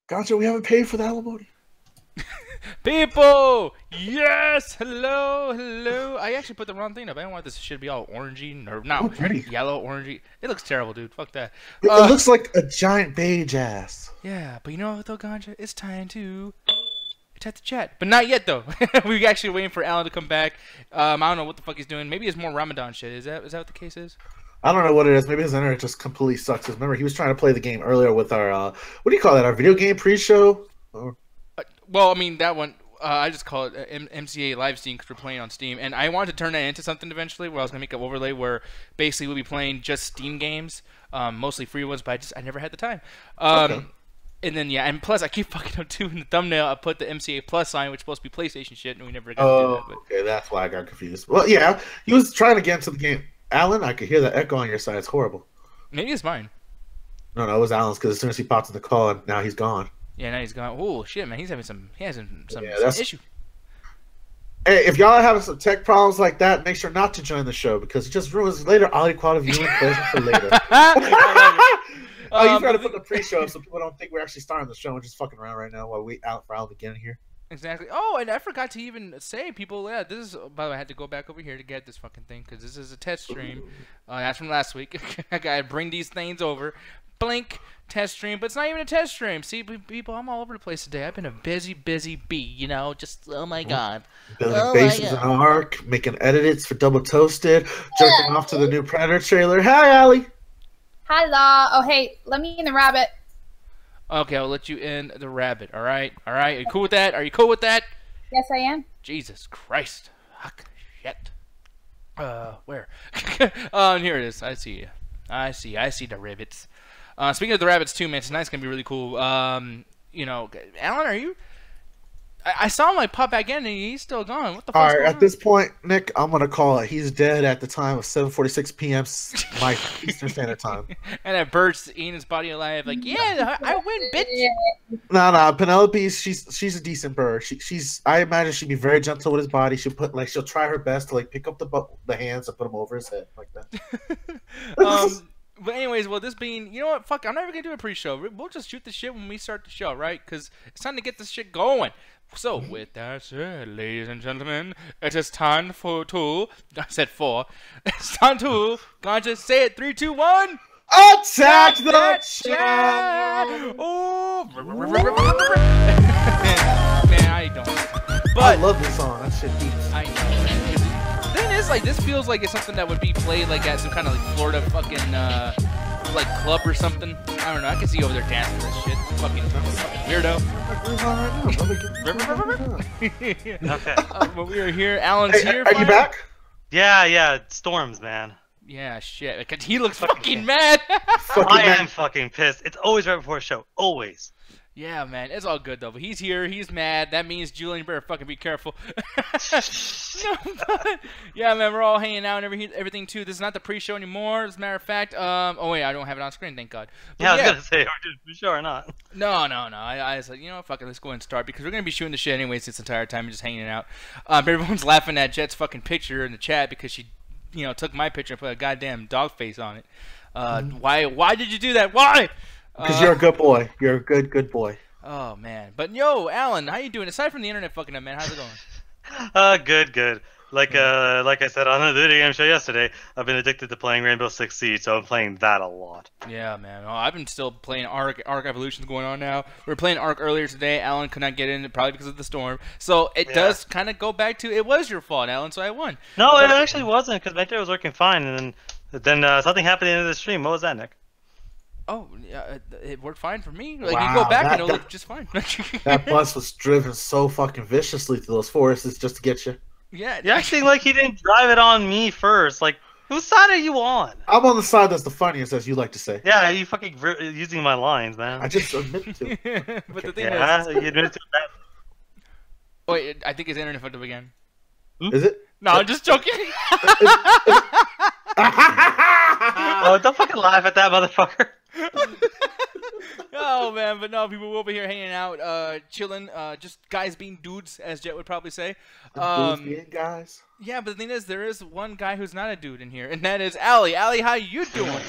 Gotcha, we haven't paid for the alimony. People! Yes! Hello, hello. I actually put the wrong thing up. I don't want this shit to be all orangey, or Oh, not pretty. yellow, orangey. It looks terrible, dude. Fuck that. It looks like a giant beige ass. Yeah, but you know what though, Ganja? It's time to chat the chat. But not yet though. We're actually waiting for Alan to come back. I don't know what the fuck he's doing. Maybe it's more Ramadan shit. Is that what the case is? I don't know what it is. Maybe his internet just completely sucks. 'Cause remember, he was trying to play the game earlier with our, what do you call that? Our video game pre-show? Or... Well, I mean, that one, I just call it MCA live stream because we're playing on Steam. And I wanted to turn that into something eventually where I was going to make an overlay where basically we'll be playing just Steam games, mostly free ones, but I never had the time. Okay. And then, yeah, and plus I keep fucking up too in the thumbnail. I put the MCA Plus sign, which is supposed to be PlayStation shit, and we never got to do that. But... okay, that's why I got confused. Well, yeah, he was trying to get into the game. Alan, I could hear the echo on your side. It's horrible. Maybe it's mine. No, it was Alan's because as soon as he popped in the call, and now he's gone. Yeah, now he's gone. Oh shit, man, he has some issue. Hey, if y'all are having some tech problems like that, make sure not to join the show because it just ruins later audio quality viewing pleasure for later. You try to put the pre-show up so people don't think we're actually starting the show and just fucking around right now while we out for Alan to get in here. Exactly. Oh, and I forgot to even say, people, yeah, this is, by the way, I had to go back over here to get this fucking thing, because this is a test stream. That's from last week. I gotta bring these things over. Blink, test stream, but it's not even a test stream. See, people, I'm all over the place today. I've been a busy bee, you know, just, oh my god. Building bases in Ark, making edits for Double Toasted, jerking off to the new Predator trailer. Hi, Allie! Hello. Oh, hey, let me in the rabbit. Okay, I'll let you in the rabbit. All right. Are you cool with that? Are you cool with that? Yes, I am. Jesus Christ. Fuck. Shit. Where? Here it is. I see you. I see the rabbits. Speaking of the rabbits too, man, tonight's gonna be really cool. You know, Alan, are you? I saw him like pop back in and he's still gone. What the fuck? All right, at this point, Nick, I'm gonna call it. He's dead at the time of 7:46 p.m. my Eastern Standard Time. And that bird's eating his body alive. Like, yeah, I win, bitch. No, Penelope, she's a decent bird. I imagine she'd be very gentle with his body. She'll try her best to like pick up the hands and put them over his head like that. But anyways, well, this being, you know what, fuck, I'm never gonna do a pre-show. We'll just shoot the shit when we start the show, right? Because it's time to get this shit going. So, with that said, ladies and gentlemen, it is time I said four. It's time to, Ganja, say it, 3, 2, 1. Attack the chat! Oh, man, I don't. But I love this song. That shit beats. I know. The thing is, like, this feels like it's something that would be played like at some kind of like Florida fucking like club or something. I don't know. I can see you over there dancing to this shit. Fucking weirdo. Okay. But we are here. Alan's here. Are you back? Yeah, storms, man. Yeah, shit. He looks fucking mad. I am fucking pissed. It's always right before a show. Always. Yeah, man. It's all good, though. But he's here. He's mad. That means Julian, you better fucking be careful. Yeah, man. We're all hanging out and everything, too. This is not the pre-show anymore, as a matter of fact. Oh, wait. I don't have it on screen, thank God. But yeah, I was going to say, are you sure or not? No. I was like, you know what? Fuck it. Let's go ahead and start. Because we're going to be shooting the shit anyways this entire time and just hanging out. Everyone's laughing at Jet's fucking picture in the chat because she, you know, took my picture and put a goddamn dog face on it. Why did you do that? Why? Because you're a good boy. You're a good boy. Oh man, but yo, Alan, how you doing? Aside from the internet fucking up, man, how's it going? Good. Like I said on the video game show yesterday, I've been addicted to playing Rainbow Six Siege, so I'm playing that a lot. Yeah, man. Oh, I've been still playing Ark. Ark Evolution's going on now. We were playing Ark earlier today. Alan could not get in, probably because of the storm. So it does kind of go back to it was your fault, Alan. So I won. No, it actually wasn't, because my internet was working fine, and then something happened at the end of the stream. What was that, Nick? Oh, yeah, it worked fine for me. Like, you go back and it'll look just fine. That bus was driven so fucking viciously through those forests just to get you. Yeah. You're acting like he didn't drive it on me first. Like, whose side are you on? I'm on the side that's the funniest, as you like to say. Yeah, you fucking using my lines, man. I just admitted to it. But the thing is... you admitted to that. Wait, I think his internet fucked up again. Is it? No, I'm just joking. Oh, don't fucking laugh at that, motherfucker. Oh man, but no, people will be here hanging out, chilling, just guys being dudes, as Jet would probably say. Dudes being guys. Yeah, but the thing is, there is one guy who's not a dude in here, and that is Allie. Allie, how you doing?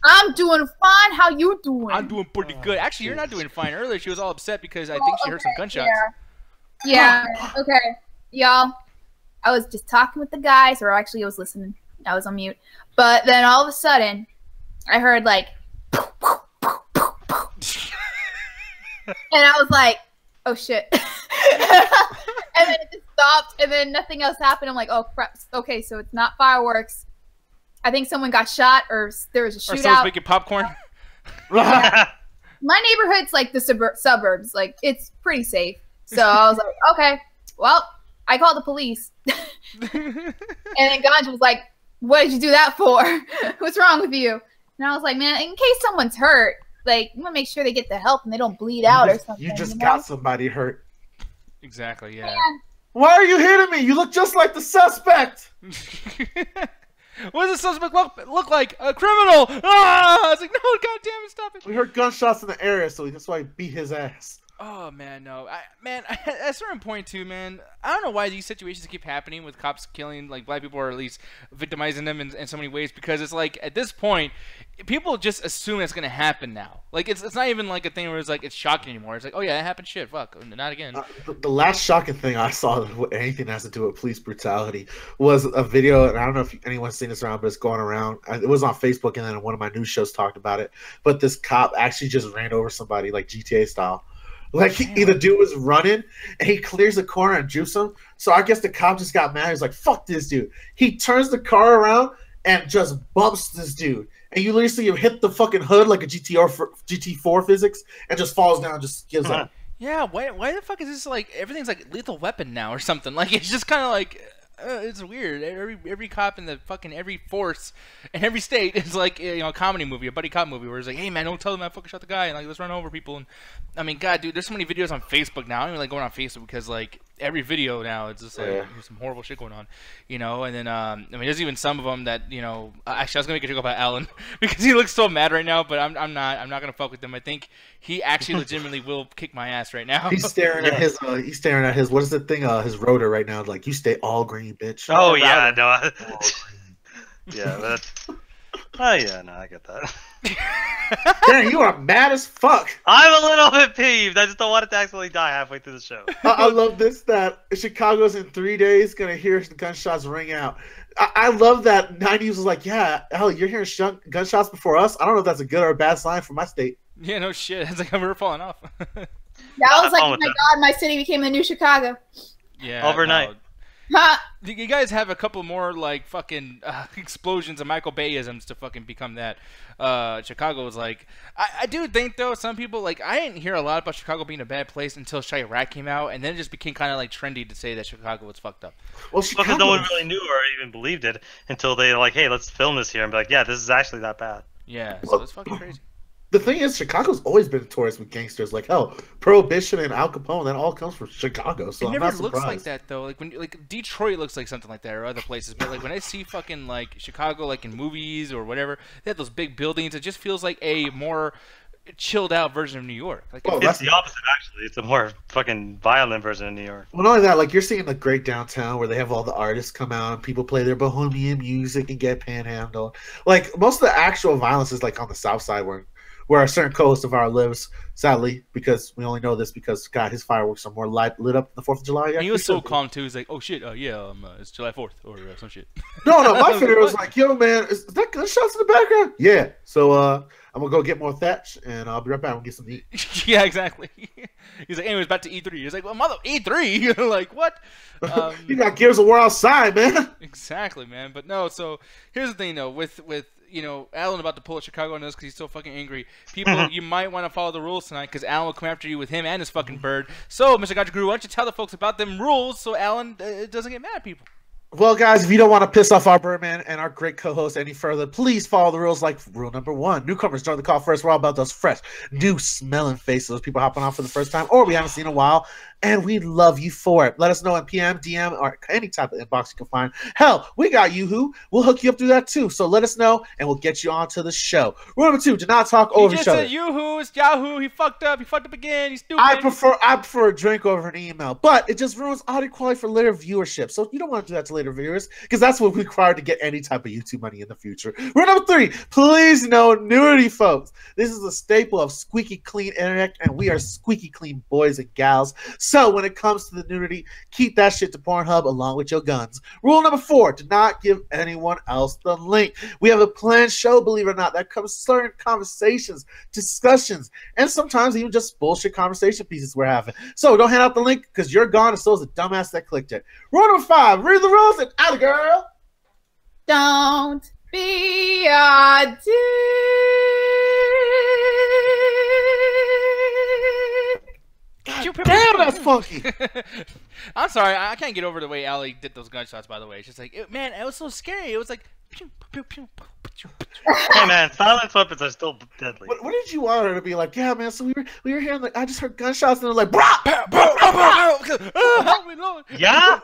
I'm doing fine. How you doing? I'm doing pretty good. Actually, you're not doing fine. Earlier, she was all upset because I think she heard some gunshots. Yeah. Okay. Y'all, I was just talking with the guys, or actually I was listening. I was on mute. But then all of a sudden, I heard like, and I was like, oh shit. And then it just stopped, and then nothing else happened. I'm like, oh crap. Okay, so it's not fireworks. I think someone got shot, or there was a shootout. Or someone's making popcorn. My neighborhood's like the suburbs. Like, it's pretty safe. So I was like, okay, well, I called the police. And then Ganja was like, what did you do that for? What's wrong with you? And I was like, man, in case someone's hurt, like, you want to make sure they get the help and they don't bleed out or something. You just got somebody hurt. Exactly, yeah. Man. Why are you hitting me? You look just like the suspect. What does the suspect look like? A criminal! Ah! I was like, no, goddamn it, stop it. We heard gunshots in the area, so that's why he beat his ass. Oh, man, no. At a certain point, too, man, I don't know why these situations keep happening with cops killing, like, black people, or at least victimizing them in so many ways, because it's like, at this point, people just assume it's going to happen now. Like, it's not even like a thing where it's like, it's shocking anymore. It's like, oh, yeah, that happened, shit, fuck, not again. The last shocking thing I saw, anything that has to do with police brutality, was a video, and I don't know if anyone's seen this around, but it's going around. It was on Facebook, and then one of my news shows talked about it, but this cop actually just ran over somebody, like GTA style. Like, the dude was running, and he clears the corner and jukes him. So I guess the cop just got mad. He's like, fuck this dude. He turns the car around and just bumps this dude. And you literally see him hit the fucking hood like a GT4 physics and just falls down and just gives up. Yeah, why the fuck is this like, everything's like Lethal Weapon now or something? Like, it's just kind of like... it's weird. Every cop in the fucking every force in every state is like, you know, a comedy movie, a buddy cop movie, where it's like, hey man, don't tell them I fucking shot the guy, and like, let's run over people. And I mean, god, dude, there's so many videos on Facebook now. I don't even like going on Facebook because like every video now it's just like there's some horrible shit going on, you know. And then I mean, there's even some of them that, you know, actually I was gonna make a joke about Alan because he looks so mad right now, but I'm not gonna fuck with him. I think he actually legitimately will kick my ass right now. He's staring at his what is the thing, his rotor right now, like, you stay all green, bitch. Oh yeah, no. Yeah, that's. Oh yeah, no, I get that. Damn, you are mad as fuck. I'm a little bit peeved. I just don't want it to accidentally die halfway through the show. I love this, that Chicago's in 3 days gonna hear the gunshots ring out. I love that 90s was like, yeah, hell, you're hearing gunshots before us? I don't know if that's a good or a bad sign for my state. Yeah, no shit. It's like we're falling off. That was like, oh my god, my city became the new Chicago. Yeah. Overnight. No. You guys have a couple more like fucking explosions of Michael Bayisms to fucking become that. Chicago was like, I do think though, some people, like, I didn't hear a lot about Chicago being a bad place until Chirac came out, and then it just became kind of like trendy to say that Chicago was fucked up. Well, because no one really knew or even believed it until they like, hey, let's film this here and be like, yeah, this is actually that bad. Yeah, so it's fucking crazy. The thing is, Chicago's always been notorious with gangsters. Like, hell, Prohibition and Al Capone, that all comes from Chicago. So it I'm never not looks surprised. like that though. Like when Detroit looks like something like that, or other places. But like when I see fucking like Chicago, like in movies or whatever, they have those big buildings. It just feels like a more chilled out version of New York. Like, it's the opposite actually. It's a more fucking violent version of New York. Well, not only that, like, you're seeing the great downtown where they have all the artists come out and people play their bohemian music and get panhandled. Like, most of the actual violence is like on the south side where a certain co-host of ours lives, sadly, because we only know this because, God, his fireworks are more lit up the 4th of July. And he was so calm, too. He's like, oh, shit, it's July 4th, or some shit. No, my favorite was like, yo, man, is that gunshots in the background? Yeah. So, I'm going to go get more thatch, and I'll be right back and get some to eat. Yeah, exactly. He's like, anyways, back to E3. He's like, well, mother, E3? Like, what? You got Gears of War outside, man. Exactly, man. But no, so here's the thing, though, with you know, Alan about to pull at Chicago on this because he's so fucking angry. People, you might want to follow the rules tonight because Alan will come after you with him and his fucking bird. So, Mr. Gotcha Guru, why don't you tell the folks about them rules so Alan doesn't get mad at people? Well, guys, if you don't want to piss off our Birdman and our great co-host any further, please follow the rules like rule number 1. Newcomers join the call first. We're all about those fresh, new smelling faces, those people hopping off for the first time or we haven't seen in a while. and we love you for it. Let us know in PM, DM, or any type of inbox you can find. Hell, we got YooHoo. We'll hook you up through that too. So let us know, and we'll get you onto the show. Rule number 2: do not talk over each other. He just said YooHoo. It's Yahoo. He fucked up. He fucked up again. He's stupid. I prefer a drink over an email, but it just ruins audio quality for later viewership. So you don't want to do that to later viewers, because that's what we require to get any type of YouTube money in the future. Rule number 3: please no nudity, folks. This is a staple of squeaky clean internet, and we are squeaky clean boys and gals. So when it comes to the nudity, keep that shit to Pornhub along with your guns. Rule number 4: do not give anyone else the link. We have a planned show, believe it or not, that covers certain conversations, discussions, and sometimes even just bullshit conversation pieces we're having. So don't hand out the link, because you're gone, and so is the dumbass that clicked it. Rule number 5: read the rules and out, girl. Don't be a dick. Damn, that's funky. I'm sorry, I can't get over the way Allie did those gunshots. By the way, it's just like, man, it was so scary. It was like, pew, pew, pew, pew, pew. Hey man, silence weapons are still deadly. What did you want her to be like? Yeah, man. So we were hearing like, I just heard gunshots, and they're like, brah! Yeah.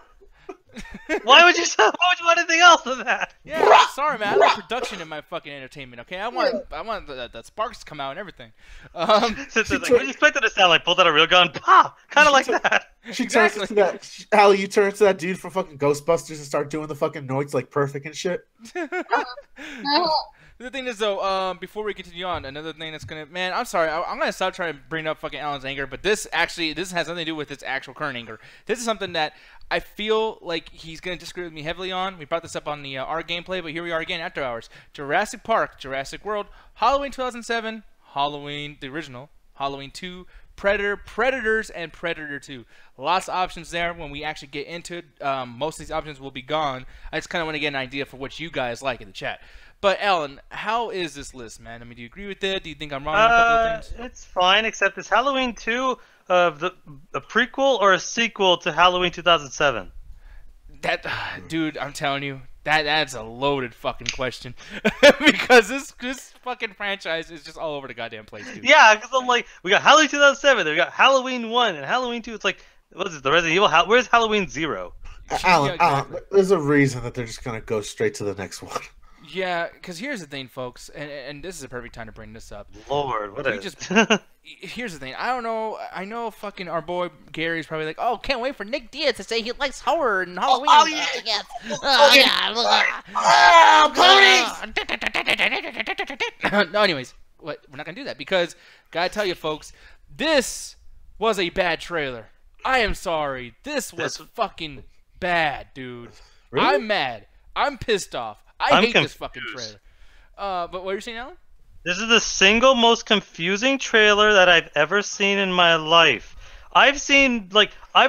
Why would you want anything else than that? Yeah, sorry, man. I like production in my fucking entertainment. Okay, I want the sparks to come out and everything. So it's like, what do you expect it to sound like? Pulled out a real gun, pah! Kind of like that. She turns into that. Allie, you turn into that dude from fucking Ghostbusters and start doing the fucking noise like perfect and shit. The thing is, though, before we continue on, another thing that's gonna, man, I'm sorry, I'm gonna stop trying to bring up fucking Alan's anger, but this has nothing to do with his actual current anger. This is something that I feel like he's gonna disagree with me heavily on. We brought this up on the our gameplay, but here we are again after hours. Jurassic Park, Jurassic World, Halloween 2007, Halloween the original, Halloween 2, Predator, Predators, and Predator 2. Lots of options there. When we actually get into it, most of these options will be gone. I just kind of want to get an idea for what you guys like in the chat. But Alan, how is this list, man? I mean, do you agree with it? Do you think I'm wrong on a couple of things? It's fine, except it's Halloween 2 of a prequel or a sequel to Halloween 2007. That, dude, I'm telling you, that's a loaded fucking question because this fucking franchise is just all over the goddamn place, dude. Yeah, because I'm like, we got Halloween 2007, then we got Halloween 1 and Halloween 2. It's like, what is it? The Resident Evil? Where's Halloween 0? Alan, there's a reason that they're just gonna go straight to the next one. Yeah, because here's the thing, folks, and this is a perfect time to bring this up. Lord, what is Here's the thing. I don't know. I know fucking our boy Gary's probably like, oh, can't wait for Nick Diaz to say he likes horror and Halloween. Oh, yeah. Yes. No, anyways, we're not going to do that because, gotta tell you, folks, this was a bad trailer. I am sorry. This was fucking bad, dude. Really? I'm mad. I'm pissed off. I hate this fucking trailer. But what are you saying, Alan? This is the single most confusing trailer that I've ever seen in my life. I've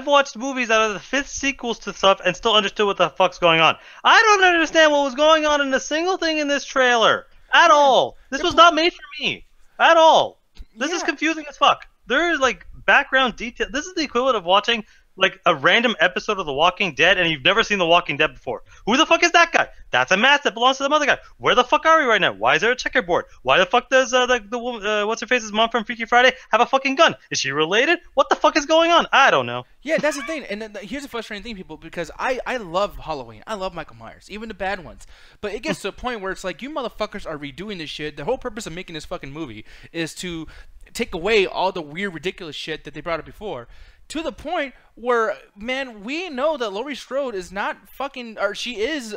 watched movies out of the 5th sequels to stuff and still understood what the fuck's going on. I don't understand what was going on in a single thing in this trailer. At all. This was not made for me. At all. This is confusing as fuck. There is, like, background detail. This is the equivalent of watching like a random episode of The Walking Dead and you've never seen The Walking Dead before. Who the fuck is that guy? That's a mask that belongs to the other guy. Where the fuck are we right now? Why is there a checkerboard? Why the fuck does the woman, what's her face's mom from Freaky Friday have a fucking gun? Is she related? What the fuck is going on? I don't know. Yeah, that's the thing. And here's the frustrating thing, people, because I love Halloween. I love Michael Myers, even the bad ones. But it gets to a point where it's like, you motherfuckers are redoing this shit. The whole purpose of making this fucking movie is to take away all the weird, ridiculous shit that they brought up before. To the point where, man, we know that Laurie Strode is not fucking, or she is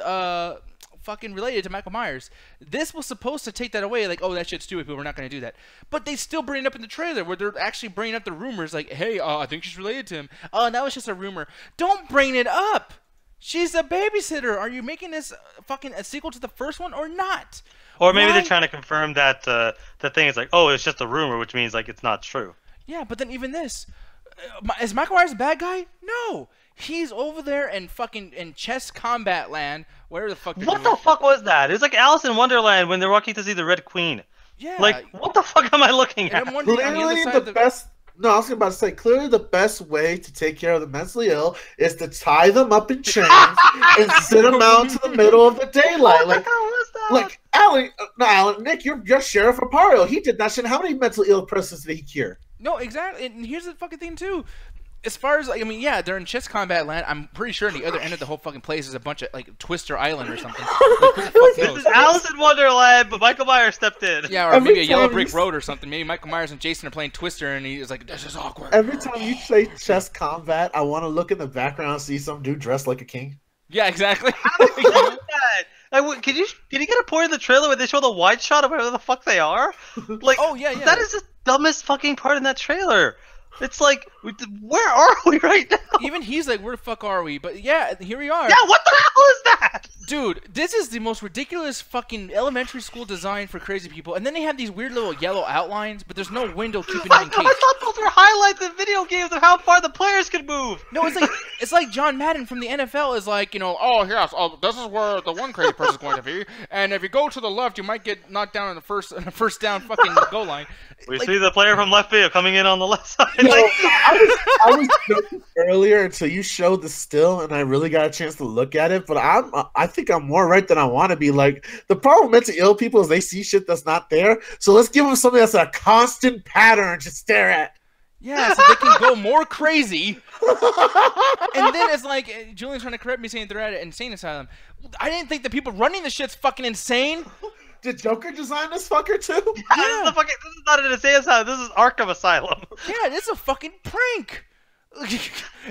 fucking related to Michael Myers. This was supposed to take that away, like, oh, that shit's stupid, but we're not going to do that. But they still bring it up in the trailer, where they're actually bringing up the rumors, like, hey, I think she's related to him. Oh, that was just a rumor. Don't bring it up. She's a babysitter. Are you making this fucking a sequel to the first one or not? Or maybe they're trying to confirm that the thing is like, oh, it's just a rumor, which means like it's not true. Yeah, but then even this. Is Michael Myers a bad guy? No. He's over there in fucking chess combat land. Where the fuck? What the fuck was that? It's like Alice in Wonderland when they're walking to see the Red Queen. Yeah. Like, what the fuck am I looking at? Clearly the best. No, I was about to say, clearly the best way to take care of the mentally ill is to tie them up in chains and sit them out into the middle of the daylight. What the hell was that? Like, Nick, you're Sheriff Aparo. He did that shit. How many mentally ill persons did he cure? No, exactly. And here's the fucking thing, too. as far as, like, I mean, yeah, they're in chess combat land. I'm pretty sure on the other end of the whole fucking place is a bunch of, like, Twister Island or something. Like, who the fuck This knows? is Alice in Wonderland, but Michael Myers stepped in. Yeah, or Every maybe a Yellow time Brick you- Road or something. Maybe Michael Myers and Jason are playing Twister, and he's like, "This is awkward." Every time you say chess combat, I want to look in the background and see some dude dressed like a king. Yeah, exactly. Like, can you get a point in the trailer where they show the wide shot of where the fuck they are? Like, Oh, yeah. that is the dumbest fucking part in that trailer. It's like, where are we right now? Even he's like, "Where the fuck are we?" But yeah, here we are. Yeah, what the hell is that? Dude, this is the most ridiculous fucking elementary school design for crazy people. And then they have these weird little yellow outlines, but there's no window keeping it I encased. thought those were highlights in video games of how far the players could move. No, it's like John Madden from the NFL is like, oh yes, this is where the one crazy person's going to be, and if you go to the left, you might get knocked down in the first down fucking goal line. We see the player from left field coming in on the left side. You know, I was joking earlier until you showed the still, and I really got a chance to look at it. But I think I'm more right than I want to be. Like, the problem with mentally ill people is they see shit that's not there. So let's give them something that's a constant pattern to stare at. Yeah, so they can go more crazy. And then it's like, Julian's trying to correct me saying they're at an insane asylum. I didn't think the people running the shit's fucking insane. Did Joker design this fucker too? Yeah. This is not an insane asylum. This is Arkham Asylum. Yeah, this is a fucking prank.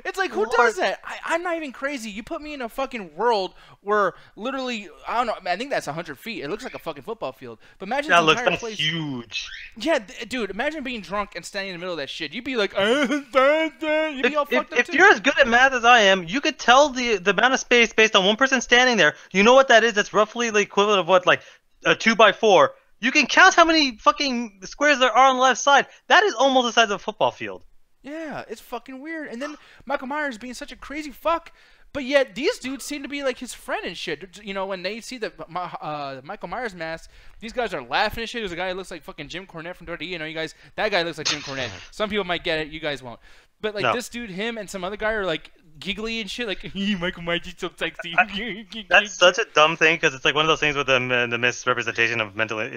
It's like, who does that? I'm not even crazy. You put me in a fucking world where literally, I don't know, I think that's 100 feet. It looks like a fucking football field. But imagine That this looks entire place. huge. Yeah, dude, imagine being drunk and standing in the middle of that shit. You'd be like, you'd be all fucked up If too. you're as good at math as I am, you could tell the amount of space based on one person standing there. You know what that is? That's roughly the equivalent of what, like, a 2x4. You can count how many fucking squares there are on the left side. That is almost the size of a football field. Yeah, it's fucking weird. And then Michael Myers being such a crazy fuck, but yet these dudes seem to be like his friend and shit. You know, when they see the Michael Myers mask, these guys are laughing and shit. There's a guy who looks like fucking Jim Cornette from WWE. You know, you guys, that guy looks like Jim Cornette. Some people might get it, you guys won't. But like this dude, him, and some other guy are like giggly and shit. Like, Michael Myers is so sexy. That's such a dumb thing because it's like one of those things with the misrepresentation of mentally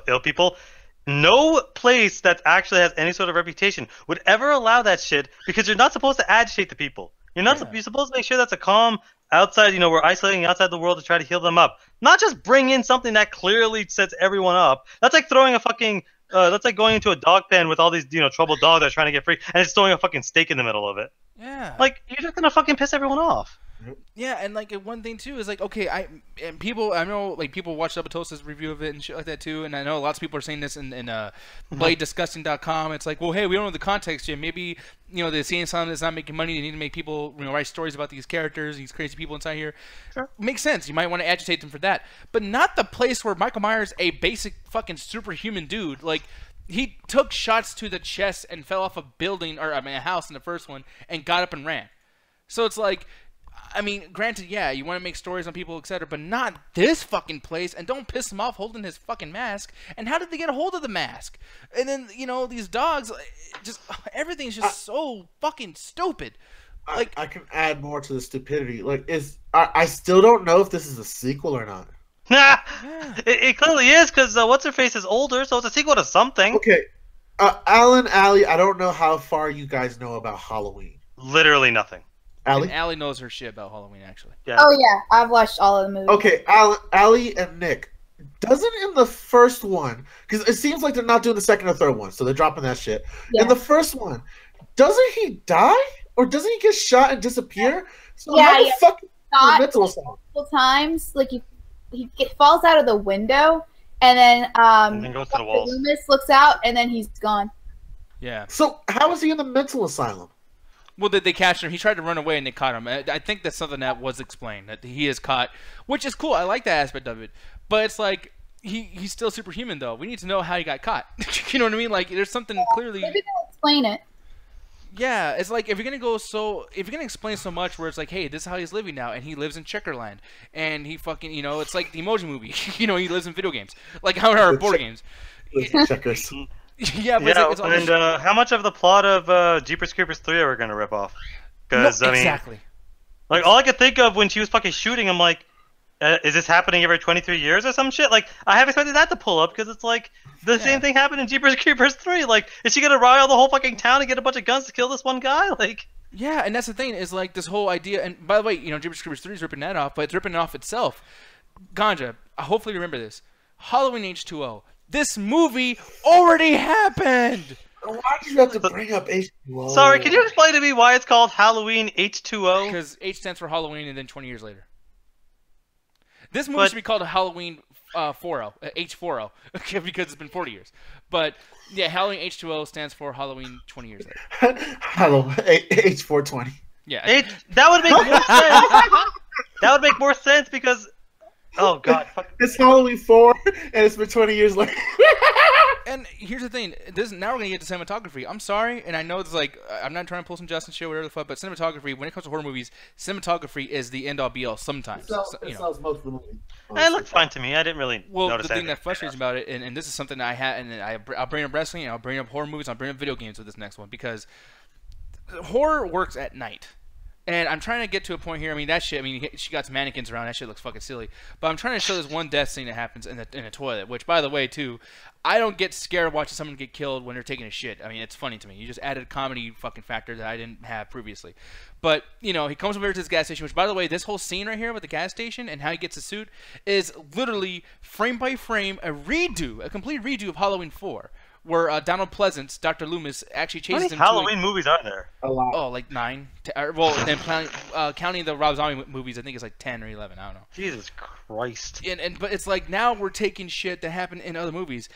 ill people. No place that actually has any sort of reputation would ever allow that shit because you're not supposed to agitate the people. You're not. You're supposed to make sure that's a calm outside. You know, we're isolating outside the world to try to heal them up. Not just bring in something that clearly sets everyone up. That's like throwing a fucking. That's like going into a dog pen with all these troubled dogs that are trying to get free, and it's throwing a fucking stake in the middle of it. Yeah. Like, you're just gonna fucking piss everyone off. Yeah, and like one thing too is like, okay, I know like people watch Double review of it and shit like that too, and I know lots of people are saying this in BladeDisgusting.com. It's like, well, hey, we don't know the context yet. Maybe the insane asylum is not making money. They need to make people write stories about these characters, these crazy people inside here. Sure. Makes sense. You might want to agitate them for that, but not the place where Michael Myers, a basic fucking superhuman dude, like. He took shots to the chest and fell off a building, or a house in the first one, and got up and ran. So it's like, I mean, granted, yeah, you want to make stories on people, etc., but not this fucking place, and don't piss him off holding his fucking mask. And how did they get a hold of the mask? And then, these dogs, just, everything's just so fucking stupid. Like, I can add more to the stupidity. Like, I still don't know if this is a sequel or not. Nah, it clearly is because what's her face is older, so it's a sequel to something. Okay, Alan, Allie, I don't know how far you guys know about Halloween. Literally nothing. Allie? and Allie knows her shit about Halloween, actually. Yeah. Oh yeah, I've watched all of the movies. Okay, Allie and Nick, doesn't in the first one, because it seems like they're not doing the second or third one, so they're dropping that shit. Yeah. In the first one, doesn't he die? Or doesn't he get shot and disappear? So Yeah, how the fuck is he in Not the mental asylum? multiple times, like he falls out of the window, and then And then goes to the walls. Loomis looks out, and then he's gone. Yeah. So how is he in the mental asylum? Well, they catch him. He tried to run away, and they caught him. I think that's something that was explained, that he is caught, which is cool. I like that aspect of it. But it's like, he's still superhuman, though. We need to know how he got caught. You know what I mean? Like, there's something clearly... Maybe they'll explain it. Yeah, it's like, if you're gonna explain so much where it's like, hey, this is how he's living now, and he lives in Checkerland, and he fucking, it's like the Emoji Movie. He lives in video games. Like, how are board games? Checkers. Yeah, but Yeah, it's all and how much of the plot of Jeepers Creepers 3 are we going to rip off? Because, exactly. like, all I could think of when she was fucking shooting, I'm like, is this happening every 23 years or some shit? Like, I have expected that to pull up, because it's like, the same thing happened in Jeepers Creepers 3. Like, is she going to rile the whole fucking town and get a bunch of guns to kill this one guy? Like... Yeah, and that's the thing is like this whole idea. And by the way, Jeepers Creepers 3 is ripping that off, but it's ripping it off itself. Ganja, hopefully remember this. Halloween H2O. This movie already happened. Why did you have to bring up H2O? Sorry, can you explain to me why it's called Halloween H2O? Because H stands for Halloween, and then 20 years later. This movie should be called Halloween 40, H40, because it's been 40 years. But yeah, Halloween H2O stands for Halloween 20 years later. Halloween H420. Yeah, that would make more sense. That would make more sense because, oh god, it's Halloween 4, and it's been 20 years later. And here's the thing. Now we're going to get to cinematography. I'm sorry, and I know it's like, I'm not trying to pull some Justin shit, whatever the fuck, but cinematography, when it comes to horror movies, cinematography is the end-all be-all sometimes. It sells most of the movie. It looked fine to me. I didn't really notice the thing anything. that frustrates me about it, and this is something that I had, and I'll bring up wrestling, and I'll bring up horror movies, I'll bring up video games with this next one, because horror works at night. And I'm trying to get to a point here. I mean, that shit. I mean, she got some mannequins around. That shit looks fucking silly. But I'm trying to show this one death scene that happens in a toilet. Which, by the way, too, I don't get scared watching someone get killed when they're taking a shit. I mean, it's funny to me. You just added a comedy fucking factor that I didn't have previously. But he comes over to this gas station. Which, by the way, this whole scene right here with the gas station and how he gets a suit is literally frame by frame a complete redo of Halloween 4. Where Donald Pleasance, Dr. Loomis, actually chases him. How many Halloween movies are there? A lot. Oh, like 9. Well, then counting the Rob Zombie movies, I think it's like 10 or 11. I don't know. Jesus Christ. But it's like now we're taking shit that happened in other movies.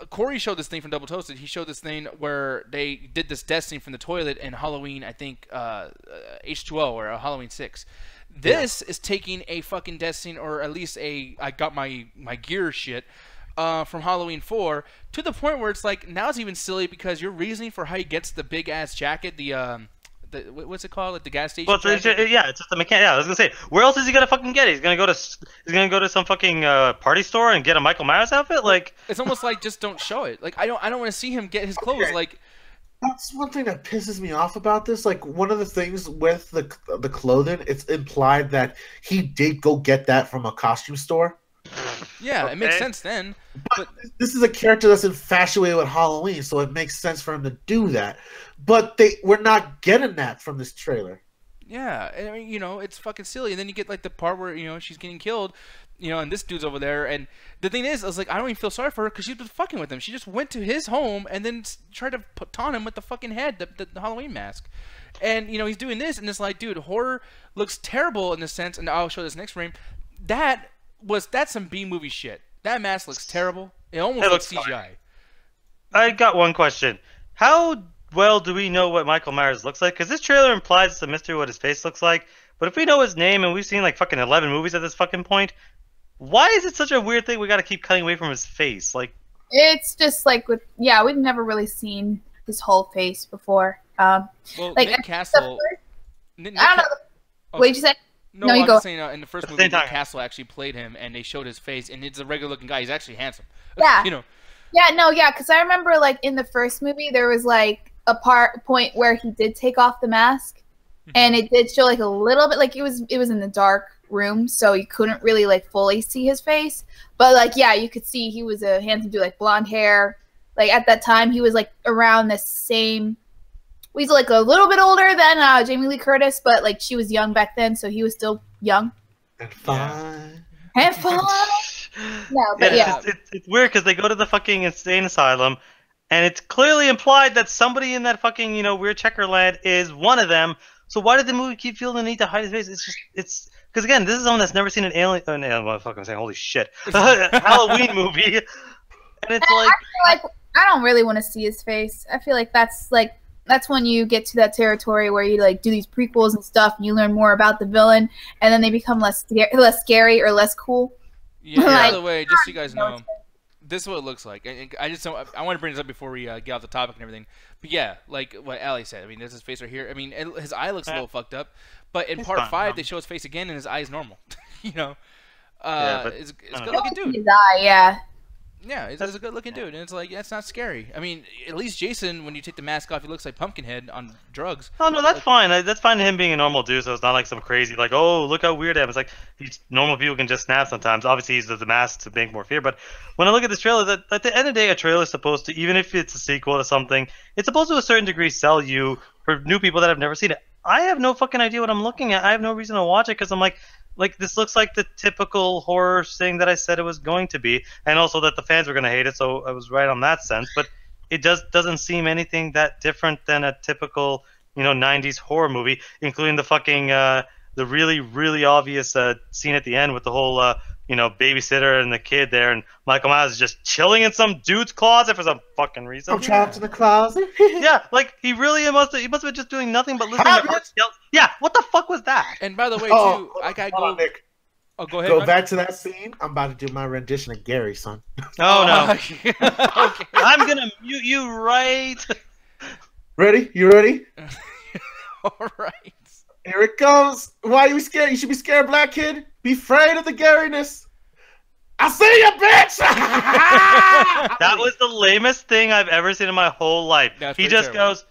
Corey showed this thing from Double Toasted. He showed this thing where they did this death scene from the toilet in Halloween, I think, H2O or Halloween 6. This is taking a fucking death scene, or at least I got my gear shit. From Halloween 4 to the point where it's like now it's even silly because your reasoning for how he gets the big ass jacket, the what's it called, like the gas station? Well, it's just the mechanic. Yeah, I was gonna say, where else is he gonna fucking get it? He's gonna go to some fucking party store and get a Michael Myers outfit. Like it's almost like just don't show it. Like I don't want to see him get his clothes. Like that's one thing that pisses me off about this. Like one of the things with the clothing, it's implied that he did go get that from a costume store. Yeah, It makes sense then. But this is a character that's infatuated with Halloween, so it makes sense for him to do that. But we're not getting that from this trailer. Yeah, and I mean, it's fucking silly. And then you get like the part where she's getting killed, and this dude's over there. And the thing is, I was like, I don't even feel sorry for her because she was fucking with him. She just went to his home and then tried to taunt him with the fucking head, the Halloween mask. And he's doing this, and it's like, dude, horror looks terrible in this sense. And I'll show this next frame. That's some B-movie shit. That mask looks terrible. It almost looks CGI. Fine. I got one question. How well do we know what Michael Myers looks like? Because this trailer implies it's a mystery what his face looks like. But if we know his name and we've seen like fucking 11 movies at this fucking point, why is it such a weird thing we got to keep cutting away from his face? Like, it's just like we've never really seen his whole face before. Well, like Nick Castle. I don't know. Oh, What did you say? No, you I'm go. just saying, in the first movie, Nick Castle actually played him, and they showed his face, and it's a regular-looking guy. He's actually handsome. Yeah. Yeah, because I remember, like, in the first movie, there was, like, a point where he did take off the mask, and it did show, like, a little bit, like, it was in the dark room, so you couldn't really, like, fully see his face. But, like, yeah, you could see he was a handsome dude, like, blonde hair. Like, at that time, he was, like, around the same... He's like a little bit older than Jamie Lee Curtis, but like she was young back then, so he was still young. And fine. And fine. No, but it's weird because they go to the fucking insane asylum, and it's clearly implied that somebody in that fucking weird checker land is one of them. So why did the movie keep feeling the need to hide his face? It's because again, this is someone that's never seen an alien. What the fuck am I saying? Holy shit! Halloween movie, and it's I feel like I don't really want to see his face. I feel like that's when you get to that territory where you like do these prequels and stuff, and you learn more about the villain, and then they become less scary or less cool. Yeah. By the way, just so you guys know, this is what it looks like. I want to bring this up before we get off the topic and everything. But yeah, like what Ali said. I mean, there's his face right here. I mean, his eye looks a little fucked up, but in part 5 they show his face again, and his eye is normal. It's a good looking dude. His eye, yeah. Yeah, he's a good-looking dude, and it's like, that's not scary. I mean, at least Jason, when you take the mask off, he looks like Pumpkinhead on drugs. Oh, no, that's fine. That's fine him being a normal dude, so it's not like some crazy, like, oh, look how weird I am. It's like, normal people can just snap sometimes. Obviously, he uses the mask to make more fear, but when I look at this trailer, at the end of the day, a trailer is supposed to, even if it's a sequel to something, it's supposed to, a certain degree, sell you for new people that have never seen it. I have no fucking idea what I'm looking at. I have no reason to watch it because I'm like this looks like the typical horror thing that I said it was going to be, and also that the fans were going to hate it, so I was right on that sense. But it doesn't seem anything that different than a typical 90s horror movie, including the fucking the really really obvious scene at the end with the whole babysitter and the kid there, and Michael Myers is just chilling in some dude's closet for some fucking reason. I'm trapped in the closet. Yeah, like he must have been just doing nothing but listening to art yell. Yeah, what the fuck was that? And by the way, too, I gotta go. Nick. Oh, go ahead. Go back to that scene. I'm about to do my rendition of Gary, son. Oh no. Okay. I'm gonna mute you right. Ready? You ready? All right. Here it comes. Why are you scared? You should be scared, black kid. Be afraid of the Gariness. I see you, bitch. That was the lamest thing I've ever seen in my whole life. He just goes.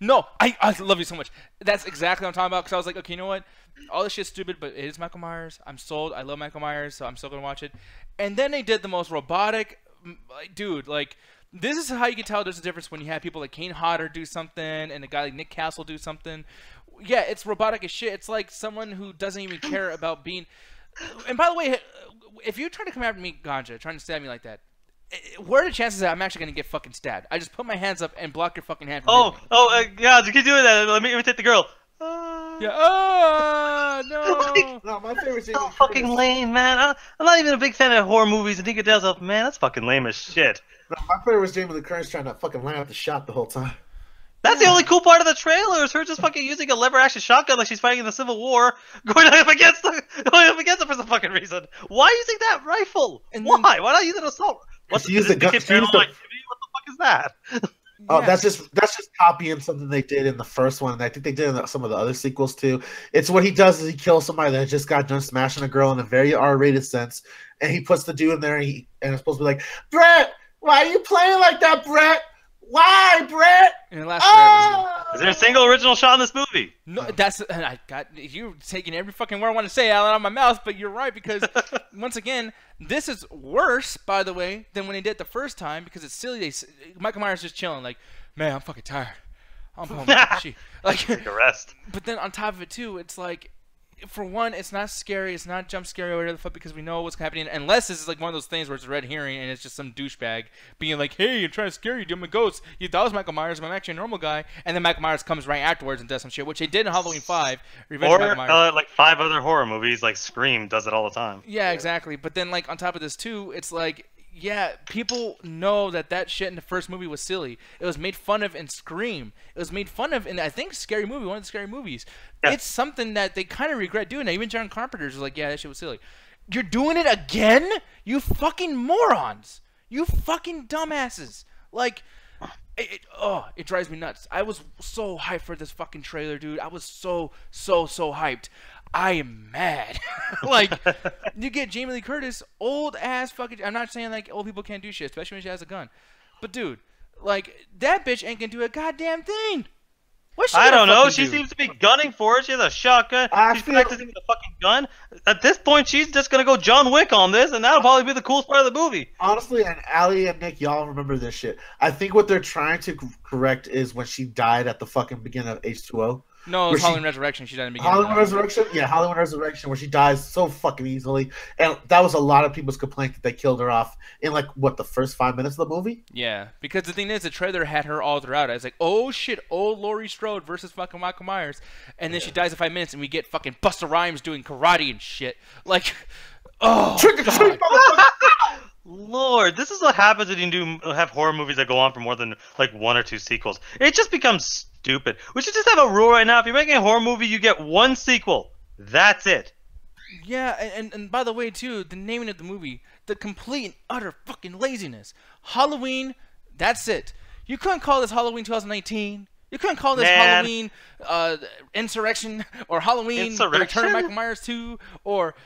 No, I love you so much. That's exactly what I'm talking about. Because I was like, okay, you know what? All this shit's stupid, but it is Michael Myers. I'm sold. I love Michael Myers, so I'm still gonna watch it. And then they did the most robotic, dude. Like, this is how you can tell there's a difference when you have people like Kane Hodder do something and a guy like Nick Castle do something. Yeah, it's robotic as shit. It's like someone who doesn't even care about being. And by the way, if you're trying to come after me, Ganja, trying to stab me like that, what are the chances that I'm actually gonna get fucking stabbed? I just put my hands up and block your fucking hand. Yeah, you keep doing that. Let me imitate the girl. Yeah. No. No, my favorite scene. So fucking lame, man. I'm not even a big fan of horror movies, and Tinker Tail's up, man. That's fucking lame as shit. No, my favorite was Jamie Lee Curtis trying to fucking line up the shot the whole time. That's the only cool part of the trailer is her just fucking using a lever action shotgun like she's fighting in the Civil War, going up against it for some fucking reason. Why using that rifle? Why? Why not use an assault? What the fuck is that? Oh, that's just copying something they did in the first one, and I think they did in some of the other sequels too. It's what he does is he kills somebody that just got done smashing a girl in a very R-rated sense, and he puts the dude in there, and it's supposed to be like, Brett, why are you playing like that, Brett? Why, Brett? And it lasts forever. Is there a single original shot in this movie? No, I got you taking every fucking word I want to say out of my mouth, but you're right because once again, this is worse, by the way, than when they did it the first time because it's silly. Michael Myers just chilling, like, man, I'm fucking tired. I'm home. Like, take a rest. But then on top of it too, it's like, for one, it's not scary. It's not jump scary or whatever the fuck because we know what's happening. Unless this is like one of those things where it's a red herring and it's just some douchebag being like, "Hey, I'm trying to scare you, I'm a ghost." You thought it was Michael Myers, but I'm actually a normal guy. And then Michael Myers comes right afterwards and does some shit, which they did in Halloween 5. Revenge of Michael Myers. Like 5 other horror movies, like Scream does it all the time. Yeah, exactly. But then like on top of this too, it's like, yeah, people know that shit in the first movie was silly. It was made fun of in Scream. It was made fun of in, I think, Scary Movie, one of the Scary Movies. Yeah. It's something that they kind of regret doing. Even John Carpenter's was like, yeah, that shit was silly. You're doing it again? You fucking morons. You fucking dumbasses. Like, it drives me nuts. I was so hyped for this fucking trailer, dude. I was so hyped. I am mad. Like, you get Jamie Lee Curtis, old ass fucking. I'm not saying like old people can't do shit, especially when she has a gun. But dude, like that bitch ain't gonna do a goddamn thing. What's she I don't know. do? She seems to be gunning for it. She has a shotgun. She's practicing with a fucking gun. At this point, she's just gonna go John Wick on this, and that'll probably be the coolest part of the movie. Honestly, and Allie and Nick, y'all remember this shit. I think what they're trying to correct is when she died at the fucking beginning of H2O. No, it was Halloween Resurrection. She died in the beginning. Halloween Resurrection? Yeah, Halloween Resurrection, where she dies so fucking easily. And that was a lot of people's complaint that they killed her off in, like, what, the first 5 minutes of the movie? Yeah, because the thing is, the trailer had her all throughout. I was like, oh shit, old Laurie Strode versus fucking Michael Myers. And then she dies in 5 minutes, and we get fucking Busta Rhymes doing karate and shit. Like, oh, Lord, this is what happens when you have horror movies that go on for more than like 1 or 2 sequels. It just becomes stupid. We should just have a rule right now. If you're making a horror movie, you get 1 sequel. That's it. Yeah, and by the way, too, the naming of the movie, the complete and utter fucking laziness. Halloween, that's it. You couldn't call this Halloween 2019. You couldn't call this Halloween Insurrection or Halloween The Return of Michael Myers 2 or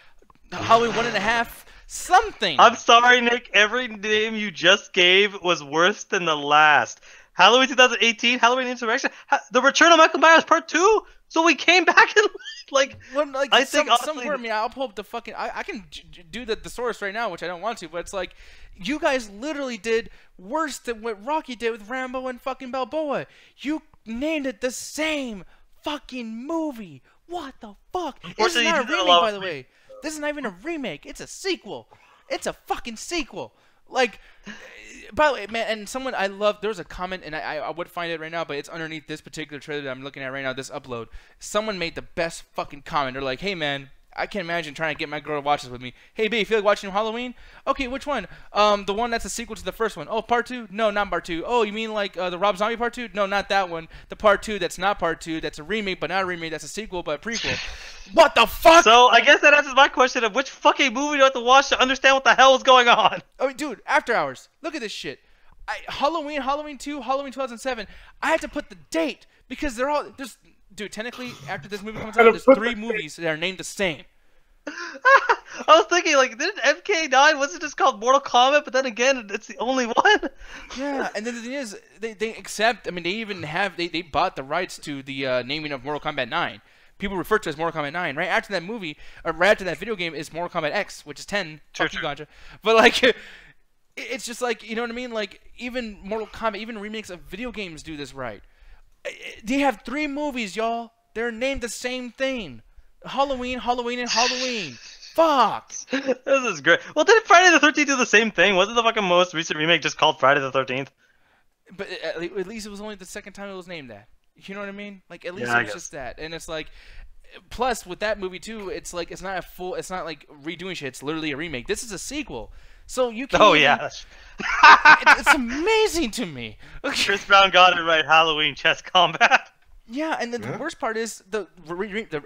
Halloween 1.5. Something. I'm sorry, Nick. Every name you just gave was worse than the last. Halloween 2018, Halloween Insurrection, The Return of Michael Myers Part 2. So we came back and I think honestly, somewhere. I mean, I'll pull up the fucking. I can do the source right now, which I don't want to, but it's like you guys literally did worse than what Rocky did with Rambo and fucking Balboa. You named it the same fucking movie. What the fuck? This is Unfortunately, not a you did a remake, lot by of the way. This is not even a remake. It's a sequel. It's a fucking sequel. Like, by the way, man, and someone I love, there was a comment, and I would find it right now, but it's underneath this particular trailer that I'm looking at right now, this upload. Someone made the best fucking comment. They're like, hey, man, I can't imagine trying to get my girl to watch this with me. Hey, babe, you feel like watching Halloween? Okay, which one? The one that's a sequel to the first one. Oh, part 2? No, not part 2. Oh, you mean like the Rob Zombie part 2? No, not that one. The part 2 that's not part 2, that's a remake, but not a remake, that's a sequel, but a prequel. What the fuck? So I guess that answers my question of which fucking movie do I have to watch to understand what the hell is going on? I mean, dude, After Hours. Look at this shit. Halloween, Halloween 2, Halloween 2007. I had to put the date because they're all just. Dude, technically, after this movie comes out, there's 3 movies that are named the same. I was thinking, like, didn't MK9 wasn't just called Mortal Kombat? But then again, it's the only one. Yeah, and then the thing is, they accept. I mean, they even have they bought the rights to the naming of Mortal Kombat 9. People refer to it as Mortal Kombat 9. Right after that movie, or right after that video game, is Mortal Kombat X, which is 10. Fuck you, gotcha. But like, it's just like, you know what I mean? Like, even Mortal Kombat, even remakes of video games do this right. They have 3 movies, y'all. They're named the same thing. Halloween, Halloween, and Halloween. Fuck. This is great. Well, didn't Friday the 13th do the same thing? Wasn't the fucking most recent remake just called Friday the 13th? But at least it was only the second time it was named that. You know what I mean? Like, at least Yeah, it was just that. And it's like, plus with that movie too, it's like it's not like redoing shit. It's literally a remake. This is a sequel. So you can't. Oh yeah. It's amazing to me. Chris Brown got it right. Halloween chess combat. Yeah, and then the worst part is the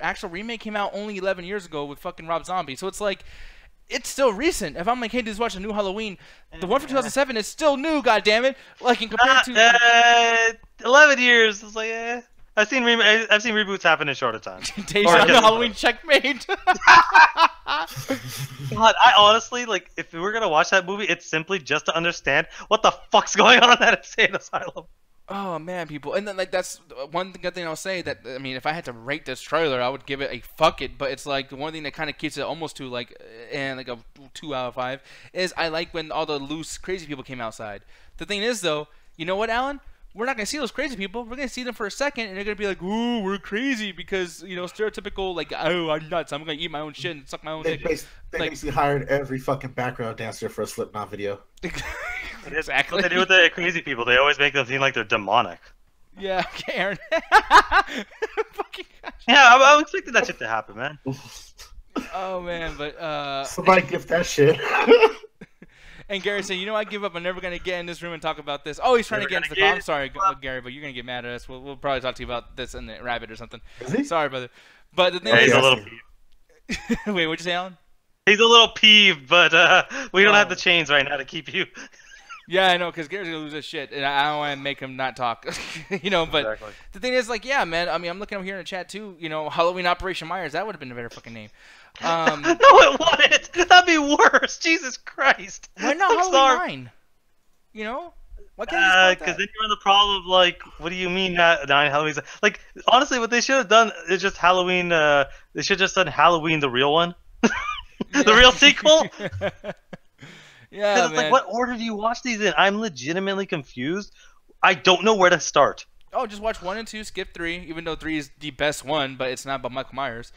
actual remake came out only 11 years ago with fucking Rob Zombie. So it's like, it's still recent. If I'm like, hey, just watch a new Halloween, the one from 2007 is still new. God damn it! Like, in compared to 11 years, it's like, I've seen reboots happen in shorter time. Deja Halloween checkmate. God, I honestly, like, if we were gonna watch that movie, it's simply just to understand what the fuck's going on in that insane asylum. Oh man, people, and then like that's one good thing I'll say, that I mean, if I had to rate this trailer, I would give it a fuck it. But it's like the one thing that kind of keeps it almost to like, and like a 2 out of 5 is I like when all the loose crazy people came outside. The thing is though, you know what, Alan? We're not gonna see those crazy people. We're gonna see them for a second, and they're gonna be like, "Ooh, we're crazy," because you know, stereotypical like, "Oh, I'm nuts. I'm gonna eat my own shit and suck my own dick." They basically hired every fucking background dancer for a Slipknot video. Exactly. What they do with the crazy people, they always make them seem like they're demonic. Yeah, Aaron. Fucking gosh. Yeah, I'm expecting that shit to happen, man. Oh man, but somebody gift that shit. And Gary said, "You know, I give up. I'm never gonna get in this room and talk about this." Oh, he's trying to get into the call. I'm sorry, Gary, but you're gonna get mad at us. We'll probably talk to you about this in the rabbit or something. Is he? Sorry, brother. But the thing He's is, a little peeved. wait, what'd you say, Alan? He's a little peeved, but we don't have the chains right now to keep you. Yeah, I know, because Gary's gonna lose his shit, and I don't want to make him not talk. You know, but Exactly. the thing is, like, yeah, man. I mean, I'm looking over here in the chat too. You know, Halloween Operation Myers. That would have been a better fucking name. No, it wouldn't. That'd be worse. Jesus Christ. Why not Halloween 9? You know? Why can't you just Because then you're in the problem of, like, what do you mean 9 Halloween? Like, honestly, what they should have done is just Halloween. They should have just done Halloween, the real one. The real sequel. Yeah, Because it's man. like, what order do you watch these in? I'm legitimately confused. I don't know where to start. Oh, just watch 1 and 2, skip 3, even though 3 is the best one, but it's not by Michael Myers.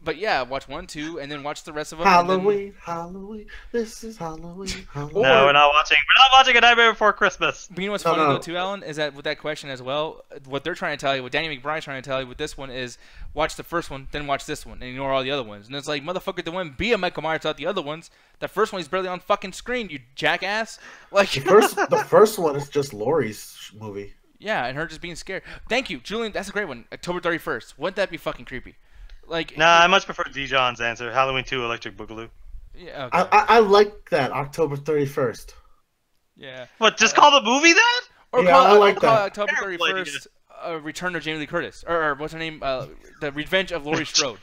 But yeah, watch 1, 2, and then watch the rest of them. Halloween, Halloween, this is Halloween. Halloween. No, we're not watching. We're not watching A Nightmare Before Christmas. But you know what's funny though too, Alan, is that with that question as well, what they're trying to tell you, what Danny McBride's trying to tell you with this one is watch the first one, then watch this one, and ignore all the other ones. And it's like, motherfucker, there wouldn't be a Michael Myers without the other ones. The first one is barely on fucking screen, you jackass. Like the first one is just Laurie's movie. Yeah, and her just being scared. Thank you, Julian. That's a great one. October 31st. Wouldn't that be fucking creepy? Like, Nah, I much prefer Dijon's answer. Halloween 2, Electric Boogaloo. Yeah, okay. I like that, October 31st. Yeah. What, just call the movie that? Or Yeah, call, I like call that. October 31st, Return of Jamie Lee Curtis. Or what's her name? The Revenge of Laurie Strode.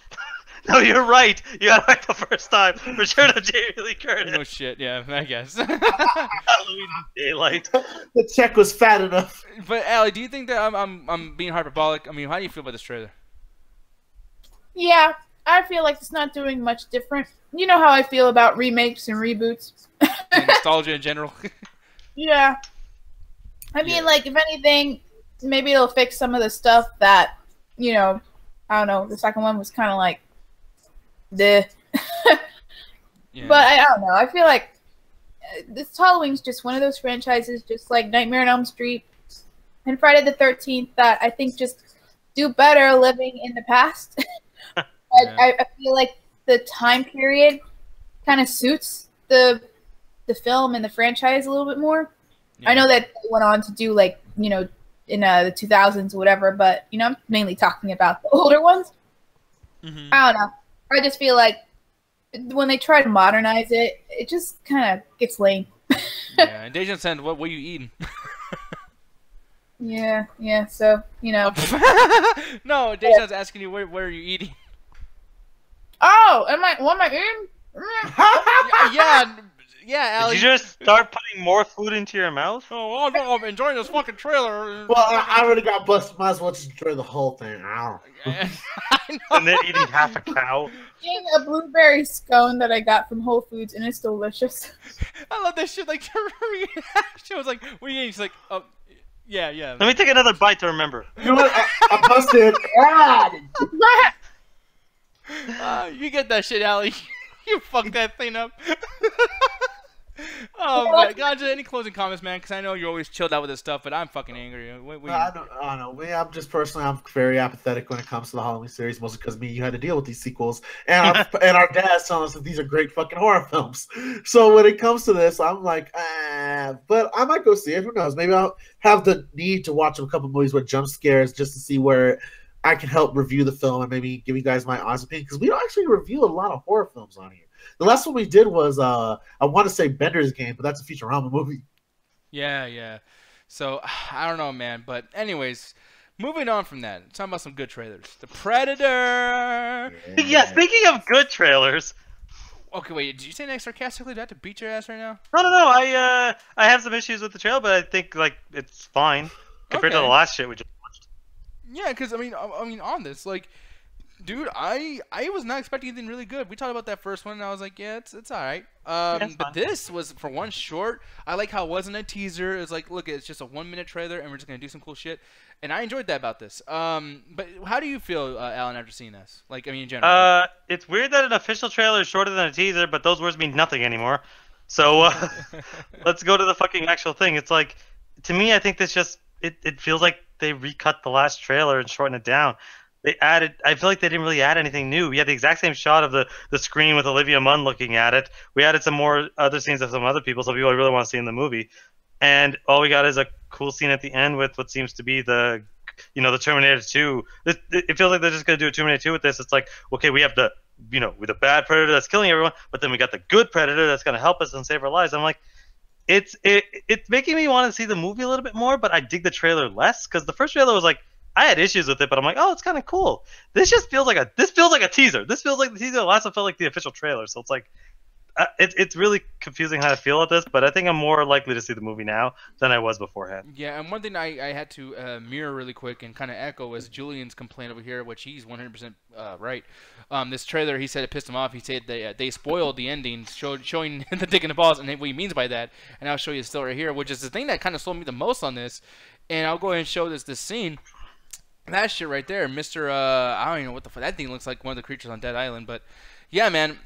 No, you're right. You got it right the first time. Return of Jamie Lee Curtis. No shit, yeah, I guess. Halloween Daylight. The check was fat enough. But Allie, do you think that I'm being hyperbolic? I mean, how do you feel about this trailer? Yeah, I feel like it's not doing much different. You know how I feel about remakes and reboots. And nostalgia in general. Yeah. I mean, like, if anything, maybe it'll fix some of the stuff that, you know, I don't know. The second one was kind of like, the. Yeah. But I don't know. I feel like this Halloween's just one of those franchises, just like Nightmare on Elm Street and Friday the 13th, that I think just do better living in the past. Yeah. I feel like the time period kind of suits the film and the franchise a little bit more. Yeah. I know that they went on to do, like, you know, in the 2000s or whatever, but, you know, I'm mainly talking about the older ones. Mhm. I don't know. I just feel like when they try to modernize it, it just kind of gets lame. Yeah, and Dejan said, what you eating? Yeah, so, you know. No, Dejan's asking you, where are you eating? Oh, what am I eating? Yeah, Ali. Did you just start putting more food into your mouth? Oh, I'm enjoying this fucking trailer. Well, I already got busted. Might as well just enjoy the whole thing. Ow. I know. And then eating half a cow. Eating a blueberry scone that I got from Whole Foods, and it's delicious. I love that shit. Like, she was like, what are you eating? She's like, oh, yeah. Let me take another bite to remember. You know what? I busted. You get that shit, Ali. You fucked that thing up. Oh, man. Ganja, any closing comments, man? Because I know you're always chilled out with this stuff, but I'm fucking angry. I don't know. I'm just personally, I'm very apathetic when it comes to the Halloween series, mostly because you had to deal with these sequels, and our dad's telling us that these are great fucking horror films. So when it comes to this, I'm like, but I might go see it. Who knows? Maybe I'll have the need to watch a couple movies with jump scares just to see where I can help review the film and maybe give you guys my honest opinion, because we don't actually review a lot of horror films on here. The last one we did was I want to say Bender's Game, but that's a Futurama movie. Yeah. So I don't know, man. But anyways, moving on from that, talking about some good trailers. The Predator. Yeah, speaking of good trailers. Okay, wait. Did you say that sarcastically? Do I have to beat your ass right now? No. I have some issues with the trailer, but I think like it's fine compared to the last shit we just watched. Yeah, because I mean, on this, like, dude, I was not expecting anything really good. We talked about that first one, and I was like, yeah, it's all right. But this was, for one, short. I like how it wasn't a teaser. It was like, look, it's just a 1-minute trailer, and we're just gonna do some cool shit. And I enjoyed that about this. But how do you feel, Alan, after seeing this? Like, I mean, in general. It's weird that an official trailer is shorter than a teaser, but those words mean nothing anymore. So let's go to the fucking actual thing. It's like, to me, I think this just it feels like they recut the last trailer and shortened it down. I feel like they didn't really add anything new. We had the exact same shot of the screen with Olivia Munn looking at it. We added some more other scenes of some other people, so people I really want to see in the movie. And all we got is a cool scene at the end with what seems to be the Terminator 2. It feels like they're just going to do a Terminator 2 with this. It's like, okay, we have with the bad Predator that's killing everyone, but then we got the good Predator that's going to help us and save our lives. I'm like, it's making me want to see the movie a little bit more, but I dig the trailer less, because the first trailer was like, I had issues with it, but I'm like, oh, it's kind of cool. This feels like a teaser. This feels like the teaser. The last one felt like the official trailer. So it's like, it's really confusing how to feel about this, but I think I'm more likely to see the movie now than I was beforehand. Yeah, and one thing I had to mirror really quick and kind of echo was Julian's complaint over here, which he's 100% right. This trailer, he said it pissed him off. He said they spoiled the ending, showing the dick in the balls, and what he means by that, and I'll show you still right here, which is the thing that kind of sold me the most on this. And I'll go ahead and show this scene. That shit right there, Mr. I don't even know what the fuck that thing looks like. One of the creatures on Dead Island, but yeah, man.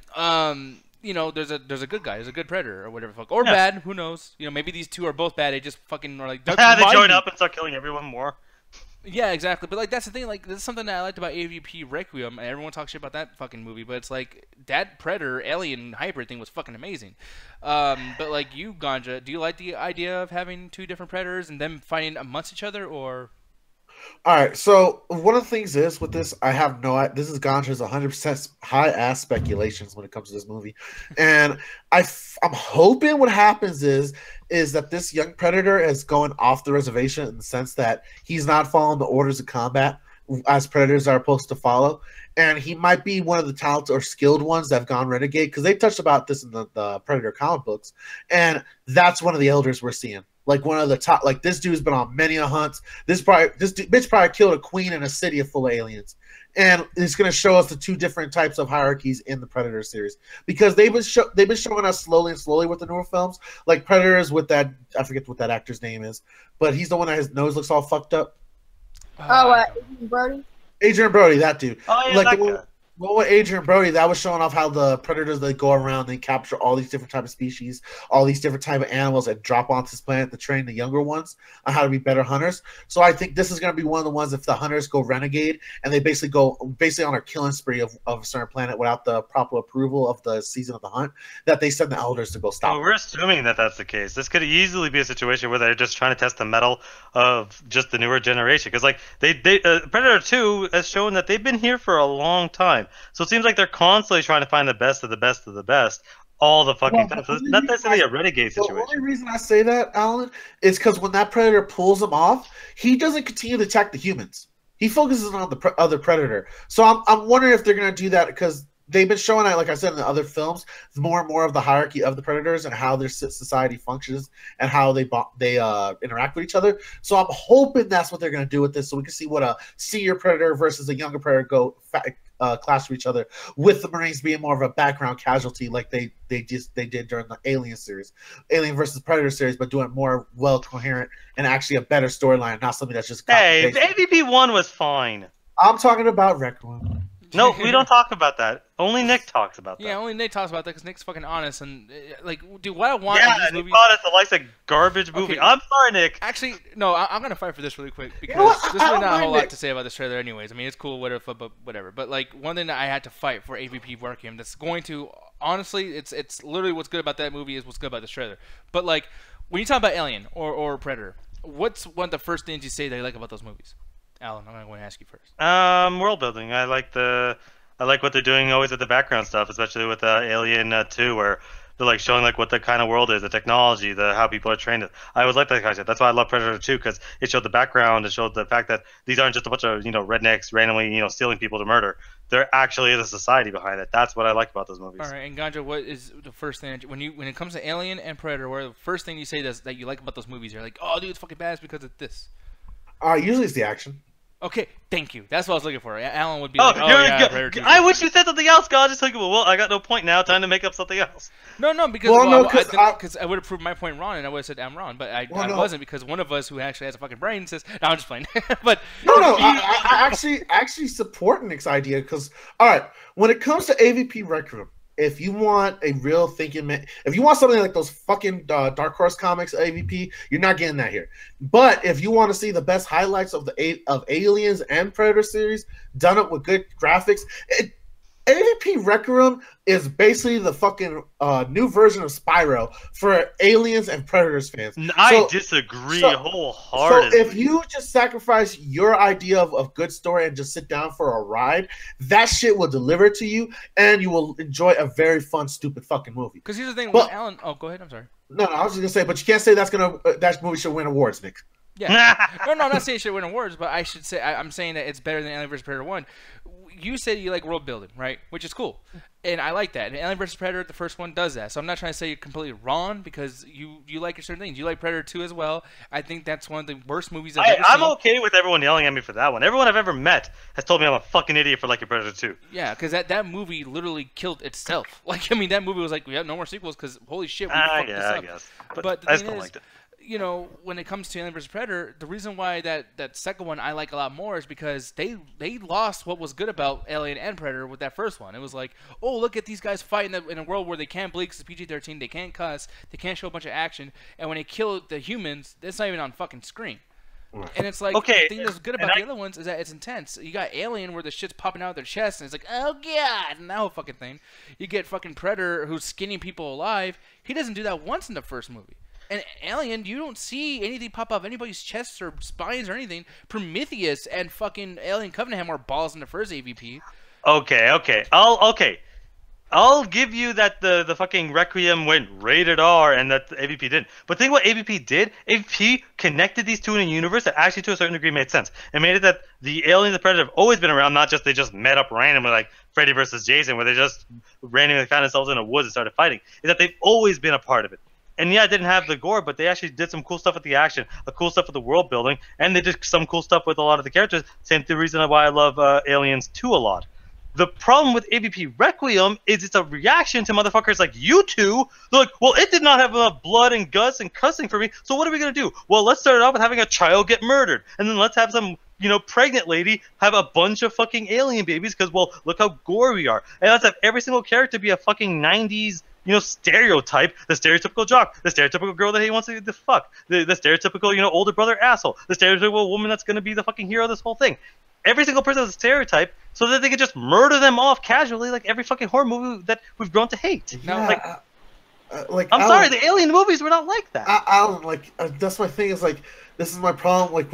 There's a good guy, there's a good Predator or whatever the fuck, or bad. Who knows? Maybe these two are both bad. They just fucking are like. They join up and start killing everyone more. Yeah, exactly. But like that's the thing. Like this is something that I liked about AVP Requiem. And everyone talks shit about that fucking movie, but it's like that Predator alien hybrid thing was fucking amazing. But like you, Ganja, do you like the idea of having two different Predators and them fighting amongst each other, or? All right, so one of the things is with this, I have this is Ganja's 100% high-ass speculations when it comes to this movie. And I'm hoping what happens is that this young Predator is going off the reservation in the sense that he's not following the orders of combat as Predators are supposed to follow. And he might be one of the talented or skilled ones that have gone renegade, because they touched about this in the Predator comic books. And that's one of the elders we're seeing. Like one of the top, like this dude's been on many a hunts. This bitch probably killed a queen in a city full of aliens, and it's going to show us the two different types of hierarchies in the Predator series, because they've been showing us slowly with the newer films, like Predators with that, I forget what that actor's name is, but he's the one that his nose looks all fucked up. Adrian Brody? Adrian Brody, that dude. Oh yeah, Like that the guy. one, well, with Adrian Brody, that was showing off how the predators they go around, they capture all these different type of species, all these different type of animals, and drop onto this planet to train the younger ones on how to be better hunters. So I think this is going to be one of the ones if the hunters go renegade and they basically go on a killing spree of a certain planet without the proper approval of the season of the hunt, that they send the elders to go stop. Well, we're assuming that that's the case. This could easily be a situation where they're just trying to test the mettle of just the newer generation. Because like Predator 2 has shown that they've been here for a long time. So it seems like they're constantly trying to find the best of the best of the best all the fucking time. So it's not necessarily a renegade situation. The only reason I say that, Alan, is because when that predator pulls him off, he doesn't continue to attack the humans. He focuses on the other predator. So I'm wondering if they're going to do that because they've been showing that, like I said, in the other films, more and more of the hierarchy of the predators and how their society functions and how they interact with each other. So I'm hoping that's what they're going to do with this, so we can see what a senior predator versus a younger predator clash with each other, with the Marines being more of a background casualty, like they did during the Alien series, Alien versus Predator series, but doing it more well coherent and actually a better storyline, not something that's just hey, the AVP 1 was fine. I'm talking about Requiem. No, we don't talk about that. Only Nick talks about that. Yeah, only Nick talks about that because Nick's fucking honest and like, dude, what I want. Yeah, in these and movies... he thought it's a garbage movie. Okay. I'm sorry, Nick. Actually, no, I'm gonna fight for this really quick because what? there's really not a whole Nick. lot to say about this trailer, anyways. I mean, it's cool, whatever, but whatever. But like, one thing that I had to fight for AVP WarGame that's going to, honestly, it's literally what's good about that movie is what's good about this trailer. But like, when you talk about Alien or Predator, what's one of the first things you say that you like about those movies? Alan, I'm going to ask you first. World building. I like what they're doing always with the background stuff, especially with Alien 2, where they're like showing like what the kind of world is, the technology, how people are trained. I always like that kind of shit. That's why I love Predator 2, because it showed the background. It showed the fact that these aren't just a bunch of rednecks randomly stealing people to murder. There actually is a society behind it. That's what I like about those movies. All right, and Ganja, what is the first thing when it comes to Alien and Predator? What are the first thing you say that you like about those movies? You're like, oh, dude, it's fucking badass because of this. Usually it's the action. Okay, thank you. That's what I was looking for. Alan would be Oh, like, oh yeah, Predator 2. I wish you said something else, God. Just like, well, I got no point now. Time to make up something else. No, because I would have proved my point wrong, and I would have said I'm wrong, but I wasn't, because one of us who actually has a fucking brain says, no, I'm just playing. But no, I actually support Nick's idea, because all right, when it comes to AVP Requiem, if you want a real thinking man, if you want something like those fucking Dark Horse comics AVP, you're not getting that here. But if you want to see the best highlights of Aliens and Predator series done up with good graphics, AVP Requiem is basically the fucking new version of Spyro for Aliens and Predators fans. I disagree wholeheartedly. So if you just sacrifice your idea of good story and just sit down for a ride, that shit will deliver to you, and you will enjoy a very fun, stupid fucking movie. Because here's the thing, Alan. Oh, go ahead. I'm sorry. No, I was just gonna say, but you can't say that movie should win awards, Nick. Yeah. No, I'm not saying it should win awards, but I should say I'm saying that it's better than Alien vs Predator 1. You said you like world building, right? Which is cool, and I like that. And Alien vs Predator, the first one, does that. So I'm not trying to say you're completely wrong, because you like certain things. You like Predator 2 as well. I think that's one of the worst movies I've ever seen. I'm okay with everyone yelling at me for that one. Everyone I've ever met has told me I'm a fucking idiot for liking Predator 2. Yeah, because that movie literally killed itself. Like, I mean, that movie was like, we have no more sequels because holy shit, we fucked this up. I guess. But the I thing still is, liked it. When it comes to Alien vs Predator, the reason why that second one I like a lot more is because they lost what was good about Alien and Predator with that first one. It was like, oh, look at these guys fighting in a world where they can't bleed because it's PG-13, they can't cuss, they can't show a bunch of action, and when they kill the humans, it's not even on fucking screen. And it's like, okay, the thing that's good about the other ones is that it's intense. You got Alien where the shit's popping out of their chest, and it's like, oh god, and that whole fucking thing. You get fucking Predator who's skinning people alive. He doesn't do that once in the first movie. And Alien, you don't see anything pop off anybody's chests or spines or anything. Prometheus and fucking Alien Covenant had more balls in the first AVP. Okay. I'll give you that the fucking Requiem went rated R and that the AVP didn't. But think what AVP did. AVP connected these two in a universe that actually to a certain degree made sense. It made it that the Alien and the Predator have always been around, not just they just met up randomly like Freddy versus Jason, where they just randomly found themselves in the woods and started fighting. Is that they've always been a part of it. And yeah, it didn't have the gore, but they actually did some cool stuff with the action, the cool stuff with the world building, and they did some cool stuff with a lot of the characters. Same the reason why I love Aliens 2 a lot. The problem with AVP Requiem is it's a reaction to motherfuckers like you two. They're like, well, it did not have enough blood and guts and cussing for me, so what are we going to do? Well, let's start it off with having a child get murdered, and then let's have some pregnant lady have a bunch of fucking alien babies because, well, look how gory we are. And let's have every single character be a fucking 90s, stereotype. The stereotypical jock, the stereotypical girl that he wants to fuck, the stereotypical, older brother asshole, the stereotypical woman that's going to be the fucking hero of this whole thing. Every single person has a stereotype so that they can just murder them off casually like every fucking horror movie that we've grown to hate. Yeah. I'm sorry, the alien movies were not like that. Alan, that's my thing. Is this is my problem.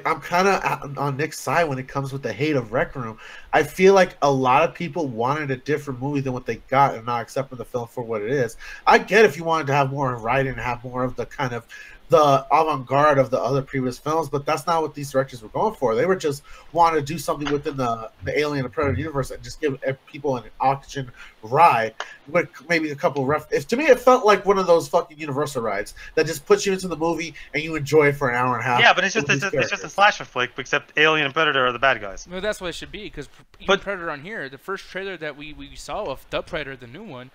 I'm kind of on Nick's side when it comes with the hate of Rec Room. I feel like a lot of people wanted a different movie than what they got and not accepting the film for what it is. I get if you wanted to have more writing and have more of the kind of the avant-garde of the other previous films, but that's not what these directors were going for. They were just wanting to do something within the Alien and Predator universe and just give people an oxygen ride with maybe a couple of to me, it felt like one of those fucking Universal rides that just puts you into the movie and you enjoy it for an hour and a half. Yeah, but it's just a slasher flick, except Alien and Predator are the bad guys. No, that's what it should be, because Predator on here, the first trailer that we saw of the Predator, the new one,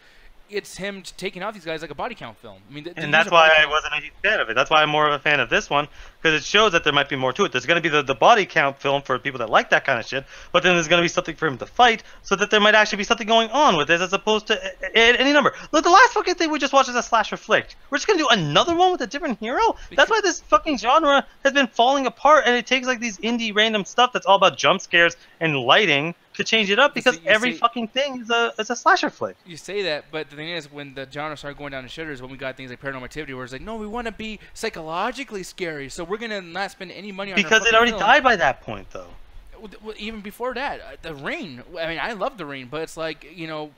it's him taking out these guys like a body count film. I mean, and that's why I wasn't a huge fan of it. That's why I'm more of a fan of this one, because it shows that there might be more to it. There's going to be the body count film for people that like that kind of shit, but then there's going to be something for him to fight, so that there might actually be something going on with this, as opposed to any number. Look, the last fucking thing we just watched is a slasher flick. We're just going to do another one with a different hero? That's why this fucking genre has been falling apart, and it takes like these indie random stuff that's all about jump scares and lighting to change it up, because every fucking thing is a slasher flick. You say that, but the thing is, when the genre started going down the shitters, when we got things like Paranormal Activity, where it's like, no, we want to be psychologically scary, so we're gonna not spend any money on because it already died by that point, though. Well, even before that, The Ring. I mean, I love The Ring, but it's like,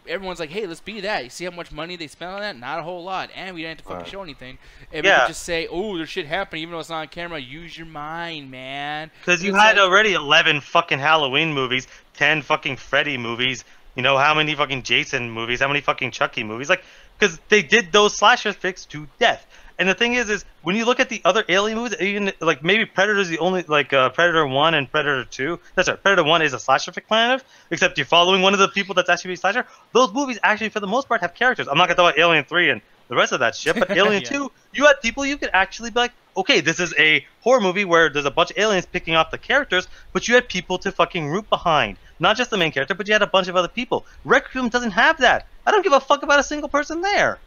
everyone's like, hey, let's be that. You see how much money they spent on that? Not a whole lot, and we didn't have to fucking show anything. And we could just say, oh, there's shit happening, even though it's not on camera. Use your mind, man. Because you had already 11 fucking Halloween movies, 10 fucking Freddy movies, how many fucking Jason movies, how many fucking Chucky movies, because they did those slasher flicks to death. And the thing is when you look at the other Alien movies, even maybe Predator's the only Predator 1 and Predator 2. That's right, Predator 1 is a slasher flick kind of, except you're following one of the people that's actually a slasher. Those movies actually, for the most part, have characters. I'm not gonna talk about Alien 3 and the rest of that shit, but Alien 2, you had people you could actually be like, okay, this is a horror movie where there's a bunch of aliens picking off the characters, but you had people to fucking root behind. Not just the main character, but you had a bunch of other people. Rec Room doesn't have that. I don't give a fuck about a single person there.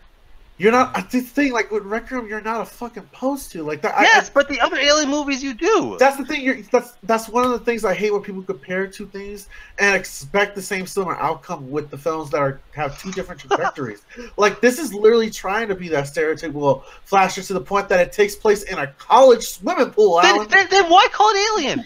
You're not. The thing, with Rec Room, you're not a fucking post to that. Yes, but the other Alien movies you do. That's the thing. That's one of the things I hate when people compare two things and expect the same similar outcome with the films that have two different trajectories. This is literally trying to be that stereotypical flasher to the point that it takes place in a college swimming pool. Then why call it Alien?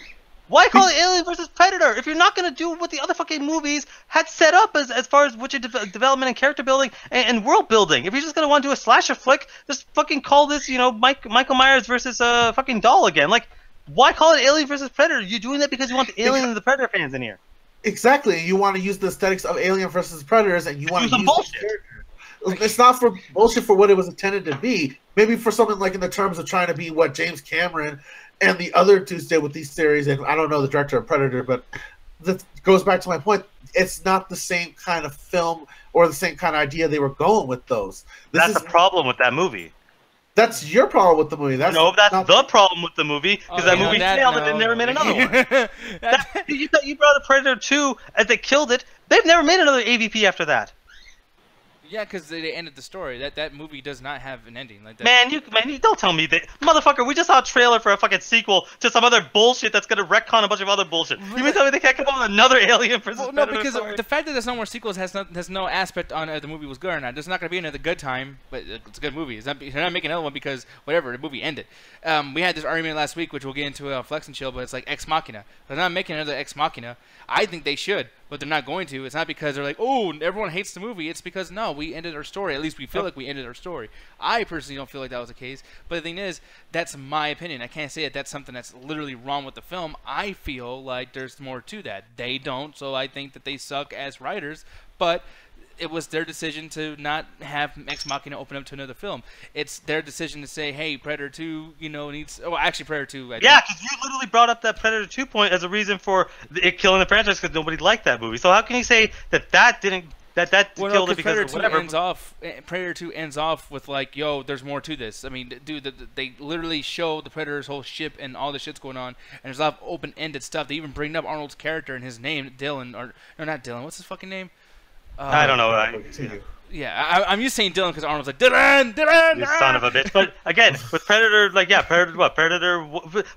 Why call it Alien versus Predator if you're not going to do what the other fucking movies had set up as far as which development and character building and world building? If you're just going to want to do a slasher flick, just fucking call this, Michael Myers versus fucking doll again. Why call it Alien versus Predator? You're doing that because you want the Alien and the Predator fans in here. Exactly. You want to use the aesthetics of Alien versus Predators, and you want to use bullshit. It's not for bullshit for what it was intended to be. Maybe for something in the terms of trying to be what James Cameron and the other two did with these series, and I don't know the director of Predator, but that goes back to my point. It's not the same kind of film or the same kind of idea they were going with those. That's the problem with that movie. That's your problem with the movie. That's the problem with the movie, because that movie failed and they never made another one. You brought up Predator 2 and they killed it. They've never made another AVP after that. Yeah, because they ended the story. That movie does not have an ending like that. Man, you don't tell me that, motherfucker. We just saw a trailer for a fucking sequel to some other bullshit that's gonna retcon a bunch of other bullshit. You mean tell me they can't come up with another Alien versus Predator? No, because the fact that there's no more sequels has no aspect on the movie was good or not. There's not gonna be another good time, but it's a good movie. They're not making another one because whatever, the movie ended. We had this argument last week, which we'll get into Flex and Chill, but it's like Ex Machina. They're not making another Ex Machina. I think they should, but they're not going to. It's not because they're like, oh, everyone hates the movie. It's because, no, we ended our story. At least we feel like we ended our story. I personally don't feel like that was the case, but the thing is, that's my opinion. I can't say that that's something that's literally wrong with the film. I feel like there's more to that. They don't, so I think that they suck as writers, but it was their decision to not have Ex Machina open up to another film. It's their decision to say, hey, Predator 2, needs... Oh, actually, Predator 2... Yeah, because you literally brought up that Predator 2 point as a reason for it killing the franchise because nobody liked that movie. So how can you say that didn't That Well, killed no, it because Predator of 2 whatever. ends off. Predator 2 ends off with like, yo, there's more to this. I mean, dude, they literally show the Predator's whole ship and all the shit's going on, and there's a lot of open-ended stuff. They even bring up Arnold's character and his name, Dylan, or no, not Dylan. What's his fucking name? I don't know. Yeah, I'm used to saying Dylan because Arnold's like Dylan. You son of a bitch. But again, with Predator, like Predator,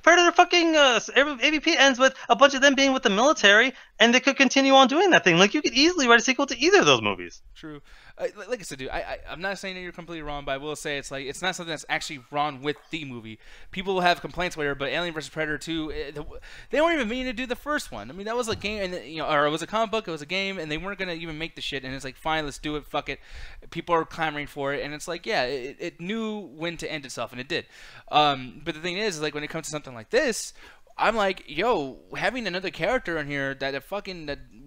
Predator fucking AVP ends with a bunch of them being with the military, and they could continue on doing that thing. Like you could easily write a sequel to either of those movies. True. Like I said, dude, I'm not saying that you're completely wrong, but I will say it's like it's not something that's actually wrong with the movie. People have complaints whatever, but Alien vs Predator 2, they weren't even meaning to do the first one. I mean, that was a game, and or it was a comic book, it was a game, and they weren't gonna even make the shit. And it's like, fine, let's do it, fuck it. People are clamoring for it, and it's like, yeah, it knew when to end itself, and it did. But the thing is, like when it comes to something like this, I'm like, yo, having another character in here that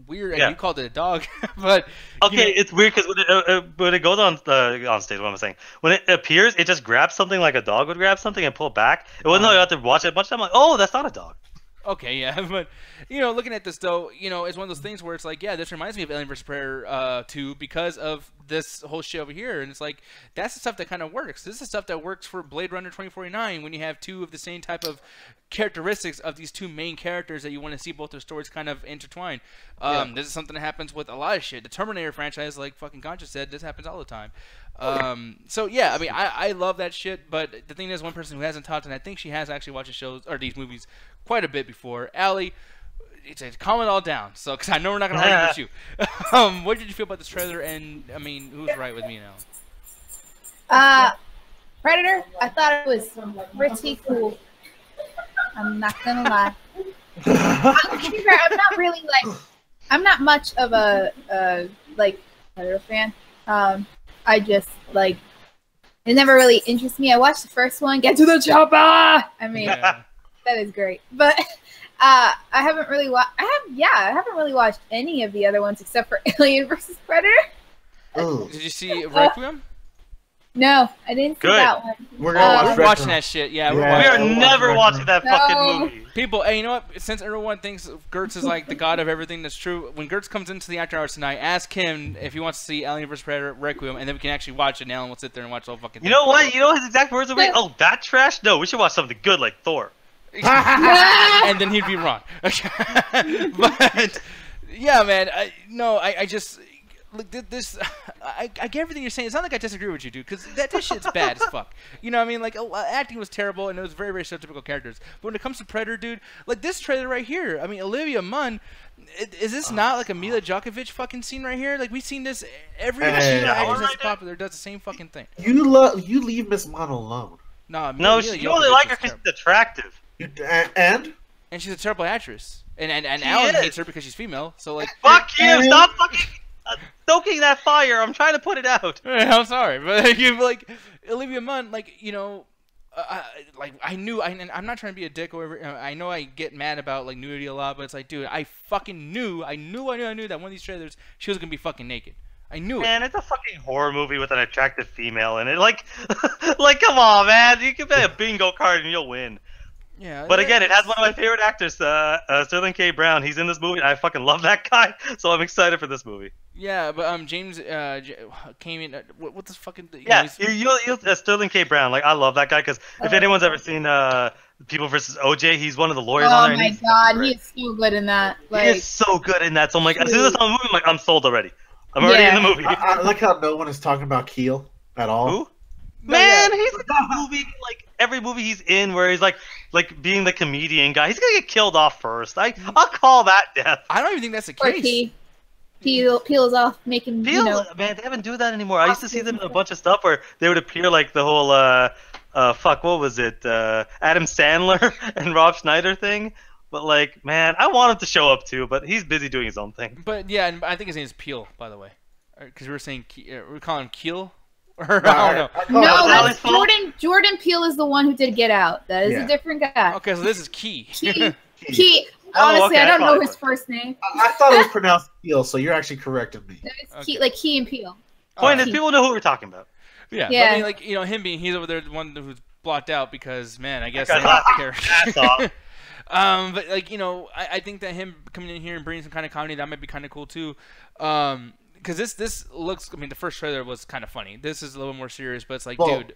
weird, and you called it a dog, but okay, it's weird because when it goes on stage, what am I saying? When it appears, it just grabs something like a dog would grab something and pull it back. It wasn't how you have to watch it a bunch of time. I'm like, oh, that's not a dog. Okay, yeah, but looking at this though, it's one of those things where it's like, yeah, this reminds me of Alien vs Predator 2 because of this whole shit over here, and it's like that's the stuff that kind of works. This is the stuff that works for Blade Runner 2049 when you have two of the same type of characteristics of these two main characters that you want to see both their stories kind of intertwine. This is something that happens with a lot of shit. The Terminator franchise, like fucking Concha said, this happens all the time. So yeah, I mean, I love that shit, but the thing is, one person who hasn't talked, and I think she has actually watched the shows or these movies quite a bit before. Allie, calm it all down, so because I know we're not gonna argue with you. What did you feel about this trailer? And I mean, who's right with me now? Predator. I thought it was pretty cool. I'm not gonna lie. I'm not much of a Predator fan. I just like it never really interests me. I watched the first one, get to the chopper. I mean, that is great, but I haven't really watched. I haven't really watched any of the other ones except for Alien vs Predator. Did you see Requiem? No, I didn't see that one. We're gonna we're watching that shit. Yeah, we are never watching that fucking movie. People, hey, you know what? Since everyone thinks Gertz is like the god of everything that's true, when Gertz comes into the after hours tonight, ask him if he wants to see Alien vs Predator Requiem, and then we can actually watch it. And Alan will sit there and watch the whole fucking thing. You know what? You know his exact words will be, "Oh, that trash." No, we should watch something good like Thor. And then he'd be wrong. But yeah, man. I just. Look, this. I get everything you're saying. It's not like I disagree with you, dude, because this shit's bad as fuck. You know what I mean? Like, acting was terrible, and it was very, very stereotypical characters. But when it comes to Predator, dude, like this trailer right here, I mean, Olivia Munn, is this not like a Mila Djokovic fucking scene right here? Like, we've seen this every actress that's popular does the same fucking thing. You leave Miss Munn alone. No, you only like her because she's attractive. And she's a terrible actress. And Alan hates her because she's female, so like... Fuck you! Stop fucking... stoking that fire. I'm trying to put it out. I'm sorry, but you like Olivia Munn, like I knew. I'm not trying to be a dick or whatever. I know I get mad about like nudity a lot, but it's like, dude, I fucking knew. I knew that one of these trailers she was gonna be fucking naked. I knew it. Man, it's a fucking horror movie with an attractive female in it. Like, come on, man. You can play a bingo card and you'll win. Yeah, but again, it has one of my favorite actors, Sterling K. Brown. He's in this movie, and I fucking love that guy. So I'm excited for this movie. Yeah, but James came in. What this fucking? Sterling K. Brown. Like I love that guy because if anyone's ever seen People vs. OJ, he's one of the lawyers on there. Oh my god, he is so good in that. Like, he is so good in that. So I'm like, as soon as I saw the movie, I'm like, I'm sold already. I'm already in the movie. I like how no one is talking about Keel at all. Who? Man, he's in that movie, like every movie he's in, where he's like being the comedian guy. He's gonna get killed off first. I'll call that death. I don't even think that's the case. Peel is off making. Man, they haven't do that anymore. I used to see them in a bunch of stuff where they would appear like the whole what was it? Adam Sandler and Rob Schneider thing. But like, man, I want him to show up too, but he's busy doing his own thing. But yeah, and I think his name is Peel, by the way, because we were saying we're calling him Keel. I don't know. No, that's Jordan Peele is the one who did Get Out. That is a different guy. Okay, so this is Key. Key. Honestly, I don't know his first name. I thought it was pronounced Peel, so you're actually correcting me. It's Key, like Key and Peele. Point is, people know who we're talking about. Yeah. But I mean, like, him being, he's over there, the one who's blocked out because, man, I guess they don't care. But like, I think that him coming in here and bringing some kind of comedy, that might be kind of cool too. because this looks. I mean, the first trailer was kind of funny. This is a little more serious, but it's like, Well, dude,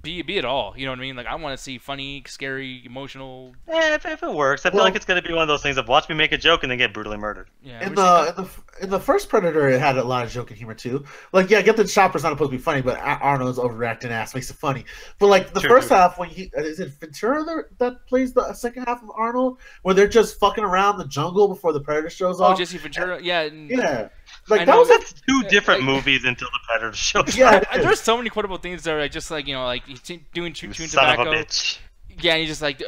be it all. You know what I mean? Like, I want to see funny, scary, emotional. If it works, I feel like it's gonna be one of those things of watch me make a joke and then get brutally murdered. Yeah. In the first Predator, it had a lot of joking humor too. Like, yeah, I get the chopper's not supposed to be funny, but Arnold's overreacting ass makes it funny. But like the first half, when is it Ventura that plays the second half of Arnold, where they're just fucking around the jungle before the Predator shows off? Oh, Jesse Ventura, yeah. Yeah. Like that's two different movies until the Predator shows. Yeah, there's so many quotable things that are just like, you know, like he's doing chewing Son tobacco. of a bitch. Yeah, and he's just like,